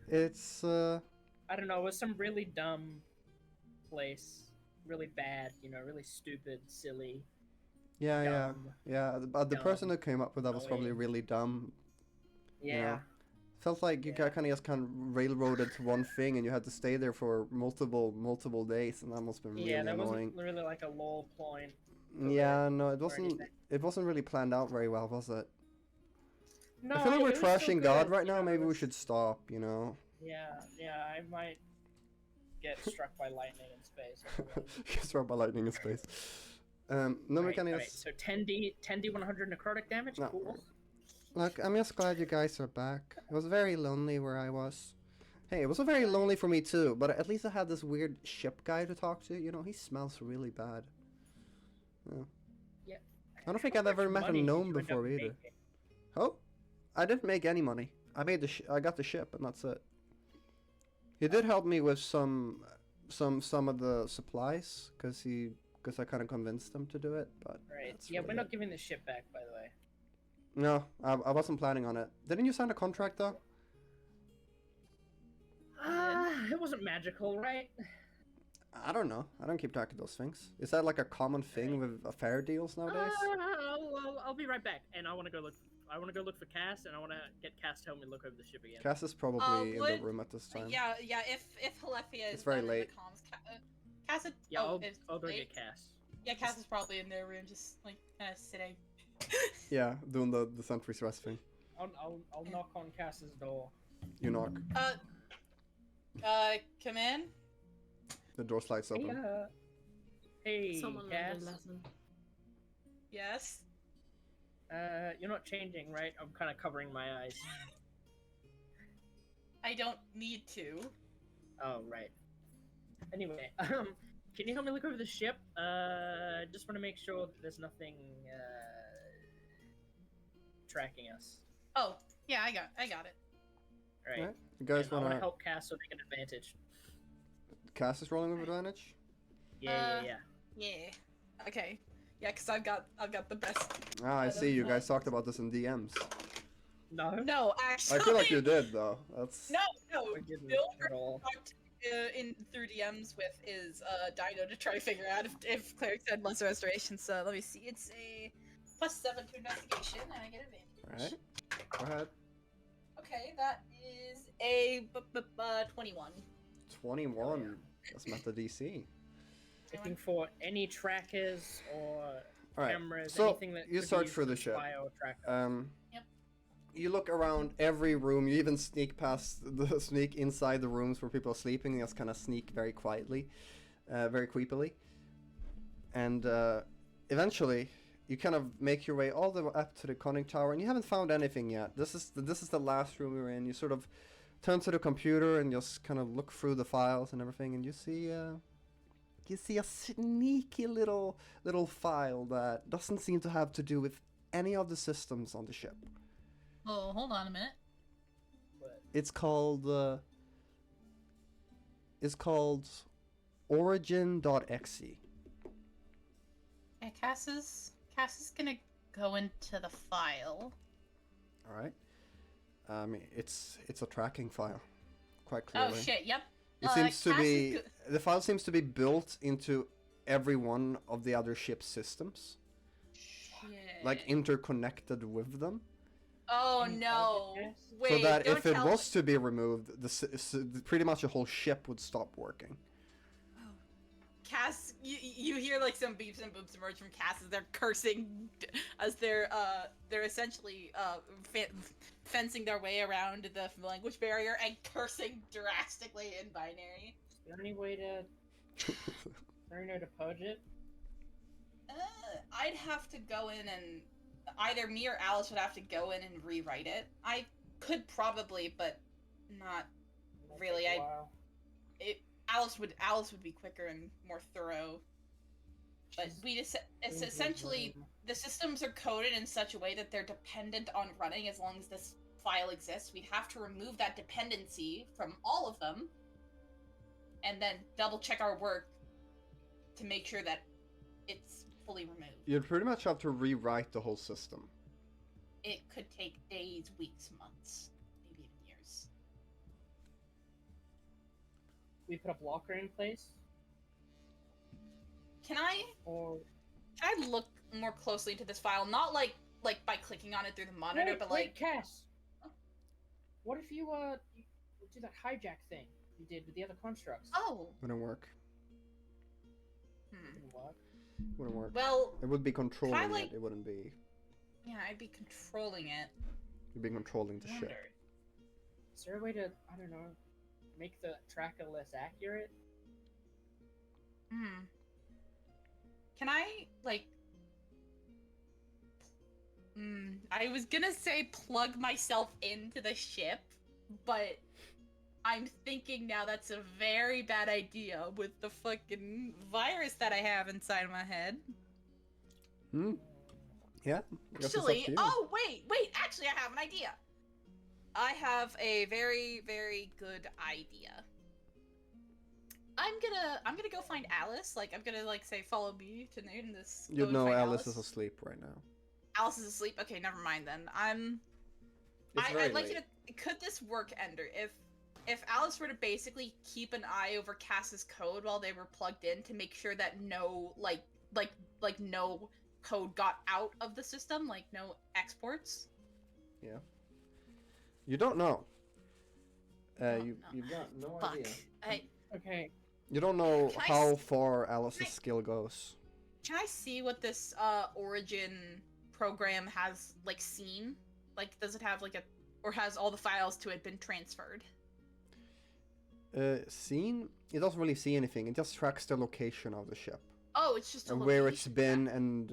it's I don't know. It was some really dumb place. Really bad, you know, really stupid, silly. yeah. Dumb. The person who came up with that was probably Annoying. really dumb. Yeah. know, Felt like you got kind of just kind of railroaded to one thing, and you had to stay there for multiple days, and that must have been really Yeah, that annoying. wasn't really like a lore point. Yeah, no, it or wasn't. anything. It wasn't really planned out very well, was it? No, I feel like it we're was still trashing God good, right you now. know, Maybe it we was- should stop. You know, Yeah, I might get struck by lightning in space. get struck by lightning in space. No, we can Alright, just so 10d 100 necrotic damage. No. Cool. look. I'm just glad you guys are back. It was very lonely where I was. Hey, it was very lonely for me too. But at least I had this weird ship guy to talk to. You know, he smells really bad. Yeah. Yeah. I don't think How I've ever much met a money did gnome you end before up either. making? Oh, I didn't make any money. I made I got the ship, and that's it. He did help me with some of the supplies, cause I kind of convinced him to do it. But Right. that's Yeah, really we're not it. giving the ship back, by the way. No, I wasn't planning on it. Didn't you sign a contract though? It wasn't magical, right? I don't know. I don't keep track of those things. Is that like a common thing with affair deals nowadays? I'll be right back, and I want to go look. I want to go look for Cass, and I want to get Cass to help me look over the ship again. Cass is probably in the would- room at this time. Yeah. If Helephya is It's very done in late. the comms, Cass. Yeah, oh, I'll go late? get Cass. Yeah, Cass is probably in their room, just like kind of sitting. Yeah, doing the sentry's rest thing. I'll knock on Cass's door. You knock. Come in. The door slides open. Hey, Someone Cass. learned a lesson. Yes. You're not changing, right? I'm kind of covering my eyes. I don't need to. Oh, right. Anyway, can you help me look over the ship? Just want to make sure that there's nothing tracking us. Oh, yeah, I got it. All right. Alright, you guys And I want to wanna? help Cass so they get advantage. Cass is rolling with advantage. Yeah. Yeah. Okay. Yeah, because I've got the best. Ah, I see. You guys talked about this in DMs. No. No, actually. I feel like you did though. That's. No. I didn't Bill at all. talked in through DMs with is Dino to try to figure out if clerics had lesser restoration. So let me see. It's a +7 to investigation, and I get advantage. Alright. Go ahead. Okay, that is a 21. 21. That's not the DC. Looking for any trackers or Alright. cameras, So anything that you could search be for the used to ship. spy or track us. Yep. You look around every room. You even sneak past sneak inside the rooms where people are sleeping. You just kind of sneak very quietly, very creepily, and eventually you kind of make your way all the way up to the conning tower, and you haven't found anything yet. This is the last room you're in. You sort of turn to the computer and just kind of look through the files and everything, and you see a sneaky little file that doesn't seem to have to do with any of the systems on the ship. Oh, hold on a minute. It's called origin.exe. Yeah, Cass is gonna go into the file. All right. It's a tracking file, quite clearly. Oh shit! Yep. It seems to Cass be is the file seems to be built into every one of the other ship's systems, Shit. like interconnected with them. Oh no! Wait, So that don't if it tell was to be removed, pretty much the whole ship would stop working. Cass, you hear like some beeps and boops emerge from Cass as they're cursing, as they're essentially fencing their way around the language barrier and cursing drastically in binary. Is there any way to purge it? I'd have to go in and either me or Alice would have to go in and rewrite it. I could probably, but not really. Alice would be quicker and more thorough. But it's essentially the systems are coded in such a way that they're dependent on running as long as this file exists. We'd have to remove that dependency from all of them, and then double check our work to make sure that it's fully removed. You'd pretty much have to rewrite the whole system. It could take days, weeks, months, maybe even years. We put a blocker in place? Can I look more closely into this file? Not like by clicking on it through the monitor, but like... Cass! What if you do that hijack thing you did with the other constructs? Oh! Wouldn't work. What? Wouldn't work. Well... It would be controlling like... it. It wouldn't be... Yeah, I'd be controlling it. You'd be controlling the ship. Is there a way to, I don't know, make the tracker less accurate? Can I, like... I was gonna say plug myself into the ship, but I'm thinking now that's a very bad idea with the fucking virus that I have inside my head. Yeah. Actually, oh wait, actually I have an idea. I have a very, very good idea. I'm gonna go find Alice. Like, I'm gonna like say follow me to Noot and this. You know Alice is asleep right now. Alice is asleep. Okay, never mind then. I'd like you to. Could this work, Ender? If Alice were to basically keep an eye over Cass's code while they were plugged in to make sure that no no code got out of the system, like no exports. Yeah. You don't know. No. You've got no Fuck. idea. Okay. You don't know how far Alice's skill goes. Can I see what this origin program has like seen? Like, does it have like or has all the files to it been transferred? Seen? It doesn't really see anything. It just tracks the location of the ship. Oh, it's just a and location. where it's been, and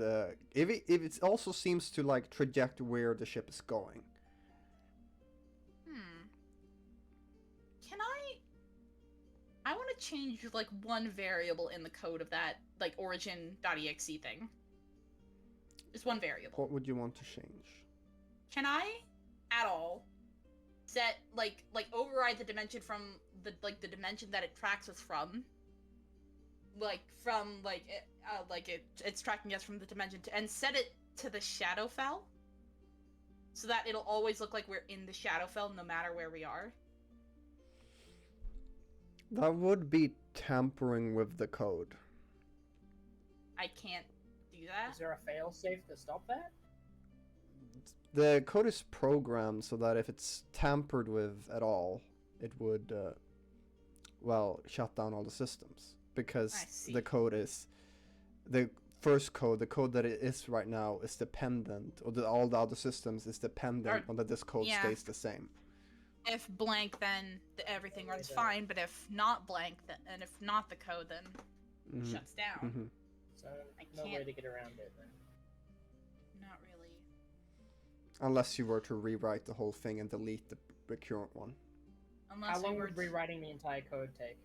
if it also seems to like traject where the ship is going. Can I want to change like one variable in the code of that like origin.exe thing. Just one variable. What would you want to change? Can I at all set like override the dimension from the the dimension that it tracks us from? It's tracking us from the dimension and set it to the Shadowfell, so that it'll always look like we're in the Shadowfell no matter where we are. That would be tampering with the code. I can't do that. Is there a failsafe to stop that? The code is programmed so that if it's tampered with at all, it would, shut down all the systems. Because the code is... The first code, the code that it is right now, is dependent, or all the other systems is dependent on that this code stays the same. If blank, then everything runs fine, but if not blank, and if not the code, then it shuts down. So no way to get around it then. Unless you were to rewrite the whole thing and delete the current one. Unless How we long were would rewriting the entire code take?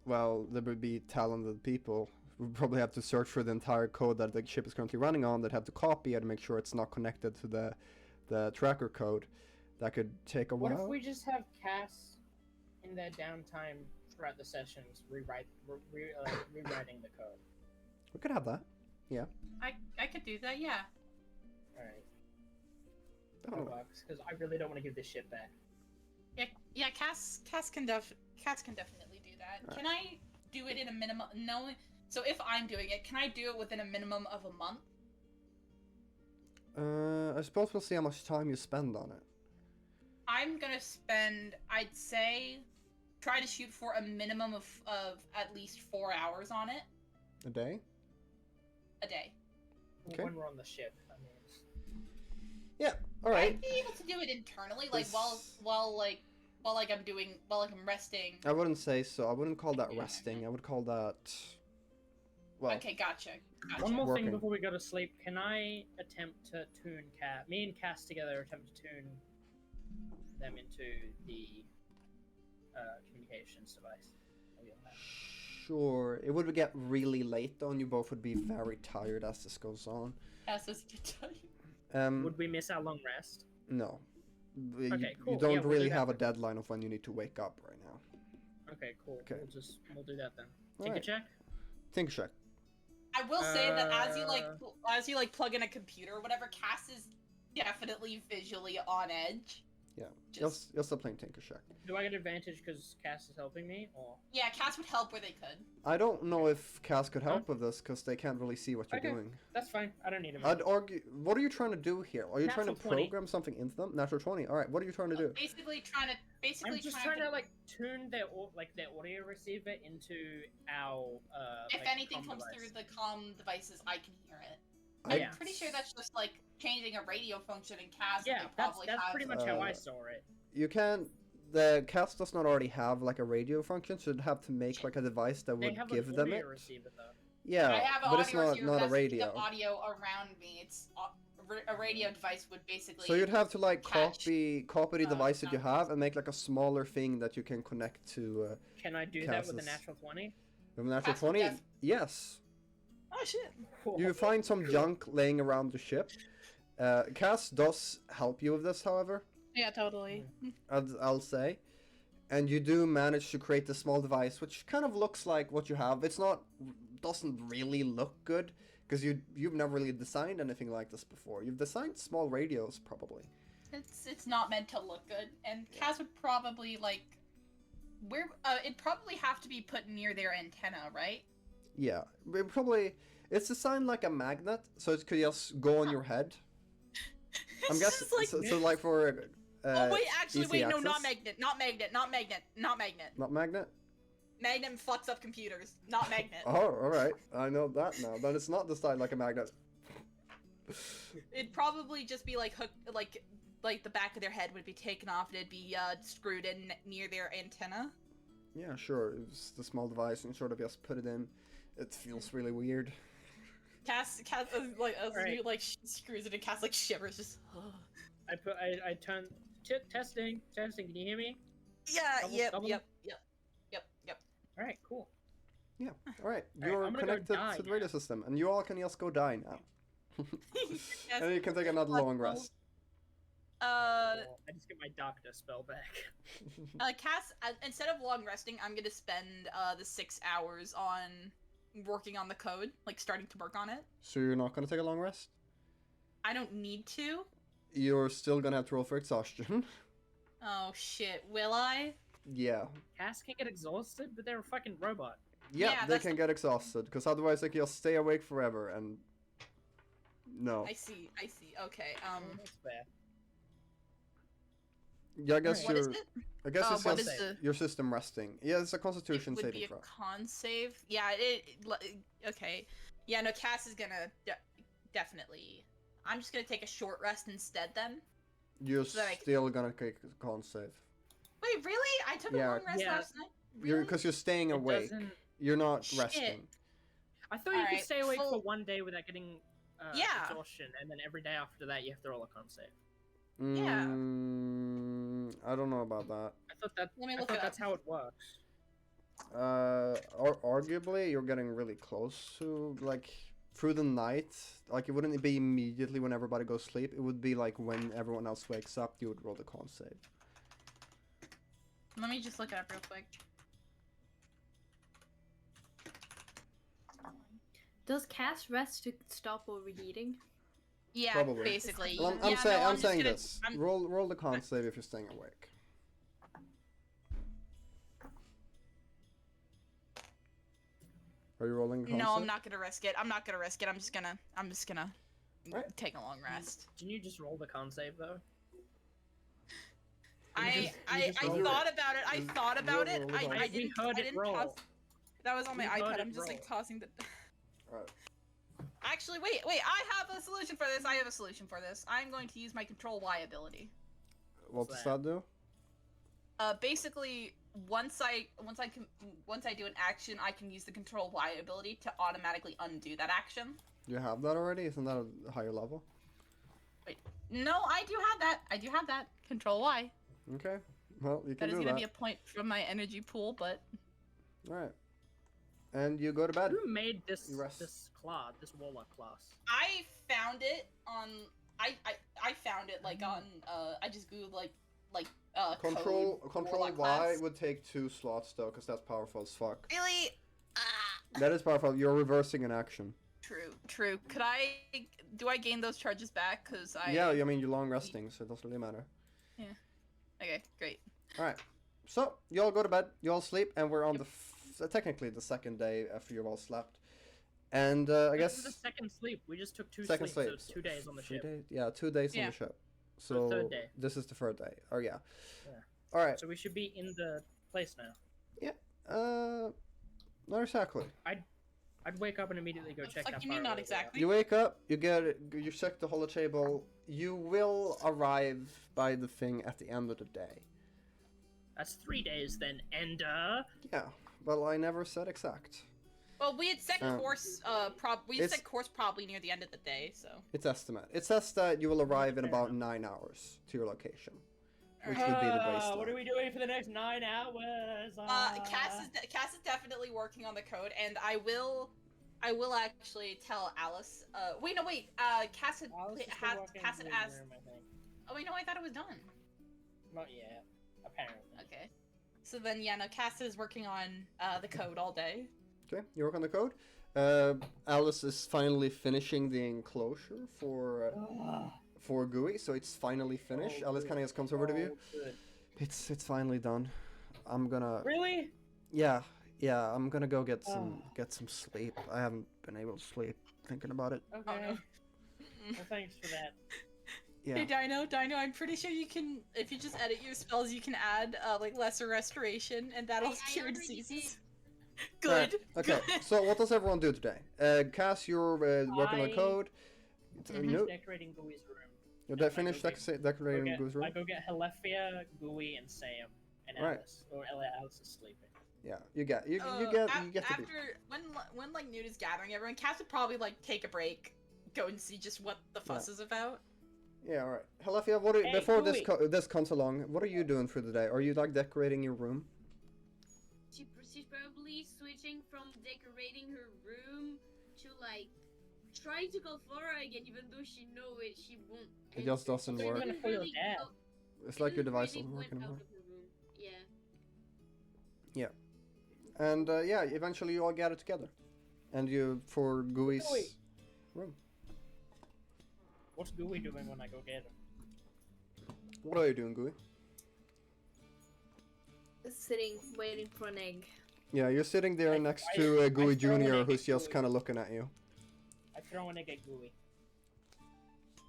Well, there would be talented people who probably have to search for the entire code that the ship is currently running on. That have to copy it and make sure it's not connected to the tracker code. That could take a What while. if we just have CAS in their downtime throughout the sessions rewriting the code? We could have that. Yeah. I could do that, yeah. Alright. Oh. Because I really don't want to give this shit back. Yeah, Cass can definitely do that. Alright. Can I do it in a minimum? No. So if I'm doing it, can I do it within a minimum of a month? I suppose we'll see how much time you spend on it. I'm gonna spend, I'd say, try to shoot for a minimum of at least 4 hours on it A day? a day. Okay. When we're on the ship, I mean. Yeah. All right. I'd be able to do it internally, like while I'm resting. I wouldn't say so. I wouldn't call that resting. I would call that. Well. Okay, gotcha. One more Working. thing before we go to sleep. Can I attempt to tune Cat? Me and Cass together attempt to tune them into the communications device. Maybe on that. Sure. It would get really late though, and you both would be very tired as this goes on. As this gets Would we miss our long rest? No. You, Okay, cool. you don't Yeah, we'll really do that have a then. deadline of when you need to wake up right now. Okay, cool. Okay. We'll do that then. All Take right. a check. Think check. I will say that as you plug in a computer or whatever, Cass is definitely visually on edge. Yeah. Just- You're still playing Tinker Check. Do I get advantage because Cass is helping me, or? Yeah, Cass would help where they could. I don't know if Cass could help with this because they can't really see what you're Okay. doing. That's fine. I don't need him. I'd argue. What are you trying to do here? Are you trying to Natural 20. program something into them? Natural 20. All right. What are you trying to do? Basically trying to I'm just trying to like tune their audio receiver into our if like, anything comm comes device. through the comm devices, I can hear it. I- I'm pretty sure that's just like changing a radio function in CAS. Yeah, they that's probably that's have. pretty much how I Uh, saw it. You can't. The Cass does not already have like a radio function, so you'd have to make like a device that They would have give an them audio it. receiver though. Yeah, I have an but it's audio not receiver a that's picking radio. up audio around me. It's a radio device would basically. So you'd have to like catch, copy the device that you sounds. have and make like a smaller thing that you can connect to Can I do that with a Cass's- natural 20? with a natural Cass would 20. def- Yes. Oh shit! You find some junk laying around the ship. Cass does help you with this, however. Yeah, totally. I'll say. And you do manage to create this small device, which kind of looks like what you have. It's not, doesn't really look good, because you've never really designed anything like this before. You've designed small radios, probably. It's not meant to look good, and Cass would probably like. It'd probably have to be put near their antenna, right? Yeah, it's designed like a magnet, so it could just go on your head. I'm It's guessing, just like- so like for oh wait, actually, easy wait, no, not access? magnet, not magnet, not magnet, not magnet. Not magnet? Magnet fucks up computers, not magnet. Oh, alright, I know that now. Then it's not designed like a magnet. It'd probably just be like hooked, like the back of their head would be taken off, and it'd be screwed in near their antenna. Yeah, sure, it's the small device and sort of just put it in. It feels really weird. Cass, Alright. you like screws it, and Cass like shivers, just. I turn testing. Can you hear me? Yeah, Double? yep. All right, cool. Yeah, alright, Alright, you're I'm gonna go connected die to the radio now. system, and you all can just go die now. Yes. And you can take another long rest. I just get my doctor spell back. Cass, instead of long resting, I'm gonna spend the 6 hours on working on the code, like starting to work on it. So you're not gonna take a long rest? I don't need to. You're still gonna have to roll for exhaustion. Oh shit, will I? Yeah. Cass can get exhausted, but they're a fucking robot. Yeah, Yeah, they that's can get exhausted, because otherwise they can just stay awake forever, and... No. I see. Okay. That's fair. Yeah, I guess What is you're... it? I guess it's what just is the? your system resting. Yeah, it's a It constitution would saving be a throw. con save. Yeah. Okay. Yeah. No. Cass is gonna definitely. I'm just gonna take a short rest instead then. You're so that I- still gonna take a con save. Wait, really? I took Yeah. a long rest Yeah. last night. Really? Because you're staying It awake. doesn't- You're not Shit. resting. I thought you could Alright, stay awake for full- one day without getting Yeah. exhaustion, and then every day after that you have to roll a con save. Yeah. I don't know about that. Let me I look thought it that's up. how it works. Arguably, you're getting really close to, like, through the night. Like, it wouldn't be immediately when everybody goes to sleep. It would be, like, when everyone else wakes up, you would roll the con save. Let me just look it up real quick. Does CAS rest to stop overheating? Yeah, Probably. basically. Well, Yeah, no, I'm just saying gonna- this. I'm- Roll the con save if you're staying awake. Are you rolling the con No, save? I'm not gonna risk it. I'm not gonna risk it. I'm just gonna Right. take a long rest. Didn't you just roll the con save though? I just rolled it. thought about it. I thought about it. roll the con I save. We didn't. heard I it didn't roll. toss. That was on my We heard iPad. it I'm just like roll. tossing the. Alright. Actually, wait. I have a solution for this. I have a solution for this. I'm going to use my Control Y ability. What does that do? Basically, once I do an action, I can use the Control Y ability to automatically undo that action. Do you have that already? Isn't that a higher level? No, I do have that. I do have that. Control Y. Okay. Well, you That can is do going to that. be a point from my energy pool, but Alright. And you go to bed. Who made this You rest. this warlock class? I found it on. I found it like on. I just googled like Control code Y warlock class. would take 2 slots though, because that's powerful as fuck. Really? That is powerful. You're reversing an action. True. Do I gain those charges back? Cause Yeah, I mean you're long resting, so it doesn't really matter. Okay, great. Alright. So, you all go to bed, you all sleep, and we're on technically the second day after you've all slept. And I guess... This is the second sleep. We just took 2 second sleeps, sleep. so it's 2 days on the 3 ship. days? Yeah, 2 days on Yeah. the ship. The So, third day. this is the third day. Oh, yeah. Yeah. Alright. So we should be in the place now. Not exactly. I'd wake up and immediately go check Like, how you far mean not away we are. exactly? You wake up, you check the holotable. You will arrive by the thing at the end of the day. That's 3 days then, and Yeah, well, I never said exact. Well, we had set course. We had it's- set course probably near the end of the day, so. It's estimate. It says that you will arrive in about 9 hours to your location, which would be the wasteland. What are we doing for the next 9 hours? Cass is definitely working on the code, and I will actually tell Alice. Wait, no, wait. Cass had asked. Oh wait, no, I thought it was done. Not yet, apparently. Okay. So then, yeah, no, Cass is working on the code all day. Okay, you work on the code. Alice is finally finishing the enclosure for Gooey, so it's finally finished. Alice kind of just comes over to you. Good. It's finally done. I'm gonna. Really? Yeah, I'm gonna go get some sleep. I haven't been able to sleep thinking about it. Okay. Oh, no. Well, thanks for that. Yeah. Hey, Dino, I'm pretty sure you can, if you just edit your spells, you can add, like, lesser restoration, and that'll I cure already diseases. Alright, Good. Okay, Good. so what does everyone do today? Cass, you're working on the code. Noot, Decorating Gooey's room. you're finished decorating Gooey's room. I go get Helephya, Gooey, and Sam, and Right. Alice. Or Alice is sleeping. Yeah, you get to be. After, when, like, Noot is gathering everyone, Cass would probably, like, take a break, go and see just what the fuss is about. Yeah, alright. Helephya, Hey, before Gooey. this comes along, what are you doing for the day? Are you, like, decorating your room? She's probably switching from decorating her room to like trying to call Flora again, even though she know it, she won't. It just answer. doesn't She work. didn't For your really dad. go- It's she like your didn't device really doesn't work went out anymore. of her room. Yeah. And yeah, eventually you all gather together. And you, for Gooey's Gooey. room. What's Gooey doing when I go get him? What are you doing, Gooey? Sitting, waiting for an egg. Yeah, you're sitting there next I- to I Gooey throw an Jr., egg who's at just Gooey. kind of looking at you. I throw an egg at Gooey.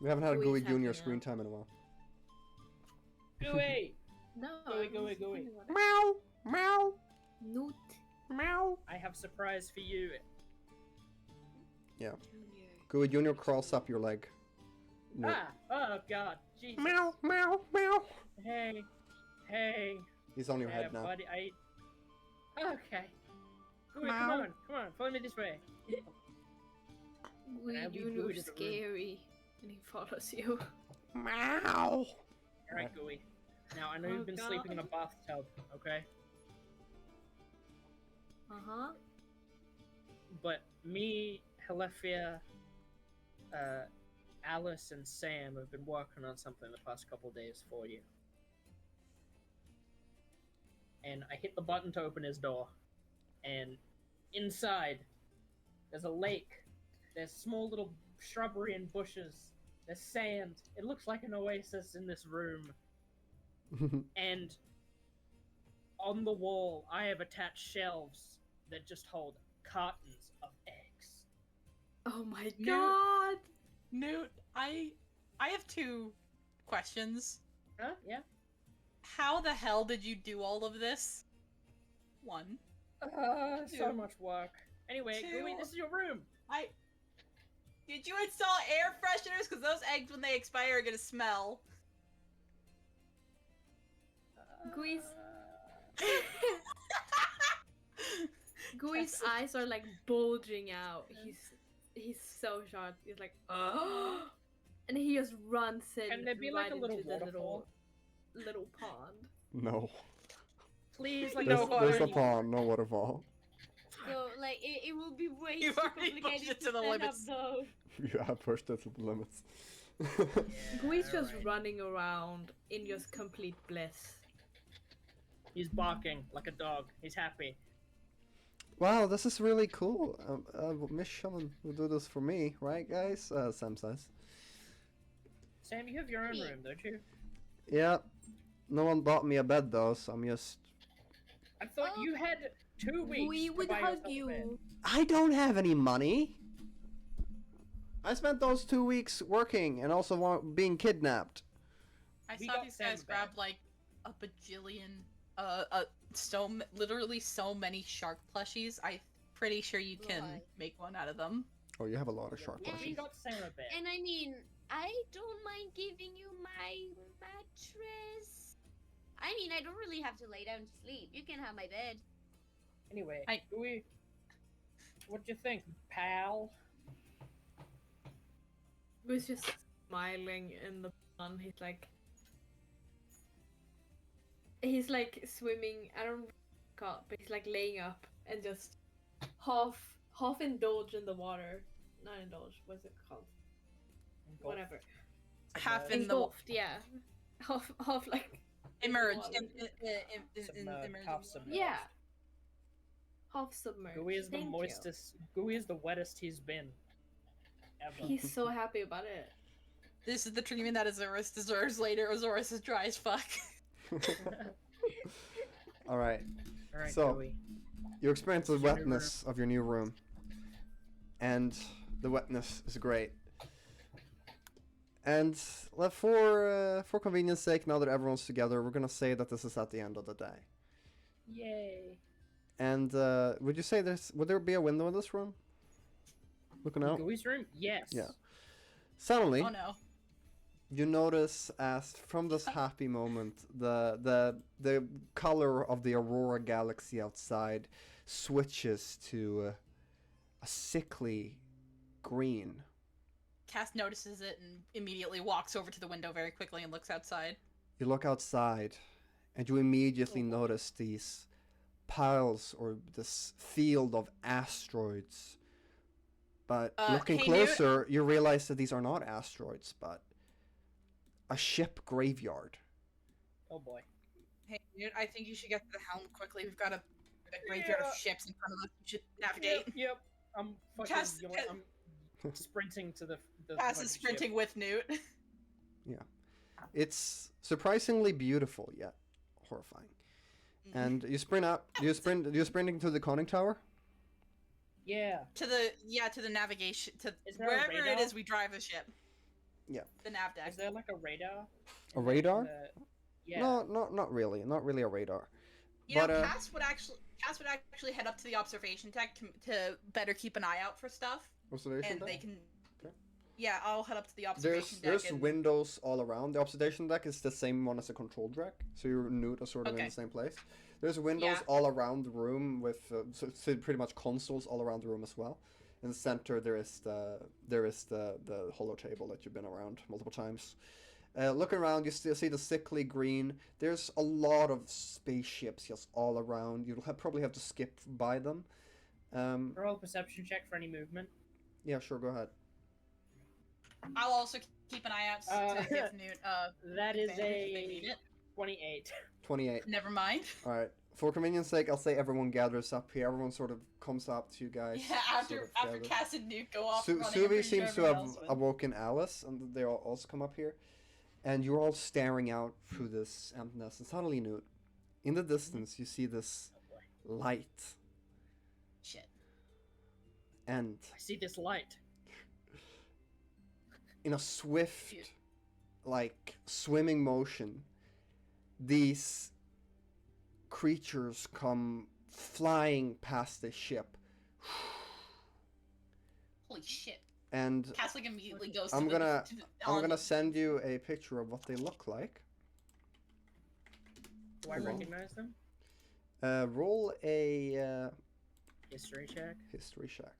We haven't had Gooey's Gooey Jr. happy screen now. time in a while. Gooey! No. Gooey, I'm gooey, thinking gooey. about it. Meow, meow, Noot. meow. I have surprise for you. Gooey Jr. crawls up your leg. No. Ah! Oh god, Jesus. Meow, meow, meow. Hey. Hey. He's on your Yeah, head now. buddy, Okay. Gooey, Meow. come on, follow me this way. We I lead do Gooey look to the room. scary, and he follows you. Meow. Alright, Gooey. Now, I know Oh, you've been sleeping in a God. bathtub, okay? Uh-huh. But me, Helephya, Alice, and Sam have been working on something the past couple days for you. And I hit the button to open his door. And inside, there's a lake. There's small little shrubbery and bushes. There's sand. It looks like an oasis in this room. And on the wall, I have attached shelves that just hold cartons of eggs. Oh my Newt. god! Newt, I have 2 questions. Huh? Yeah? How the hell did you do all of this? 1. So Two. much work. Anyway, Gooey, Two. this is your room. Did you install air fresheners? Because those eggs, when they expire, are gonna smell. Gui's Gui's eyes are like bulging out. He's so shocked. He's like, oh, and he just runs in. Can there be like right a little into the waterfall? little pond. No. Please, like No There's water. a pond, no waterfall. So, like, it will be way You've too already pushed complicated it to to the set limits. up though. You have pushed it to the limits. Gui's just alright. running around in just complete bliss. He's barking like a dog. He's happy. Wow, this is really cool. Miss Sean will do this for me, right, guys? Sam says. Sam, you have your own room, don't you? Yeah. No one bought me a bed though, so I'm just. I thought Oh. you had 2 weeks. We to would buy hug yourself a bed. you. I don't have any money. I spent those 2 weeks working and also being kidnapped. I We saw got these guys Sam grab back. like a bajillion, literally so many shark plushies. I'm pretty sure you can Right. make one out of them. Oh, you have a lot of shark Yeah. We plushies. got Sam a bed. And I mean, I don't mind giving you my mattress. I mean, I don't really have to lay down to sleep. You can have my bed. Anyway, I- Gooey, what do you think, pal? Gui's just smiling in the pond. He's like swimming. I don't recall, but he's like laying up and just half indulge in the water. Not indulge. What's it called? Whatever. Half in the Engulfed. Yeah. Half like emerge, water. Submerged, half submerged. Yeah. Half submerged. Gooey is the Thank you. moistest. Gooey is the wettest he's been. Ever. He's so happy about it. This is the treatment that Azorus deserves later. Azorus is dry as fuck. All right. Alright, So- Gooey. You experience the This is your new wetness of your new room, and the wetness is great. And for convenience sake, now that everyone's together, we're gonna say that this is at the end of the day. Yay. And would you say would there be a window in this room? Looking out. Gooey's room? Yes. Yeah. Suddenly, Oh no. you notice as from this happy moment, the color of the aurora galaxy outside switches to a sickly green. Cass notices it and immediately walks over to the window very quickly and looks outside. You look outside, and you immediately notice these piles or this field of asteroids. But looking hey, Newt. closer, you realize that these are not asteroids, but a ship graveyard. Oh boy. Hey, Newt, I think you should get to the helm quickly. We've got a graveyard of ships in front of us. You should navigate. Yep. I'm fucking. Cass- I'm sprinting to the. Cass fucking is ship. sprinting with Newt. It's surprisingly beautiful yet horrifying. And you sprint up. You're sprinting to the conning tower. Yeah. to the navigation to Is there a wherever it radar? is we drive the ship. Yeah. The nav deck. Is there like a radar? A radar? Yeah. No, not really. Not really a radar. You know, But, Cass would actually head up to the observation deck to better keep an eye out for stuff, Observation and deck? they can. Okay. Yeah, I'll head up to the observation There's deck. And... windows all around. The observation deck is the same one as the control deck, so your Noot are sort of in Okay. the same place. There's windows Yeah. all around the room with so pretty much consoles all around the room as well. In the center, there is the hollow table that you've been around multiple times. Looking around, you still see the sickly green. There's a lot of spaceships just all around. You'll probably have to skip by them. Roll a perception check for any movement. Yeah, sure, go ahead. I'll also keep an eye out to give Noot That is advantage if they need a it. 28. 28. Never mind. All right. For convenience sake, I'll say everyone gathers up here. Everyone sort of comes up to you guys. Yeah, after gather. Cass and Noot go off running. Suvi seems to have else with. awoken Alice, and they all also come up here. And you're all staring out through this emptiness. And suddenly, Noot, in the distance, you see this light. Shit. And I see this light. in a swift, like, swimming motion, these creatures come flying past the ship. Holy shit. And Cass like immediately goes I'm to gonna the, I'm gonna send you a picture of what they look like. Do I recognize them? Roll a History check. history check.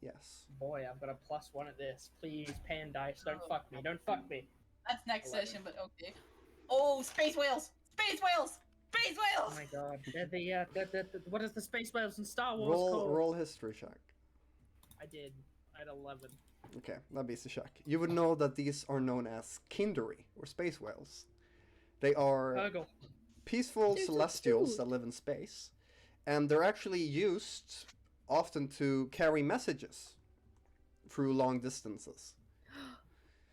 Yes. Boy, I've got a +1 at this. Please, pan dice, don't fuck me. Don't fuck me. That's next 11. session, but okay. Oh, space whales! Space whales! Space Oh whales! my god. They're the what is the space whales in Star Wars called? Roll history check. I did. I had 11. Okay, that beats the check. You would know that these are known as kindri, or space whales. They are Urgle. peaceful They're so celestials cute. that live in space, and they're actually used often to carry messages through long distances.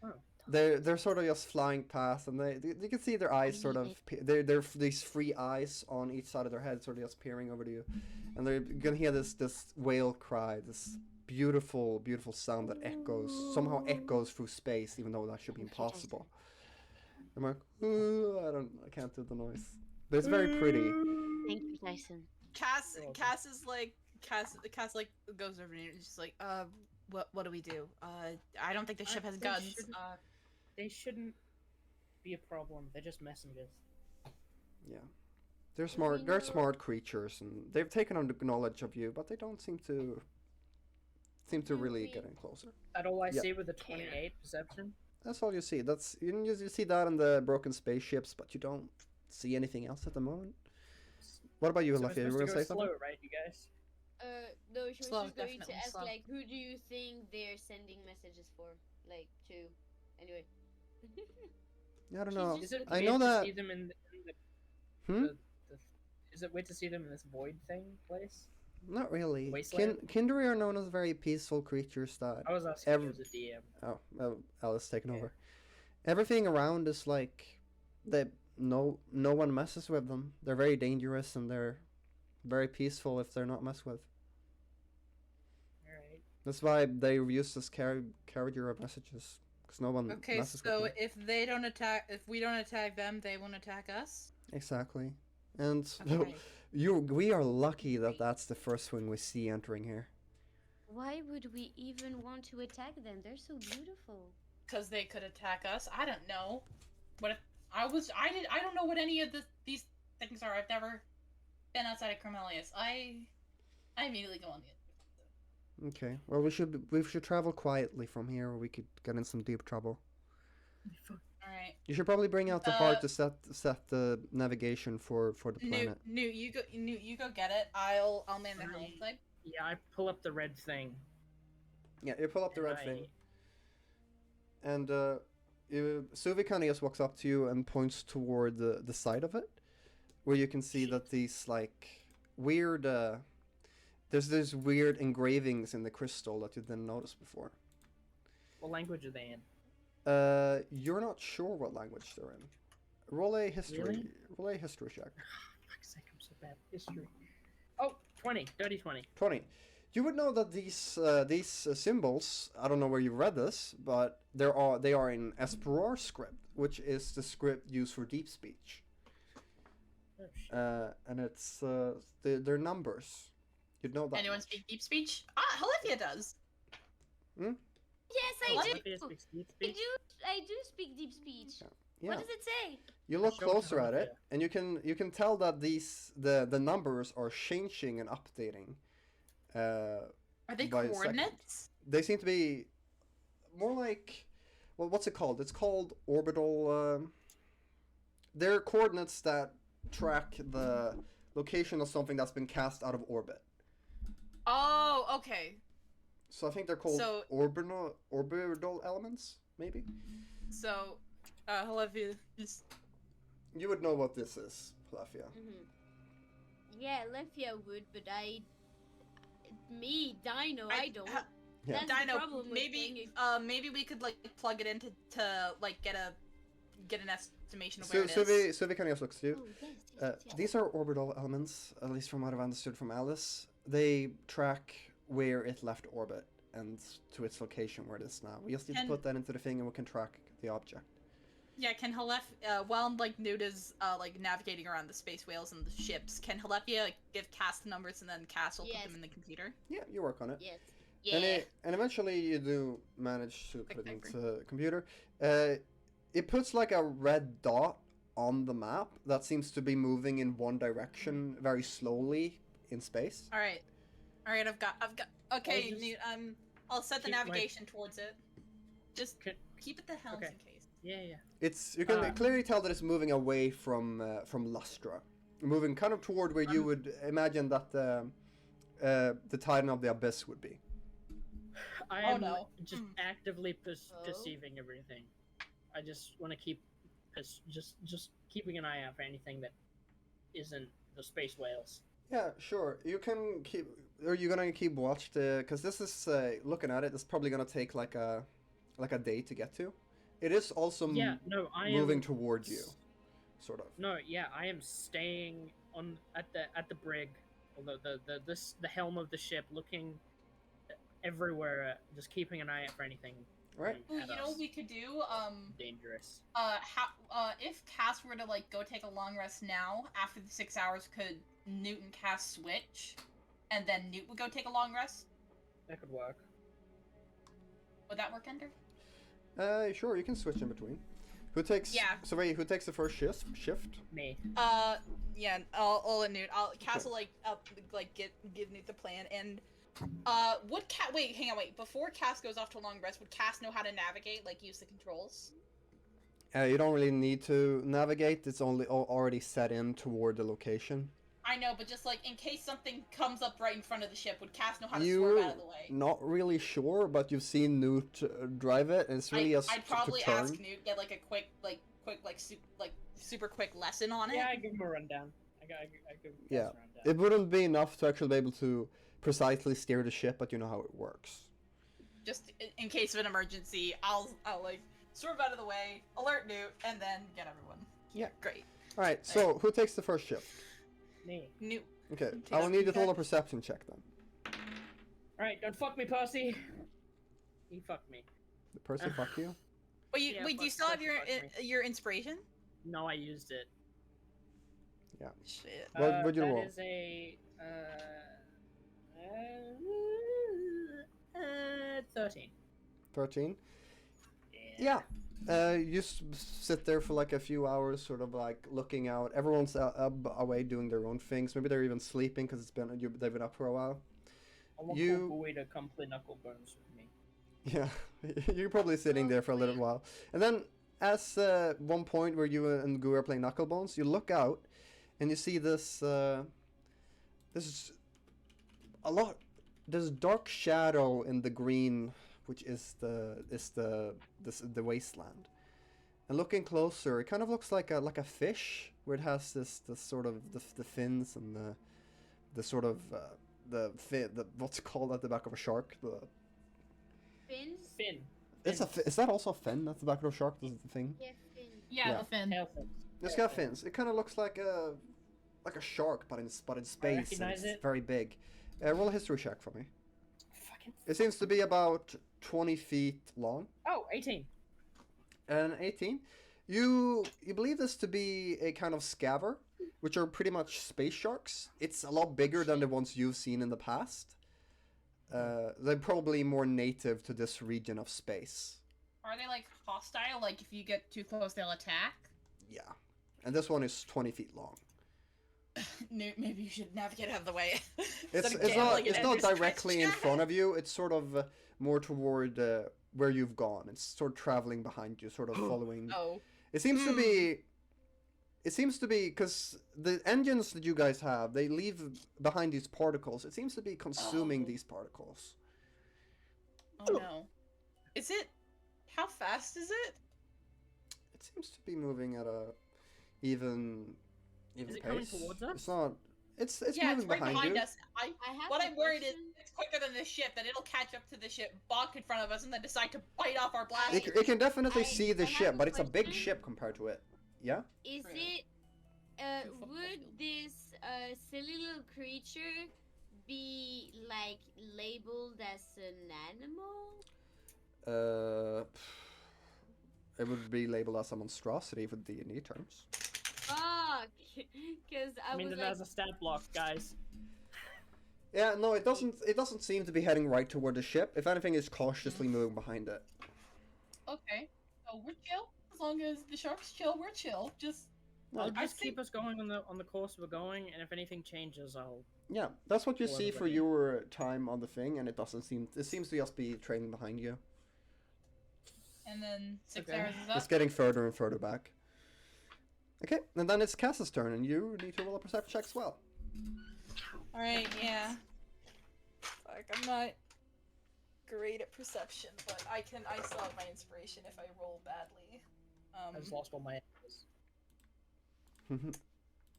Oh. They're sort of just flying past, and you can see their eyes sort of they're these free eyes on each side of their head, sort of just peering over to you, and they're gonna hear this whale cry, this beautiful sound that somehow echoes through space, even though that should be impossible. I'm like, ooh, I can't do the noise, but it's very pretty. Thank you, Tyson. Cass is like Cass like goes over and he's just like, what do we do? I don't think the ship has They guns. shouldn't- They shouldn't be a problem. They're just messengers. Yeah, they're smart. They're smart creatures, and they've taken on the knowledge of you, but they don't seem to really get in closer. That all I Yeah. see with a 28 perception? That's all you see. You see that in the broken spaceships, but you don't see anything else at the moment. What about you, So we're Helephya? You supposed were to gonna go say something? slow, right, you guys? No, she was Slow, just going to definitely ask, slow. like, who do you think they're sending messages for? Like, to. Anyway. I don't know. Is it I weird know to that. see them in the Hmm? is it weird to see them in this void thing place? Not really. Wasteland? Kindri are known as very peaceful creatures that. I was asking you as a DM. Oh, Alice taking Yeah. over. Everything around is like that. No one messes with them. They're very dangerous, and they're very peaceful if they're not messed with. Alright. That's why they use this carrier of messages, because no one Okay, messes so with them. if we don't attack them, they won't attack us. Exactly. And Okay. we are lucky that that's the first one we see entering here. Why would we even want to attack them? They're so beautiful. Because they could attack us. I don't know. What if I don't know what any of these things are. I've never been outside of Crimillies. I immediately go on the. Okay. Well, we should travel quietly from here, or we could get in some deep trouble. All right. You should probably bring out the heart to set the navigation for the planet. Noot, you go get it. I'll man the helm side. Yeah, I pull up the red thing. Yeah, you pull up the and red thing, and Suvi kind of just walks up to you and points toward the side of it, where you can see that these like weird there's weird engravings in the crystal that you didn't notice before. What language are they in? You're not sure what language they're in. Roll a history. Really? Roll a history check. Fuck's sake, I'm so bad at history. Oh, 20. Dirty 20. 20. You would know that these symbols. I don't know where you read this, but they are in Esperar script, which is the script used for deep speech. Oh, shit. And it's they're numbers. You'd know that. Anyone much. speak deep speech? Ah, Helephya does. Yes, I What? do. Helephya speaks deep I speech? do speak deep speech. Yeah. What does it say? You look Show me closer at it, Helephya. and you can tell that the numbers are changing and updating Are they by second. coordinates? They seem to be more like, well, what's it called? It's called orbital. They're coordinates that track the location of something that's been cast out of orbit. Oh, okay. So I think they're called So- orbital elements, maybe. So, Helephya, just You would know what this is, Helephya. Yeah, Lefia would, but Dino, I don't. Yeah. That's the Dino, problem with maybe thing. maybe we could like plug it in to like get an estimation of So where it is. Suvi kind of looks to you. Oh, yes. These are orbital elements, at least from what I've understood from Alice. They track where it left orbit and to its location where it is now. We just need to put that into the thing and we can track the object. Yeah, can while like Noot is like navigating around the space whales and the ships, can Helephya like, give CAS the numbers and then CAS will put Yes. them in the computer? Yeah, you work on it. Yes. And, Yeah. and eventually you do manage to put it Quick into the computer. It puts like a red dot on the map that seems to be moving in one direction very slowly in space. All right, I've got. Okay, just Noot, I'll set the keep my- navigation towards it. Just Could- keep it the helms Okay. in case. Yeah. You can Ah. clearly tell that it's moving away from Lustra, moving kind of toward where you would imagine that the Titan of the Abyss would be. I Oh, am no. just Mm. actively Oh. perceiving everything. I just want to keep just keeping an eye out for anything that isn't the space whales. Yeah, sure. You can keep. Are you gonna keep watch the? Because this is looking at it. It's probably gonna take like a day to get to. It is also Yeah, no, I moving am towards you, sort of. No, yeah, I am staying on at the brig, or the helm of the ship, looking everywhere, just keeping an eye out for anything. All right. Ooh, at you know us. what we could do? Dangerous. If CAS were to like go take a long rest now, after the 6 hours, could Noot and CAS switch, and then Noot would go take a long rest? That could work. Would that work, Ender? Sure. You can switch in between. Who takes? Yeah. So wait, who takes the first shift? Me. Yeah, I'll let Noot. CAS will give Noot the plan, and wait, before CAS goes off to a long rest, would CAS know how to navigate, like use the controls? You don't really need to navigate. It's only already set in toward the location. I know, but just like in case something comes up right in front of the ship, would CAS know how to swerve out of the way? Not really sure, but you've seen Noot drive it, and it's really I'd probably to turn. ask Noot, get like a quick, super quick lesson on it. Yeah, I give him a rundown. I give Yeah. a rundown. It wouldn't be enough to actually be able to precisely steer the ship, but you know how it works. Just in case of an emergency, I'll like swerve out of the way, alert Noot, and then get everyone. Yeah. Great. All right. So who takes the first shift? Me. Noot. Okay. Take I will off need you your to roll a head. perception check then. Alright, don't fuck me, Percy. He fucked me. The person fuck you. Wait, Yeah, do you fuck- still have fuck me. your inspiration? No, I used it. Shit. What would you that roll? is a 13. 13. Yeah. You sit there for like a few hours, sort of like looking out. Everyone's away doing their own things. Maybe they're even sleeping because they've been up for a while. I want You- Gooey to come play knuckle bones with me. Yeah, you're probably sitting there for a little while, and then as one point where you and Gooey are playing knucklebones, you look out, and you see this. This is a lot. There's dark shadow in the green, which is the wasteland. And looking closer, it kind of looks like a fish, where it has this sort of the fins and the sort of the what's called at the back of a shark. Fins? Fin. Is that also a fin at the back of a shark? This is the thing. Yeah, fins. Yeah, Yeah. the fin. Tail fins. It's got fins. It kind of looks like a shark, but in space. And recognize it's it. very big. Roll a history check for me. Fucking. It seems to be about 20 feet long. Oh, 18. And 18. You believe this to be a kind of scaver, which are pretty much space sharks. It's a lot bigger than the ones you've seen in the past. They're probably more native to this region of space. Are they like hostile? Like if you get too close, they'll attack? Yeah. And this one is 20 feet long. Newt, maybe you should navigate out of the way. It's Instead of gambling it's and not Ender's directly in Stretch. front of you. It's sort of more toward where you've gone. It's sort of traveling behind you, sort of following. Oh. It seems to be. It seems to be because the engines that you guys have, they leave behind these particles. It seems to be consuming these particles. Oh no. Is it? How fast is it? It seems to be moving at a even Is it pace. coming towards us? It's not. It's Yeah, moving it's right behind you. us. I have What a I'm worried is question. it's quicker than the ship, that it'll catch up to the ship, bonk in front of us, and then decide to bite off our blasters. It can definitely I- see the I have ship, a but it's a big question. ship compared to it. Yeah. Is True. it Two football would field. this silly little creature be like labeled as an animal? It would be labeled as a monstrosity with D&D terms. Fuck, because I mean, was it like, has a stat block, guys. Yeah, no, it doesn't. It doesn't seem to be heading right toward the ship. If anything, it's cautiously moving behind it. Okay. So we're chill. As long as the sharks chill, we're chill. Just I'll I just think- keep us going on the course we're going, and if anything changes, I'll. Yeah, that's what you Or see for everybody. your time on the thing, and it doesn't seem. It seems to just be trailing behind you. and then 6 Okay. hours is It's up. getting further and further back. Okay, and then it's Cass's turn, and you need to roll a perception check as well. Alright, yeah. Fuck, I'm not great at perception, but I still have my inspiration if I roll badly. I just lost all my.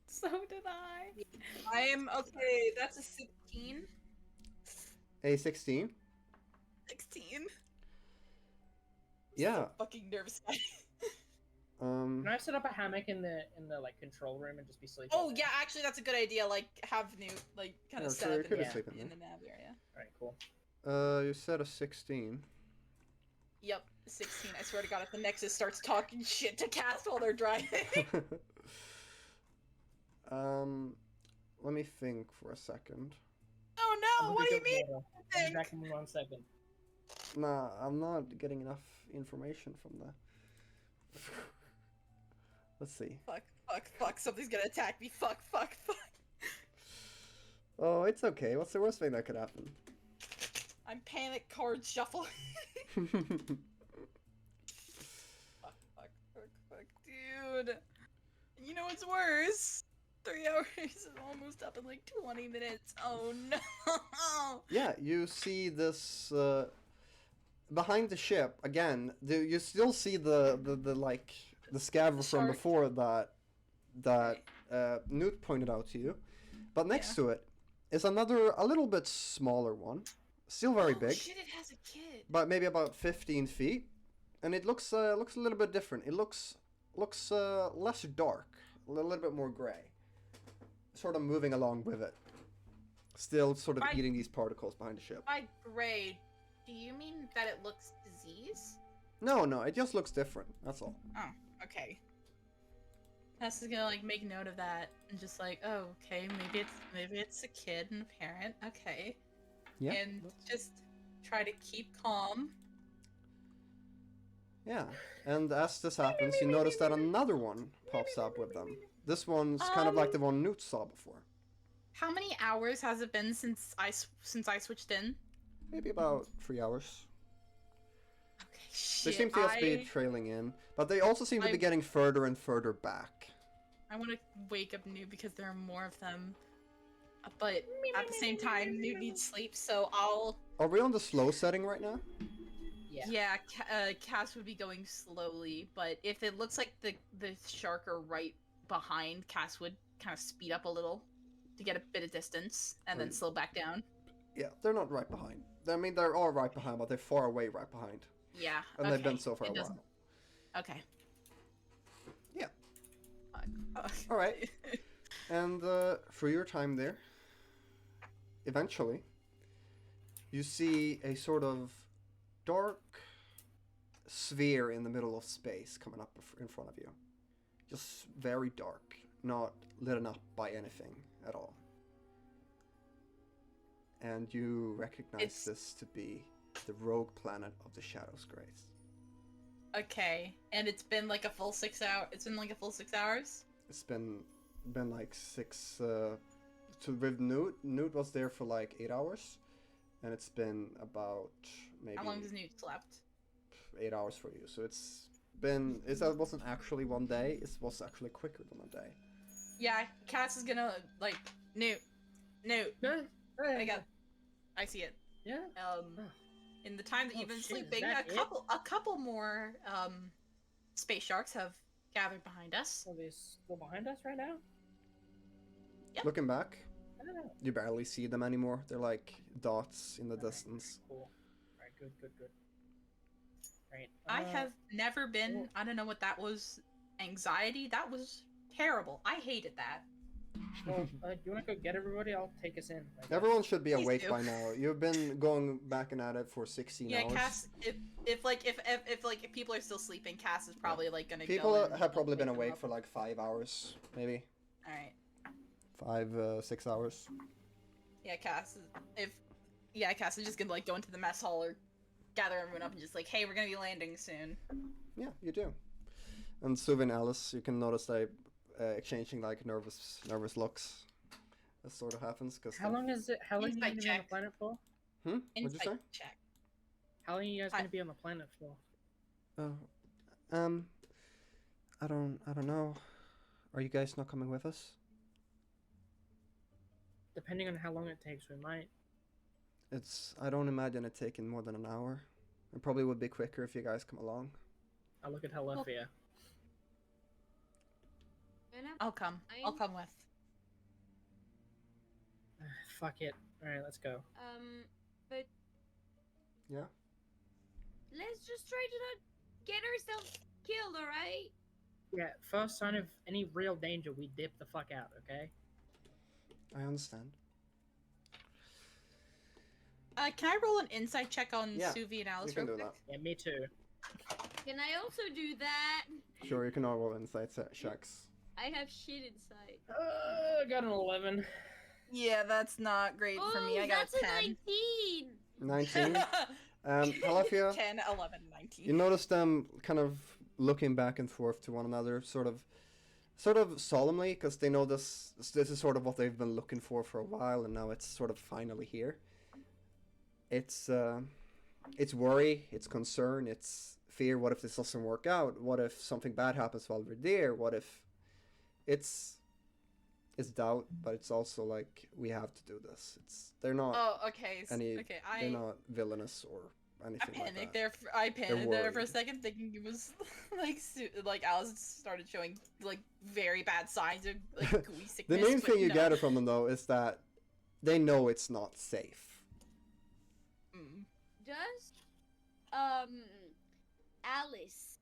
So did I. I am okay, that's a 16. A 16. 16? Yeah. So fucking nervous. Can I set up a hammock in the like control room and just be sleeping? Oh there? yeah, actually that's a good idea. Like have Newt like kind Yeah, of set sure, up you in, could the, have sleep in in there. the nav area. Alright, cool. You said a 16. Yep, 16. I swear to God, if the Nexus starts talking shit to Cass while they're driving. Let me think for a second. Oh no! I'm What do you gonna mean? go I'll be Think? back in 1 second. Nah, I'm not getting enough information from the. Let's see. Fuck! Fuck! Fuck! Something's gonna attack me! Fuck! Fuck! Fuck! Oh, it's okay. What's the worst thing that could happen? I'm panic card shuffling. Fuck! Fuck! Fuck! Fuck! Dude, you know what's worse? 3 hours is almost up in like 20 minutes. Oh no! Yeah, you see this behind the ship again. You still see the like the scaver The from shark. before that Noot pointed out to you, but next Yeah. to it is another a little bit smaller one, still very Oh big, shit! It has a kid. but maybe about 15 feet, and it looks a little bit different. It looks less dark, a little bit more gray, sort of moving along with it. Still sort of Right. eating these particles behind the ship. By gray, do you mean that it looks diseased? No, it just looks different. That's all. Oh, okay. Tess is gonna like make note of that and just like, oh, okay, maybe it's a kid and a parent, okay. Yeah. And just try to keep calm. Yeah. And as this happens, you notice that another one pops up with them. This one's kind of like the one Noot saw before. How many hours has it been since I switched in? Maybe about 3 hours. Okay, They shit. seem to just be trailing in, but they also seem to be I- getting further and further back. I want to wake up Newt because there are more of them. But at the same time, Newt needs sleep, so I'll. Are we on the slow setting right now? Yeah. Cass would be going slowly, but if it looks like the shark are right behind, Cass would kind of speed up a little to get a bit of distance and then Right. slow back down. Yeah, they're not right behind. I mean, they're all right behind, but they're far away right behind. Yeah. And okay. they've been so for It a doesn't- while. Okay. Yeah. Fuck. All right. And through your time there, eventually, you see a sort of dark sphere in the middle of space coming up in front of you. Just very dark, not lit up by anything at all. And you recognize It's- this to be the rogue planet of the Shadow's Grace. Okay, and it's been like a full 6 hour. It's been like a full 6 hours. It's been been like 6. With Noot, Noot was there for like 8 hours, and it's been about maybe How long has Newt slept? 8 hours for you. So it wasn't actually one day. It was actually quicker than a day. Yeah, Cass is gonna like Newt. Yeah. I got. I see it. Yeah. In the time that Oh, you've been shit, is sleeping, that it? a couple more space sharks have gathered behind us. Are they still behind us right now? Yep. Looking back, I don't know. you barely see them anymore. They're like dots in the distance. Cool. Alright, good. Right. I have never been. I don't know what that was. Anxiety. That was terrible. I hated that. Well, do you want to go get everybody? I'll take us in. I guess. Everyone should be Please awake do. by now. You've been going back and at it for 16 Yeah, hours. Cass. If people are still sleeping, Cass is probably like gonna. People go and, have probably wake been them awake up. for like 5 hours, maybe All right. 6 hours. Yeah, Cass. Cass is just gonna like go into the mess hall or gather everyone up and just like, hey, we're gonna be landing soon. Yeah, you do. And Suvi and Alice, you can notice they exchanging like nervous looks. That sort of happens because. How long is it? How long are you Insight going to be on the check. planet for? What'd you say? Insight check. How long are you guys going to be on the planet for? Oh, I don't know. Are you guys not coming with us? Depending on how long it takes, we might. I don't imagine it taking more than an hour. It probably would be quicker if you guys come along. I'll look at Helephya. I'll come. I'll come with. Fuck it. Alright, let's go. But Yeah. let's just try to not get ourselves killed, alright? Yeah, first sign of any real danger, we dip the fuck out, okay? I understand. Can I roll an insight check on Yeah, Suvi and Alice You can real do quick? that. Yeah, me too. Can I also do that? Sure, you can all roll insight checks. I have shit inside. I got an 11. Yeah, that's not great for me. I got that's a 10. 19! 19. Helephya, 10, 11, 19. you notice them kind of looking back and forth to one another, sort of solemnly, because they know this is sort of what they've been looking for a while, and now it's sort of finally here. It's worry, it's concern, it's fear. What if this doesn't work out? What if something bad happens while we're there? What if it's doubt, but it's also like we have to do this. They're not Oh, okay. they're not villainous or I anything like panicked that. there. I panicked there for a worried. second, thinking it was like Alice started showing like very bad signs of like gooey The sickness. main but thing you no. gather from them though is that they know it's not safe. Mm. Does, Alice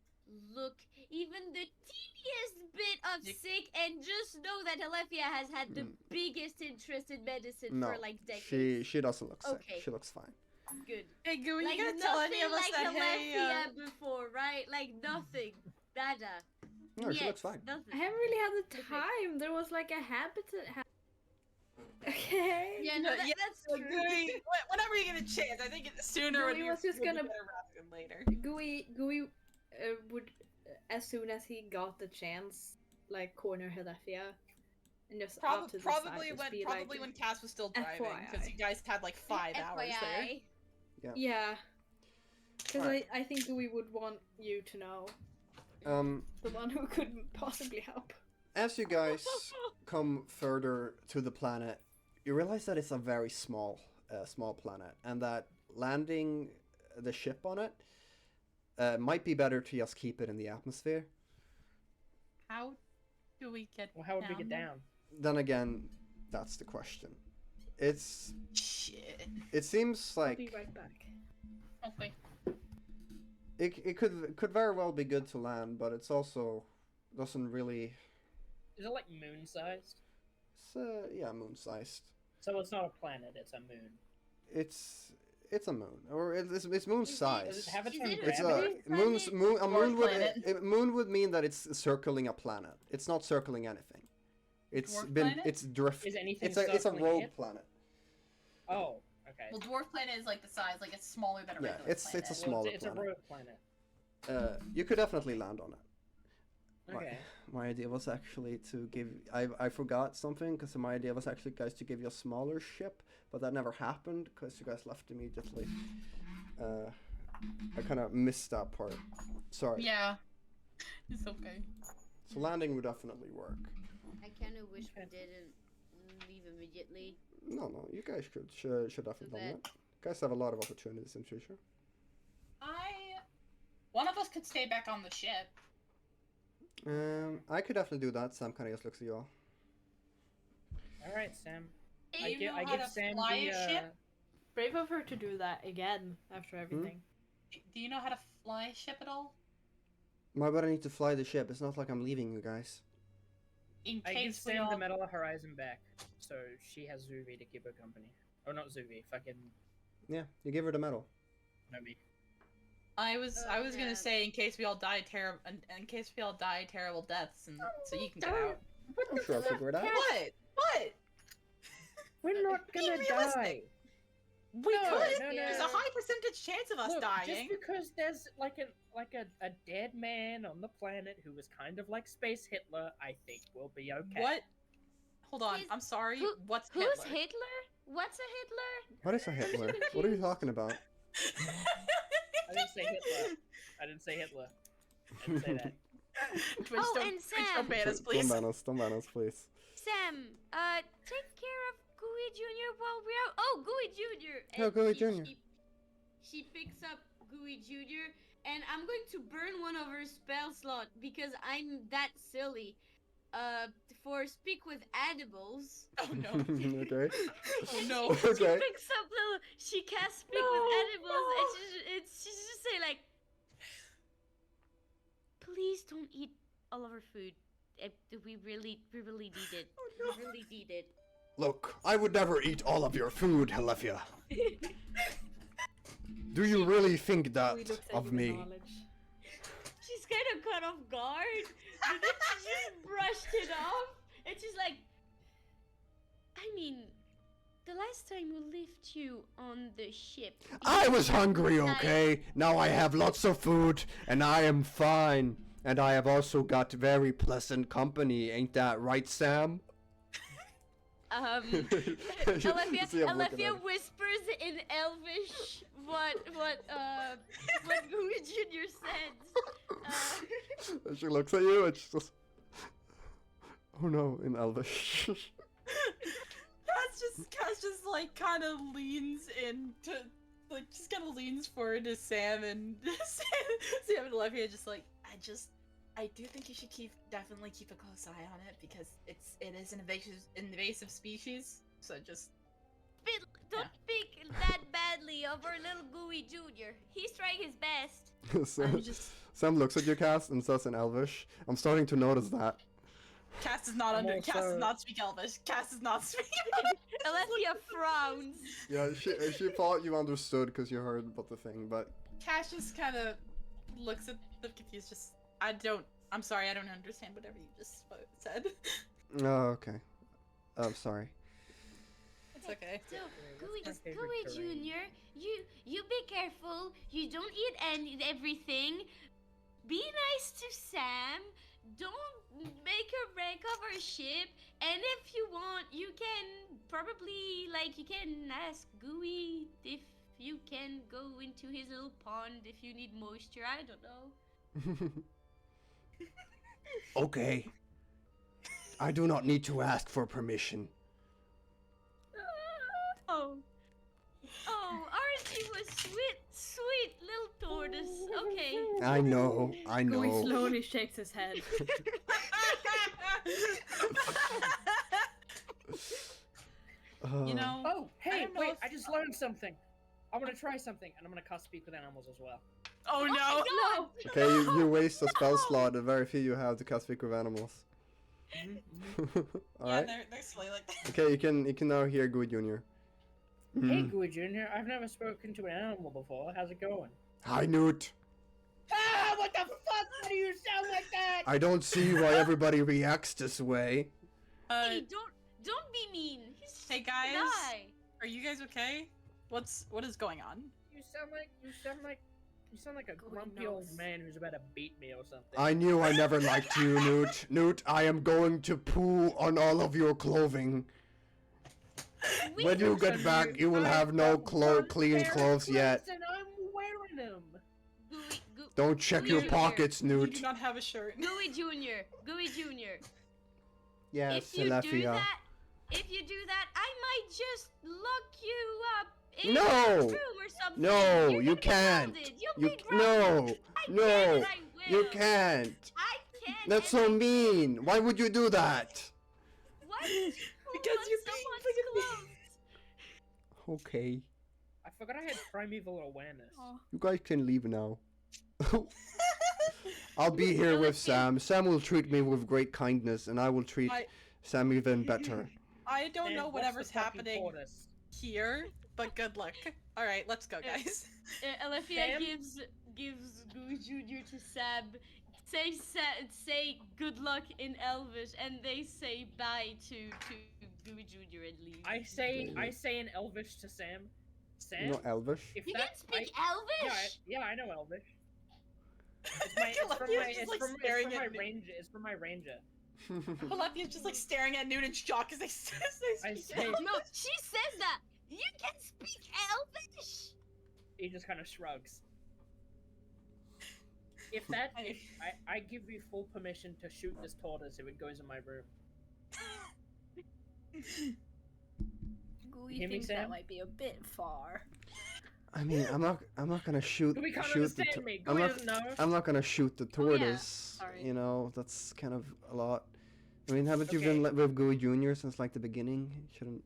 look even the teeniest bit of You- sick, and just know that Helephya has had the biggest interest in medicine No, for like decades? she doesn't look sick. Okay. She looks fine. Good. Hey, Gooey, Like you gonna tell any of us nothing that like hey? Helephya before, right? Like nothing. Nada. No, she Yet, looks fine. Nothing. I haven't really had the time. There was like a habitat. Okay. Yeah, no, Yeah, that's So, true. Gooey, whenever you get a chance, I think sooner Gooey would be was just would be gonna- better rather than later. Gooey would, as soon as he got the chance, like corner Helephia, and just off to the side, just be like, When Cass was still driving, because FYI. you guys had like 5 hours there. FYI. yeah, because Alright. I think Gooey would want you to know, the one who couldn't possibly help. As you guys come further to the planet, you realize that it's a very small planet, and that landing the ship on it might be better to just keep it in the atmosphere. How do we get? Well, how would we get there? down? Then again, that's the question. Shit. It seems I'll like be right back. Okay. it could very well be good to land, but it's also doesn't really. Is it like moon-sized? It's moon-sized. So it's not a planet, it's a moon. It's a moon, or it's Does moon-sized. it have its Is own it It's gravity? a moon's moon. A Or moon would planet. moon would mean that it's circling a planet. It's not circling anything. It's Dwarf been planet? it's drift. Is anything It's a circling rogue it? planet. Oh, okay. Well, dwarf planet is like the size, like it's smaller than a Yeah, regular it's a planet. smaller it's a planet. rogue planet. You could definitely land on it. Okay. my idea was actually to give. I forgot something because my idea was actually, guys, to give you a smaller ship, but that never happened because you guys left immediately. I kind of missed that part. Sorry. Yeah. It's okay. So landing would definitely work. I kind of wish we didn't leave immediately. No, you guys should definitely done that. You guys have a lot of opportunities in future. One of us could stay back on the ship. I could definitely do that. Sam kind of just looks at you all. All right, Sam. Do I you give- know I how give to Sam fly the, a ship? Brave of her to do that again after everything. Do you know how to fly a ship at all? Why would I need to fly the ship? It's not like I'm leaving you guys. In I give case we Sam all... the Metal Horizon back, so she has Zuvi to keep her company. Oh, not Zuvi, fucking Yeah, you give her the medal. Nomi. I was yeah. gonna say in case we all die terrible deaths, and so you can get out. I'm sure I'll figure it out. What? What? We're not Be gonna realistic. die. We No, could. no, There's no. a high percentage chance of us Look, dying. just because there's like a dead man on the planet who was kind of like Space Hitler, I think we'll be okay. What? Hold on. Is- I'm sorry. who- What's Who's Hitler? Hitler? What's a Hitler? What is a Hitler? What are you talking about? I didn't say Hitler. I didn't say Hitler. I didn't say that. Twitch, Oh, don't, and Twitch, Sam. don't ban us, Don't please. ban us, please. Sam, take care of Gooey Jr. while we're out. Oh, Gooey Jr. Oh, And Gooey Jr. She picks up Gooey Jr. and I'm going to burn one of her spell slot because I'm that silly. For speak with animals. Oh no. Okay. Oh no. She Okay. picks up she casts speak with animals and she just say like, please don't eat all of our food. We really need it. We really need it. Look, I would never eat all of your food, Helephya. Do you really think We that looked at of you with me? knowledge. She's kind of caught off guard because she just brushed it off, and she's like, I mean, the last time we left you on the ship. I was hungry, okay? Now I have lots of food, and I am fine. And I have also got very pleasant company, ain't that right, Sam? Alyzza See, I'm looking at it. whispers in Elvish what Gooey Jr. said. And she looks at you and she just... Oh no, in Elvish. Cass just like kind of leans into, like just kind of leans forward to Sam and Sam and Helephya, just like, I do think you should definitely keep a close eye on it because it is an invasive species. So just Don't speak that badly of our little Gooey Jr. He's trying his best. Sam, Sam looks at you, Cass, and says in Elvish. I'm starting to notice that. Cass does not Cass does not speak Elvish. Cass does not speak. Alyzza frowns. Yeah, she thought you understood because you heard about the thing, but... Cass just kind of looks at them confused. Just I'm sorry, I don't understand whatever you just said. Oh, okay. I'm sorry. It's okay. So, my favorite Gooey terrain. Jr., you be careful. You don't eat everything. Be nice to Sam. Don't make a wreck of our ship. And if you want, you can probably, you can ask Gooey if you can go into his little pond if you need moisture. I don't know. Okay. I do not need to ask for permission. Oh, aren't you a sweet little tortoise? Okay. I know. Gooey slowly shakes his head. You know. Oh, hey, don't know wait! if- I just learned something. I want to try something, and I'm gonna cast speak with animals as well. Oh no! No. Okay, you waste a spell slot, the very few you have to cast speak with animals. Alright. They're silly like that. Okay, you can now hear Good Junior. Hey, Gooey Jr., I've never spoken to an animal before. How's it going? Hi, Noot. Ah, what the fuck? Why do you sound like that? I don't see why everybody reacts this way. Hey, don't be mean. He's Hey guys, guy. are you guys okay? What is going on? You sound like You sound like a Gooey grumpy old knows. man who's about to beat me or something. I knew I never liked you, Noot. Noot, I am going to poo on all of your clothing. We When you So get back, you will I have no don't clean wear clothes yet. And I'm wearing them. Don't check Gooey your Junior. pockets, You Noot. do not have a shirt. Gooey Junior, Gooey Junior. Yes, If you do Helephya. that, I might just lock you up in No! your room or something. No, You're you gonna be can't. grounded. You'll You be grounded. no, I can no, and I you will. can't. I can. That's and so I mean. Why would you do that? What? Because you're being someone's clothes. Okay, I forgot I had primeval awareness. you guys can leave now. I'll be here with Sam. Sam will treat me with great kindness, and I will treat I- Sam even better. I don't And know what's whatever's the fucking happening tortoise? here, but good luck. All right, let's go, guys. Alyzza Sam? gives Gooey Junior to Sam. Say good luck in Elvish, and they say bye to Gooey Junior and leave. I say in Elvish to Sam. Sam. You know Elvish? If You that, can speak I, Elvish. yeah, I know Elvish. It's from my ranger. Helephya's just like staring at Noot in shock as they say. I say, No, she says that. You can speak Elvish. he just kind of shrugs. If I give you full permission to shoot this tortoise if it goes in my room. Gooey Hear me, thinks Sam? that might be a bit far. I mean, I'm not gonna shoot Gooey can't shoot the understand me. I'm Gooey not doesn't know. I'm not gonna shoot the Oh, yeah. tortoise. Sorry. You know, that's kind of a lot. I mean, haven't you Okay. been with Gooey Junior since like the beginning? You shouldn't.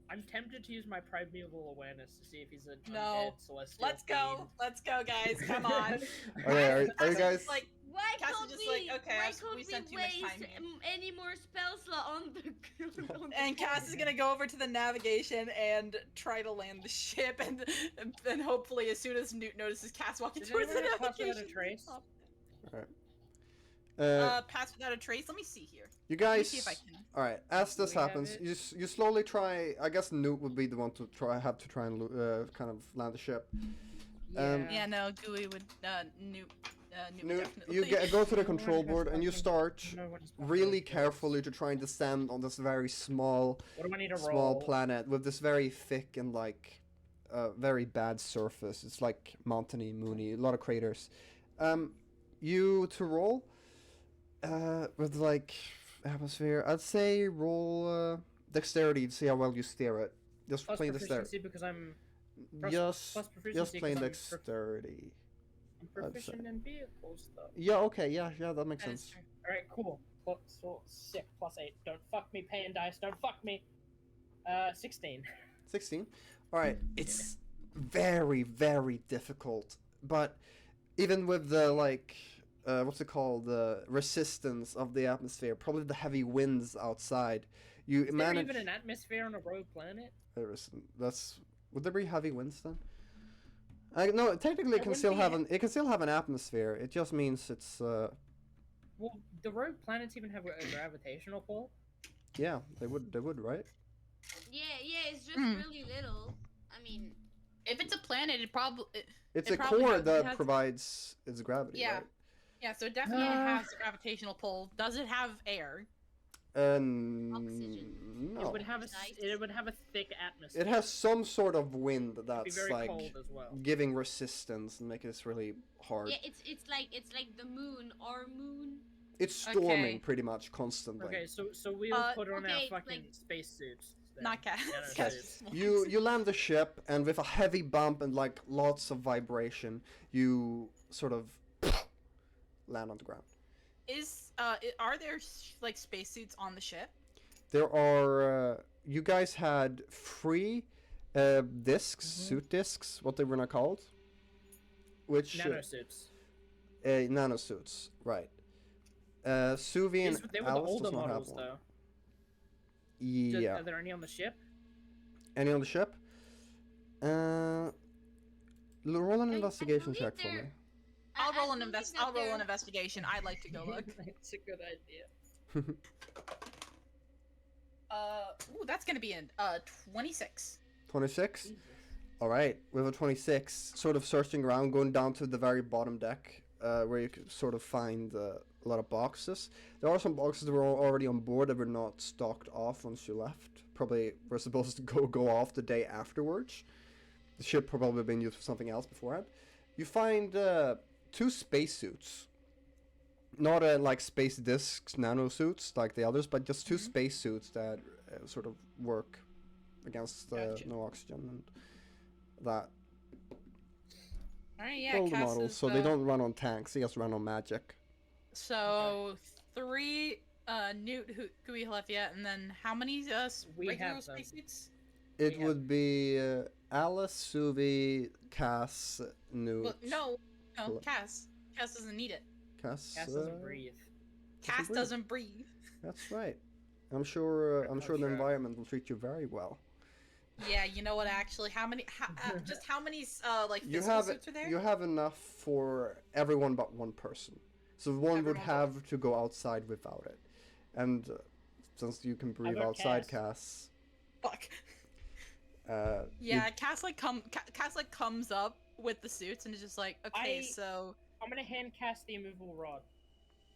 I'm tempted to use my primeval awareness to see if he's an No. undead celestial Let's go, guys. Come on. Okay, are you guys? Like, Why Cass is can't just we? like, okay, why we can't spent we too much time waste here. any more spell slot on the? On the And Cass is gonna go over to the navigation and try to land the ship, and hopefully, as soon as Newt notices Cass walking Does towards the anyone have pass without a navigation, trace? pass without a trace. Let me see here. You Let me guys. see if I can. All right. As this We have happens, it. you slowly try. I guess Noot would be the one to have to try and kind of land the ship. Yeah, no, Gooey would. Newt would Noot, definitely. you go to the No one control has board and you fucking- start no one has fucking really trace. carefully to try and descend on this very small What do I need to roll? small planet with this very thick and like very bad surface. It's like mountainy, moony, a lot of craters. You to roll with like atmosphere. I'd say roll dexterity to see how well you steer it. Just Plus plain dexterity. proficiency because I'm plus Just proficiency plain 'cause I'm dexterity. proficient in vehicles though. Yeah. Okay. Yeah. That makes That is sense. true. Alright, cool. So sick, +8. Don't fuck me, paying dice, don't fuck me. 16. 16. All right. It's very, very difficult, but even with the like, what's it called, the resistance of the atmosphere, probably the heavy winds outside, you Is there manage. even an atmosphere on a rogue planet? That's would there be heavy winds then? No, technically it can wouldn't still be have it can still have an atmosphere. It just means it's Well, the rogue planets even have a gravitational pull. yeah, they would, right? Yeah, it's just Hmm. really little. I mean, If it's a planet, it probably. It's It a probably core has- it that has- provides its gravity, Yeah. right? Yeah, so it definitely has a gravitational pull. Does it have air? Oxygen. No. It would have a Nice. it would have a thick atmosphere. It has some sort of wind It'd be that's very like cold as well. giving resistance and making this really hard. yeah, it's like the moon, our moon. It's storming Okay. pretty much constantly. Okay, so we'll put on our okay, fucking like- spacesuits. then. Not Cass. Nanosuits. Cass. You land the ship and with a heavy bump and like lots of vibration, you sort of land on the ground. Are there like spacesuits on the ship? There are you guys had free discs, suit discs, what they were not called, which Nanosuits. nanosuits, right? Suvi and They were the Alice older does not have models, one. though. Yeah. Are there any on the ship? Any on the ship? Roll an investigation believe check for me. they're- I'll I roll an believe that I'll roll they're- an investigation. I'd like to go look. It's a good idea. Ooh, that's gonna be an 26. 26. All right, with a 26, sort of searching around, going down to the very bottom deck, where you could sort of find a lot of boxes. There are some boxes that were already on board that were not stocked off once you left. Probably were supposed to go off the day afterwards. The ship probably been used for something else beforehand. You find 2 spacesuits. Not like space discs, nano suits like the others, but just 2 spacesuits that sort of work against no oxygen and that. Alright, yeah, Older Cass models, is, so they don't run on tanks, they just run on magic. So 3 Noot, Gooey, Helephya, and then how many We regular have them. spacesuits? It would be Alice, Suvi, Cass, Noot. Well, no, Hello. Cass. Cass doesn't need it. Cass. Cass doesn't breathe. Cass breathe. doesn't breathe. That's right. I'm sure the sure. environment will treat you very well. Yeah, you know what? Actually, how many like You physical have suits are there? you have enough for everyone but one person. So one would Everyone have to go outside without it. And since you can breathe about outside, Cass? Cass. Fuck. You- Yeah, Cass comes up with the suits and is just like, okay, I- so I'm gonna hand cast the immovable rod.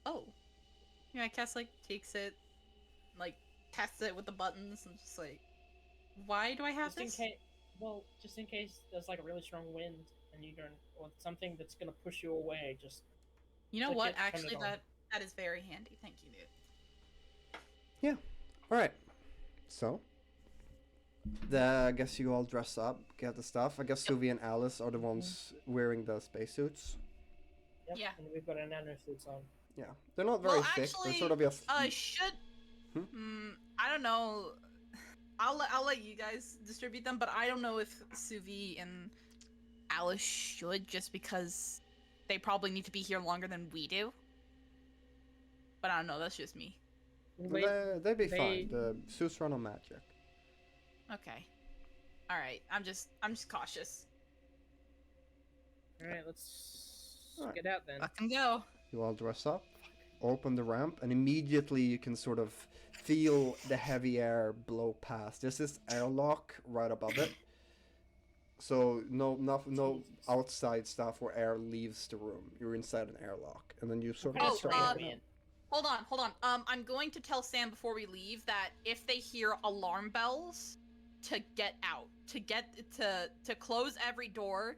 oh, yeah, Cass like takes it, like tests it with the buttons and just like, why do I have Just in this? case, well, just in case there's like a really strong wind and you don't, or something that's gonna push you away. Just You know click what? it, turn it Actually, on. that is very handy. Thank you, Noot. Alright. So I guess you all dress up, get the stuff. I guess Suvi and Alice are the ones wearing the spacesuits. yep, Yeah. and we've got our nano suits on. Yeah. They're not very Well, thick, they're actually, sort of just should. Hmm? I don't know. I'll let you guys distribute them, but I don't know if Suvi and Alice should, just because they probably need to be here longer than we do. But I don't know. That's just me. Wait, they'd be they- fine. The suits run on magic. Okay. All right. I'm just cautious. all right, let's Alright. get out then. Fucking go. You all dress up, open the ramp, and immediately you can sort of feel the heavy air blow past. There's this airlock right above it. So no outside stuff where air leaves the room. You're inside an airlock, and then you sort of Oh, start opening up. Hold on. I'm going to tell Sam before we leave that if they hear alarm bells, to get out, to close every door,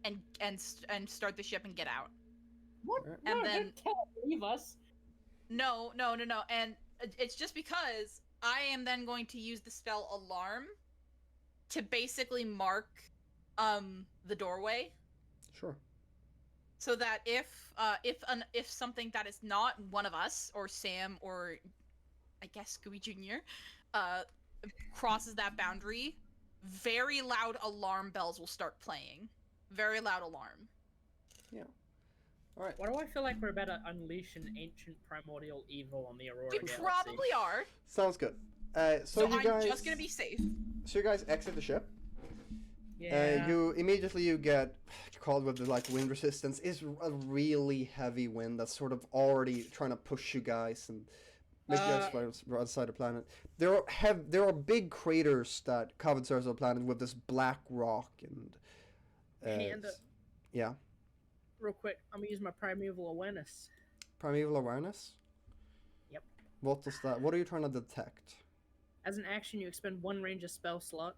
and start the ship and get out. What? Alright. And No, then- don't tell, leave us. No. And it's just because I am then going to use the spell Alarm to basically mark the doorway, Sure. so that if something that is not one of us or Sam or I guess Gooey Jr. Crosses that boundary, very loud alarm bells will start playing. Very loud alarm. All right. Why do I feel like we're about to unleash an ancient primordial evil on the Aurora We Galaxy? probably are. Sounds good. So you I'm guys just gonna be safe. So you guys exit the ship. Yeah. You immediately get called with the wind resistance. It's a really heavy wind that's sort of already trying to push you guys and make you explode outside the planet. There are big craters that cover the surface of the planet with this black rock and. And, yeah. real quick, I'm gonna use my primeval awareness. Primeval awareness. Yep. What is that? What are you trying to detect? As an action, you expend one ranger spell slot.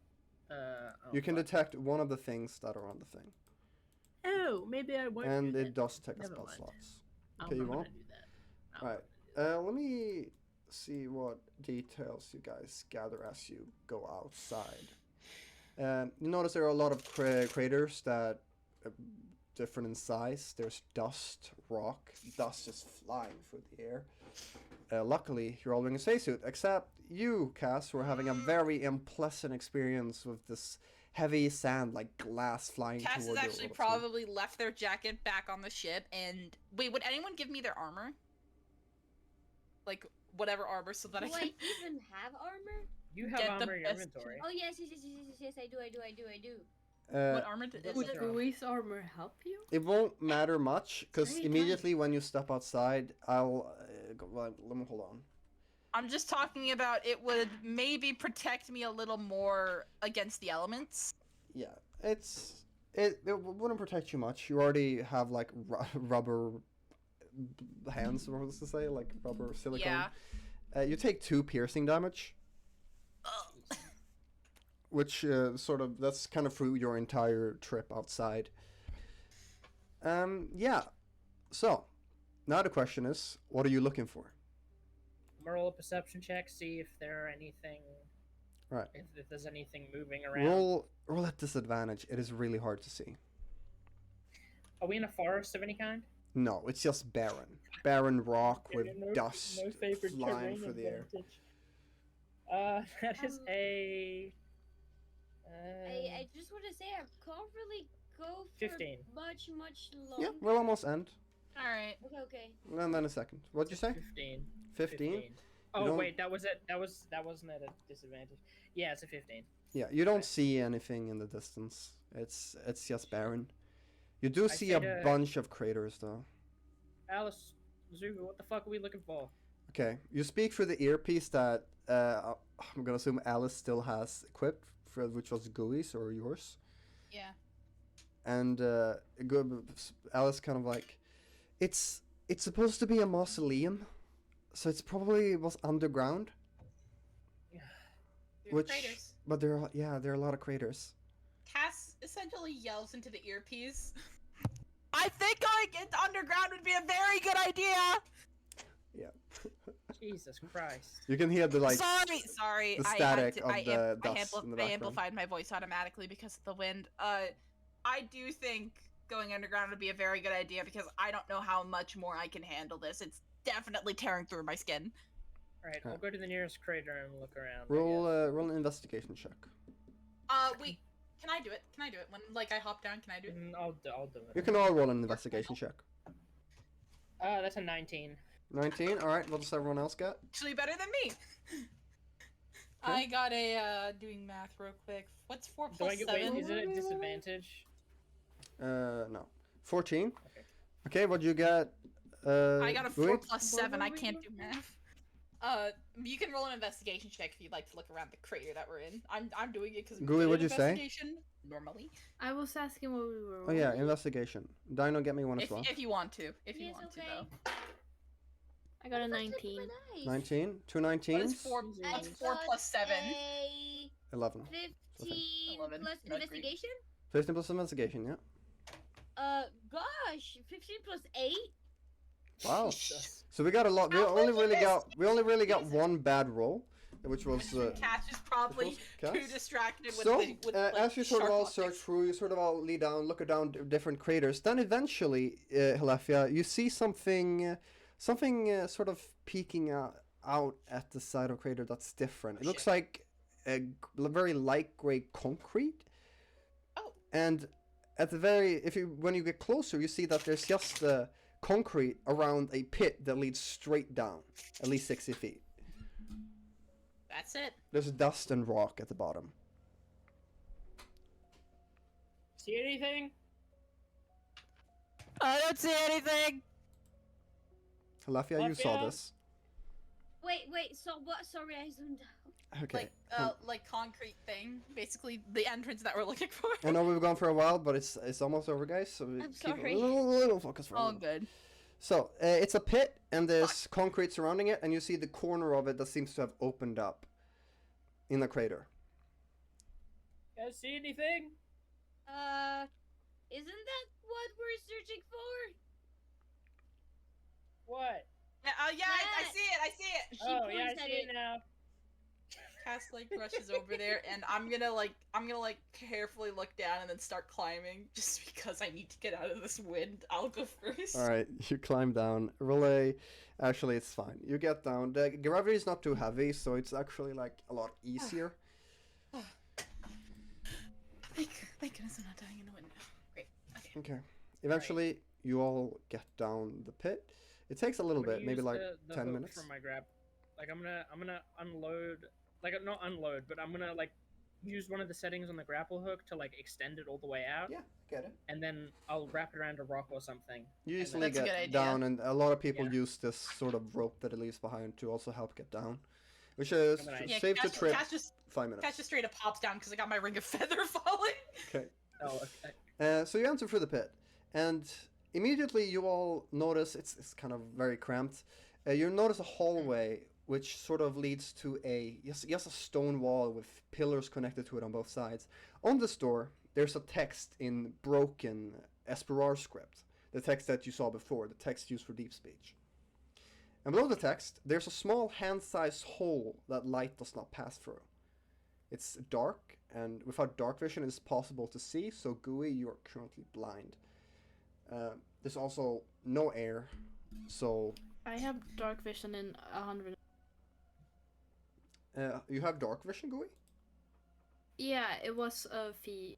You can detect one of the things that are on the thing, Oh, maybe I won't. and do it that. does take a Never spell mind. slots. I'm Okay, you not gonna won't? do that. I'm Right. not gonna do Let me see what details you guys gather as you go outside. You notice there are a lot of craters that are different in size. There's dust, rock, dust just flying through the air. Luckily, you're all wearing a spacesuit, except you, Cass, were having a very unpleasant experience with this heavy sand, like glass flying Cass toward has you. actually all of a sudden. probably left their jacket back on the ship, and wait, would anyone give me their armor? Like whatever armor, so that Do I I can. even have armor? You have Get the armor in your best- inventory. Oh yes, I do. What armor did Would is Would it? Gooey's armor help you? It won't matter much, because Very immediately when you step outside, I'll... let me hold on. I'm just talking about it would maybe protect me a little more against the elements. Yeah. it wouldn't protect you much. You already have like rubber hands, or what was to say, like rubber silicone. Yeah. You take 2 piercing damage, which sort of that's kind of through your entire trip outside. Yeah. So now the question is, what are you looking for? I'm gonna roll a perception check, see if there are anything. Right. If there's anything moving around. Roll at disadvantage. It is really hard to see. Are we in a forest of any kind? No, it's just barren rock with no, dust no favorite flying terrain through the air. advantage. That is a. I just want to say I can't really go for 15. much longer. Yeah, we'll almost end. All right. Okay. And then a second. What'd you say? 15. 15? Oh don't- wait, that wasn't at a disadvantage. Yeah, it's a 15. Yeah, you don't see anything in the distance. It's just barren. You do see said, a bunch of craters though. Alice, Zubu, what the fuck are we looking for? Okay, you speak through the earpiece that I'm gonna assume Alice still has equipped, which was Gooey's or yours. Yeah. And Alice kind of like, it's supposed to be a mausoleum, so it's probably was underground. There's craters. But there are a lot of craters. Cass essentially yells into the earpiece. I think going into underground would be a very good idea. Yeah. Jesus Christ. You can hear the like. Sorry. The static of the dust in the I background. amplified my voice automatically because of the wind. I do think going underground would be a very good idea because I don't know how much more I can handle this. It's definitely tearing through my skin. Alright, I'll go to the nearest crater and look around. Roll an investigation check. Wait. Can I do it? When like I hop down, can I do it? I'll do it. You can all roll an investigation check. That's a 19. 19. All right. What does everyone else get? Actually better than me. I got a doing math real quick. What's 4 Do plus I get 7? wait, is it a disadvantage? No. 14. Okay. Okay. What'd you get? I got a 4 Louis? plus 7. I can't do math. You can roll an investigation check if you'd like to look around the crater that we're in. I'm doing it because Gooey, what'd you say? Normally. I was asking what we were. Oh yeah, investigation. Dino, get me one as well. If you want to. If you Yes, want okay. to though. I got a That's 19. super nice. 19. 2 What 19s. is 4 I what's 4 got plus 7? a 11. 15 11. plus Not great. investigation. 15 plus investigation. Yeah. Gosh, 15 plus 8. Wow. Jesus. So we got a lot. We How only much is really this? got one bad roll, which was. Cash is probably Cass? too distracted with So, with as you sort of sharp all objects. search through, you sort of all lead down, look down different craters. Then eventually, Helephya, you see something sort of peeking out at the side of the crater that's different. It looks like a very light gray concrete. Oh. And at the when you get closer, you see that there's just concrete around a pit that leads straight down, at least 60 feet. That's it. There's dust and rock at the bottom. See anything? I don't see anything. Helephya, you saw Helephya? this. Wait, so what? Sorry, I zoomed out. Okay. Like concrete thing. Basically the entrance that we're looking for. I know we've gone for a while, but it's almost over, guys. So we I'm keep sorry. a little focus for a All little. good. So it's a pit, and there's concrete surrounding it, and you see the corner of it that seems to have opened up in the crater. You guys see anything? Isn't that what we're searching for? What? Yeah, I see it. She Oh yeah, points I at see it. it now. Cass like rushes over there, and I'm gonna carefully look down and then start climbing, just because I need to get out of this wind. I'll go first. All right, you climb down. Relay. Actually, it's fine. You get down. The gravity is not too heavy, so it's actually like a lot easier. Thank goodness I'm not dying in the wind now. Great. Okay. Okay. Eventually, you all get down the pit. It takes a little I'm gonna bit, maybe use like the 10 hook minutes. From my grab. Like I'm gonna unload. Like not unload, but I'm gonna like use one of the settings on the grapple hook to like extend it all the way out. Yeah, get it. And then I'll wrap it around a rock or something. You And easily That's a good get idea. down, and a lot of people Yeah. use this sort of rope that it leaves behind to also help get down, which is Nice. Yeah, save the Cass, trip Cass just 5 minutes. Cass just straight up pops down because I got my ring of feather falling. Okay. Oh, okay. So you enter through the pit, and immediately you all notice it's kind of very cramped. You notice a hallway which sort of leads to a a stone wall with pillars connected to it on both sides. On this door, there's a text in broken Esperar script, the text that you saw before, the text used for deep speech. And below the text, there's a small hand-sized hole that light does not pass through. It's dark, and without dark vision, it's possible to see, so Gooey, you are currently blind. There's also no air, so... I have dark vision in 100. You have dark vision, Gooey? Yeah, it was a fee.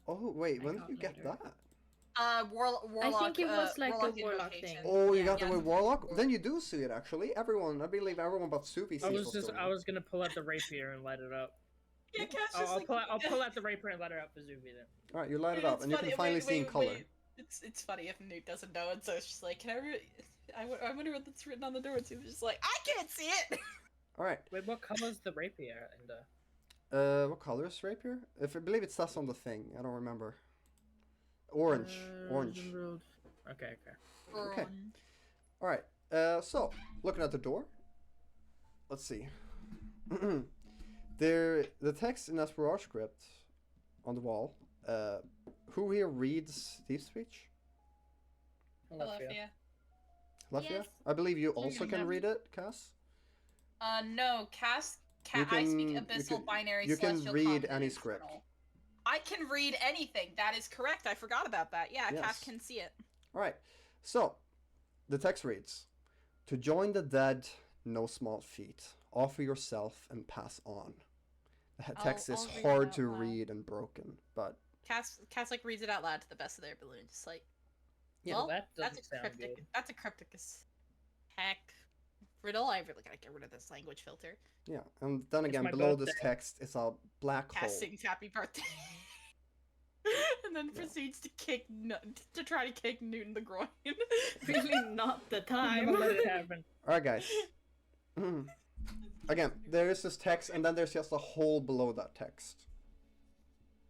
Oh, wait, I when did got you get later. that? Warlock. I think it was like a warlock invocation. thing. Oh, you Yeah. got that with Warlock? Then you do see it, actually. I believe everyone but Suvi sees I was gonna pull out the rapier and light it up. Yeah, Cass I'll just pull out the rapier and light it up for Zuby then. Alright, you light it Yeah, up, it's and you can funny- finally see in color. It's funny if Noot doesn't know, and so it's just like, I wonder what that's written on the door. And Zuby's just like, I can't see it. Alright, Wait, what color's the rapier? And what color is rapier? I believe it says on the thing, I don't remember. Orange. Orange. Emerald. Okay. Okay. Alright, so, looking at the door. Let's see. The text in Esperar script on the wall. Who here reads deep speech? Helephya. Helephya? Yes. I believe you also can can have- read it, Cass? No, Cass. You I speak can- Abyssal Binary. you can Celestial read Common, any and script. Infernal. I can read anything. That is correct. I forgot about that. Yeah, Yes. Cass can see it. Alright, so, the text reads, "To join the dead, no small feat. Offer yourself and pass on." The text is I'll read it hard out to loud. read and broken, but Cass like reads it out loud to the best of their ability. Just like, Yeah, well, that that's doesn't a sound cryptic. good. That's a cryptic as heck riddle. I really gotta get rid of this language filter. yeah. And then It's again, my below this birthday. text is a black hole. Cass sings "Happy Birthday," and then proceeds to to try to kick Newton the groin. Really not the I'm time. gonna let it happen. Alright, guys. Again, there is this text, and then there's just a hole below that text.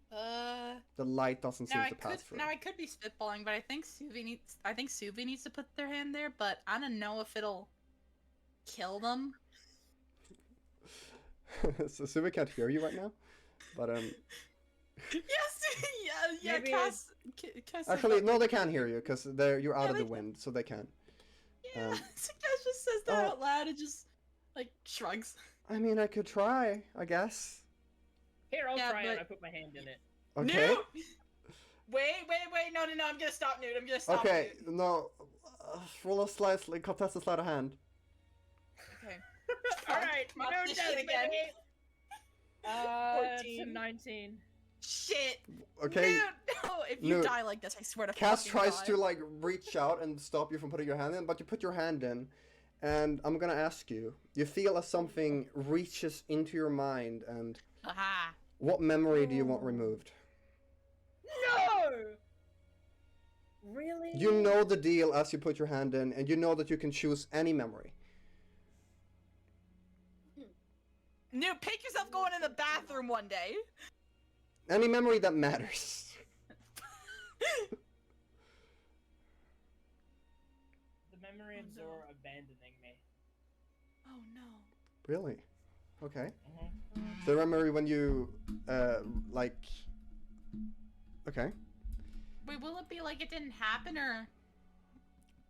The light doesn't seem to pass through. Now I could be spitballing, but I think Suvi needs to put their hand there, but I don't know if it'll kill them. So Suvi can't hear you right now, but Yes, yeah. Maybe Cass said actually that. no, they can't hear you because you're out Yeah, of they the can. wind, so they can. Yeah, Um, so Cass just says that oh. out loud and just like shrugs. I mean, I could try, I guess. Here, I'll Yeah, try it. but- I put my hand in it. Okay. Newt! Wait, no, I'm gonna stop Newt. I'm gonna stop Okay. Newt. No. Roll a slice, contest a sleight of hand. Okay. Alright, Come on, no this death, shit again. baby. It's a 14. 19. Shit. Okay. Newt, no, if you Newt. die like this, I swear to Cass fucking tries God. to like reach out and stop you from putting your hand in, but you put your hand in, and I'm gonna ask you. You feel as something reaches into your mind, and Aha. what memory do you want removed? No! Really? You know the deal as you put your hand in, and you know that you can choose any memory. Newt, pick yourself going in the bathroom one day. Any memory that matters. The memory of Oh, no. Zora abandoning me. Oh no. Really? Okay. Mhm. The memory when you, like... Okay. Wait, will it be like it didn't happen or?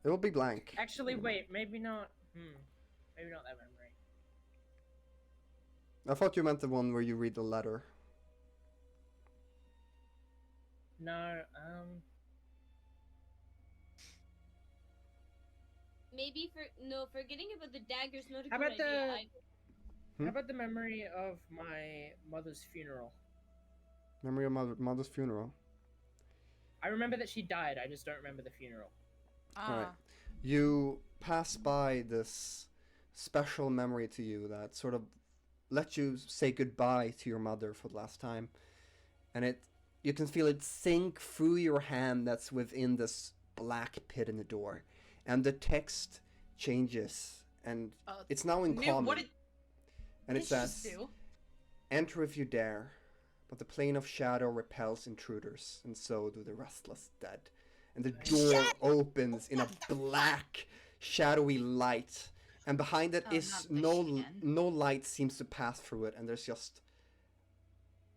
It will be blank. Actually, wait, maybe not. Maybe not that memory. I thought you meant the one where you read the letter. No, Maybe forgetting about the dagger's not a How good about idea. the- either. how about the memory of my mother's funeral? Memory of mother's funeral. I remember that she died, I just don't remember the funeral. Alright. You pass by this special memory to you that sort of let you say goodbye to your mother for the last time. And you can feel it sink through your hand that's within this black pit in the door. And the text changes, and it's now in Newt, common. what did and it she just says, do? "Enter if you dare, but the plane of shadow repels intruders, and so do the restless dead. And the door opens in a black, shadowy light, and behind it Oh, is not this no shit again. no light seems to pass through it, and there's just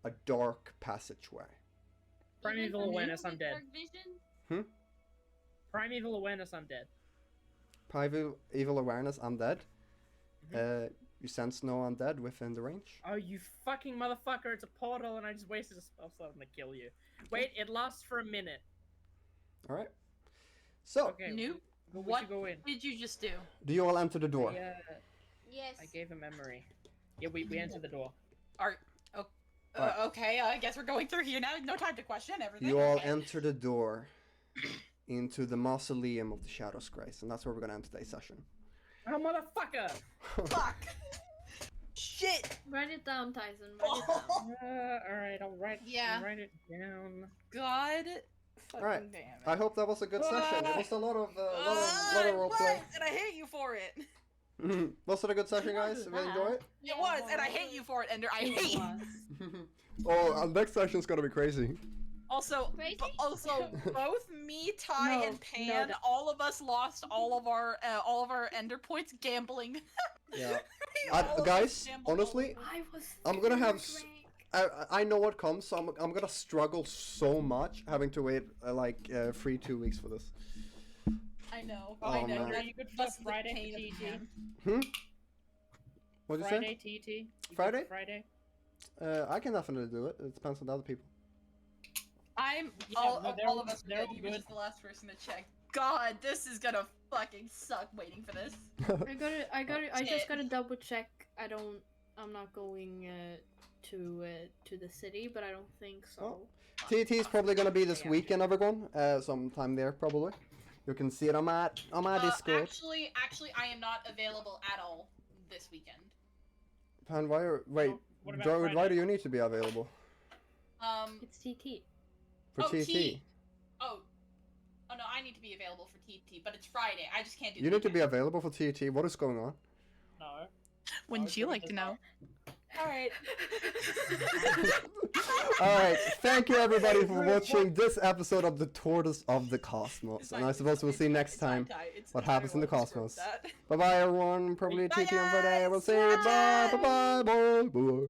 a dark passageway. Primeval awareness, I'm dead. Dark vision? Primeval awareness, I'm dead. Private evil awareness, undead. You sense no undead within the range. Oh, you fucking motherfucker! It's a portal, and I just wasted a spell slot to kill you. Wait, it lasts for a minute. All right. So, Okay. Noot, we what should go in. did you just do? do you all enter the door? Yeah, Yes. I gave a memory. Yeah, we entered the door. Okay, I guess we're going through here now. No time to question everything. You all okay. enter the door into the mausoleum of the Shadow's Grace, and that's where we're gonna end today's session. Oh, motherfucker! Fuck. Shit. Write it down, Tyson. Write it down. Alright, I'll write it down. God. Fucking Alright. damn it. I hope that was a good session. It was a lot of What? roleplay. And I hate you for it. Was it a good session, guys? Did you enjoy it? It was, and I hate you for it, Ender. I hate you. Oh, next session's gonna be crazy. Also, Crazy? also, both me, Ty, No, and Pan, no. all of us lost all of our Ender points gambling. Yeah. All of us Guys, gambled honestly, I was. I'm gonna have third rank. I know what comes, so I'm gonna struggle so much having to wait 2 weeks for this. I know. Oh, I know. man. Are you good for That's the Friday pain of TT? man. What'd you say? Friday TT? You good Friday? for Friday? I can definitely do it. It depends on the other people. Yeah, all no, of us. they're You were good. just the last person to check. God, this is gonna fucking suck waiting for this. I just Shit. gotta double check. I'm not going to the city, but I don't think so. TT is probably gonna be this Yeah. weekend, everyone. Sometime there, probably. You can see it on my Discord. Actually, I am not available at all this weekend. Pan, wait, What about Jared, why Friday? do you need to be available It's TT. for TT? T. Oh no, I need to be available for TT, but it's Friday. I just can't do. You the need to be weekend. available for TT. What is going on? No. Wouldn't you like to know? All right. All right, thank you everybody for watching this episode of the Tortoise of the Cosmos, and I suppose we'll see next time what happens in the cosmos. Bye bye everyone. Probably Bye, TT on Friday. guys. We'll see you. Bye bye bye bye.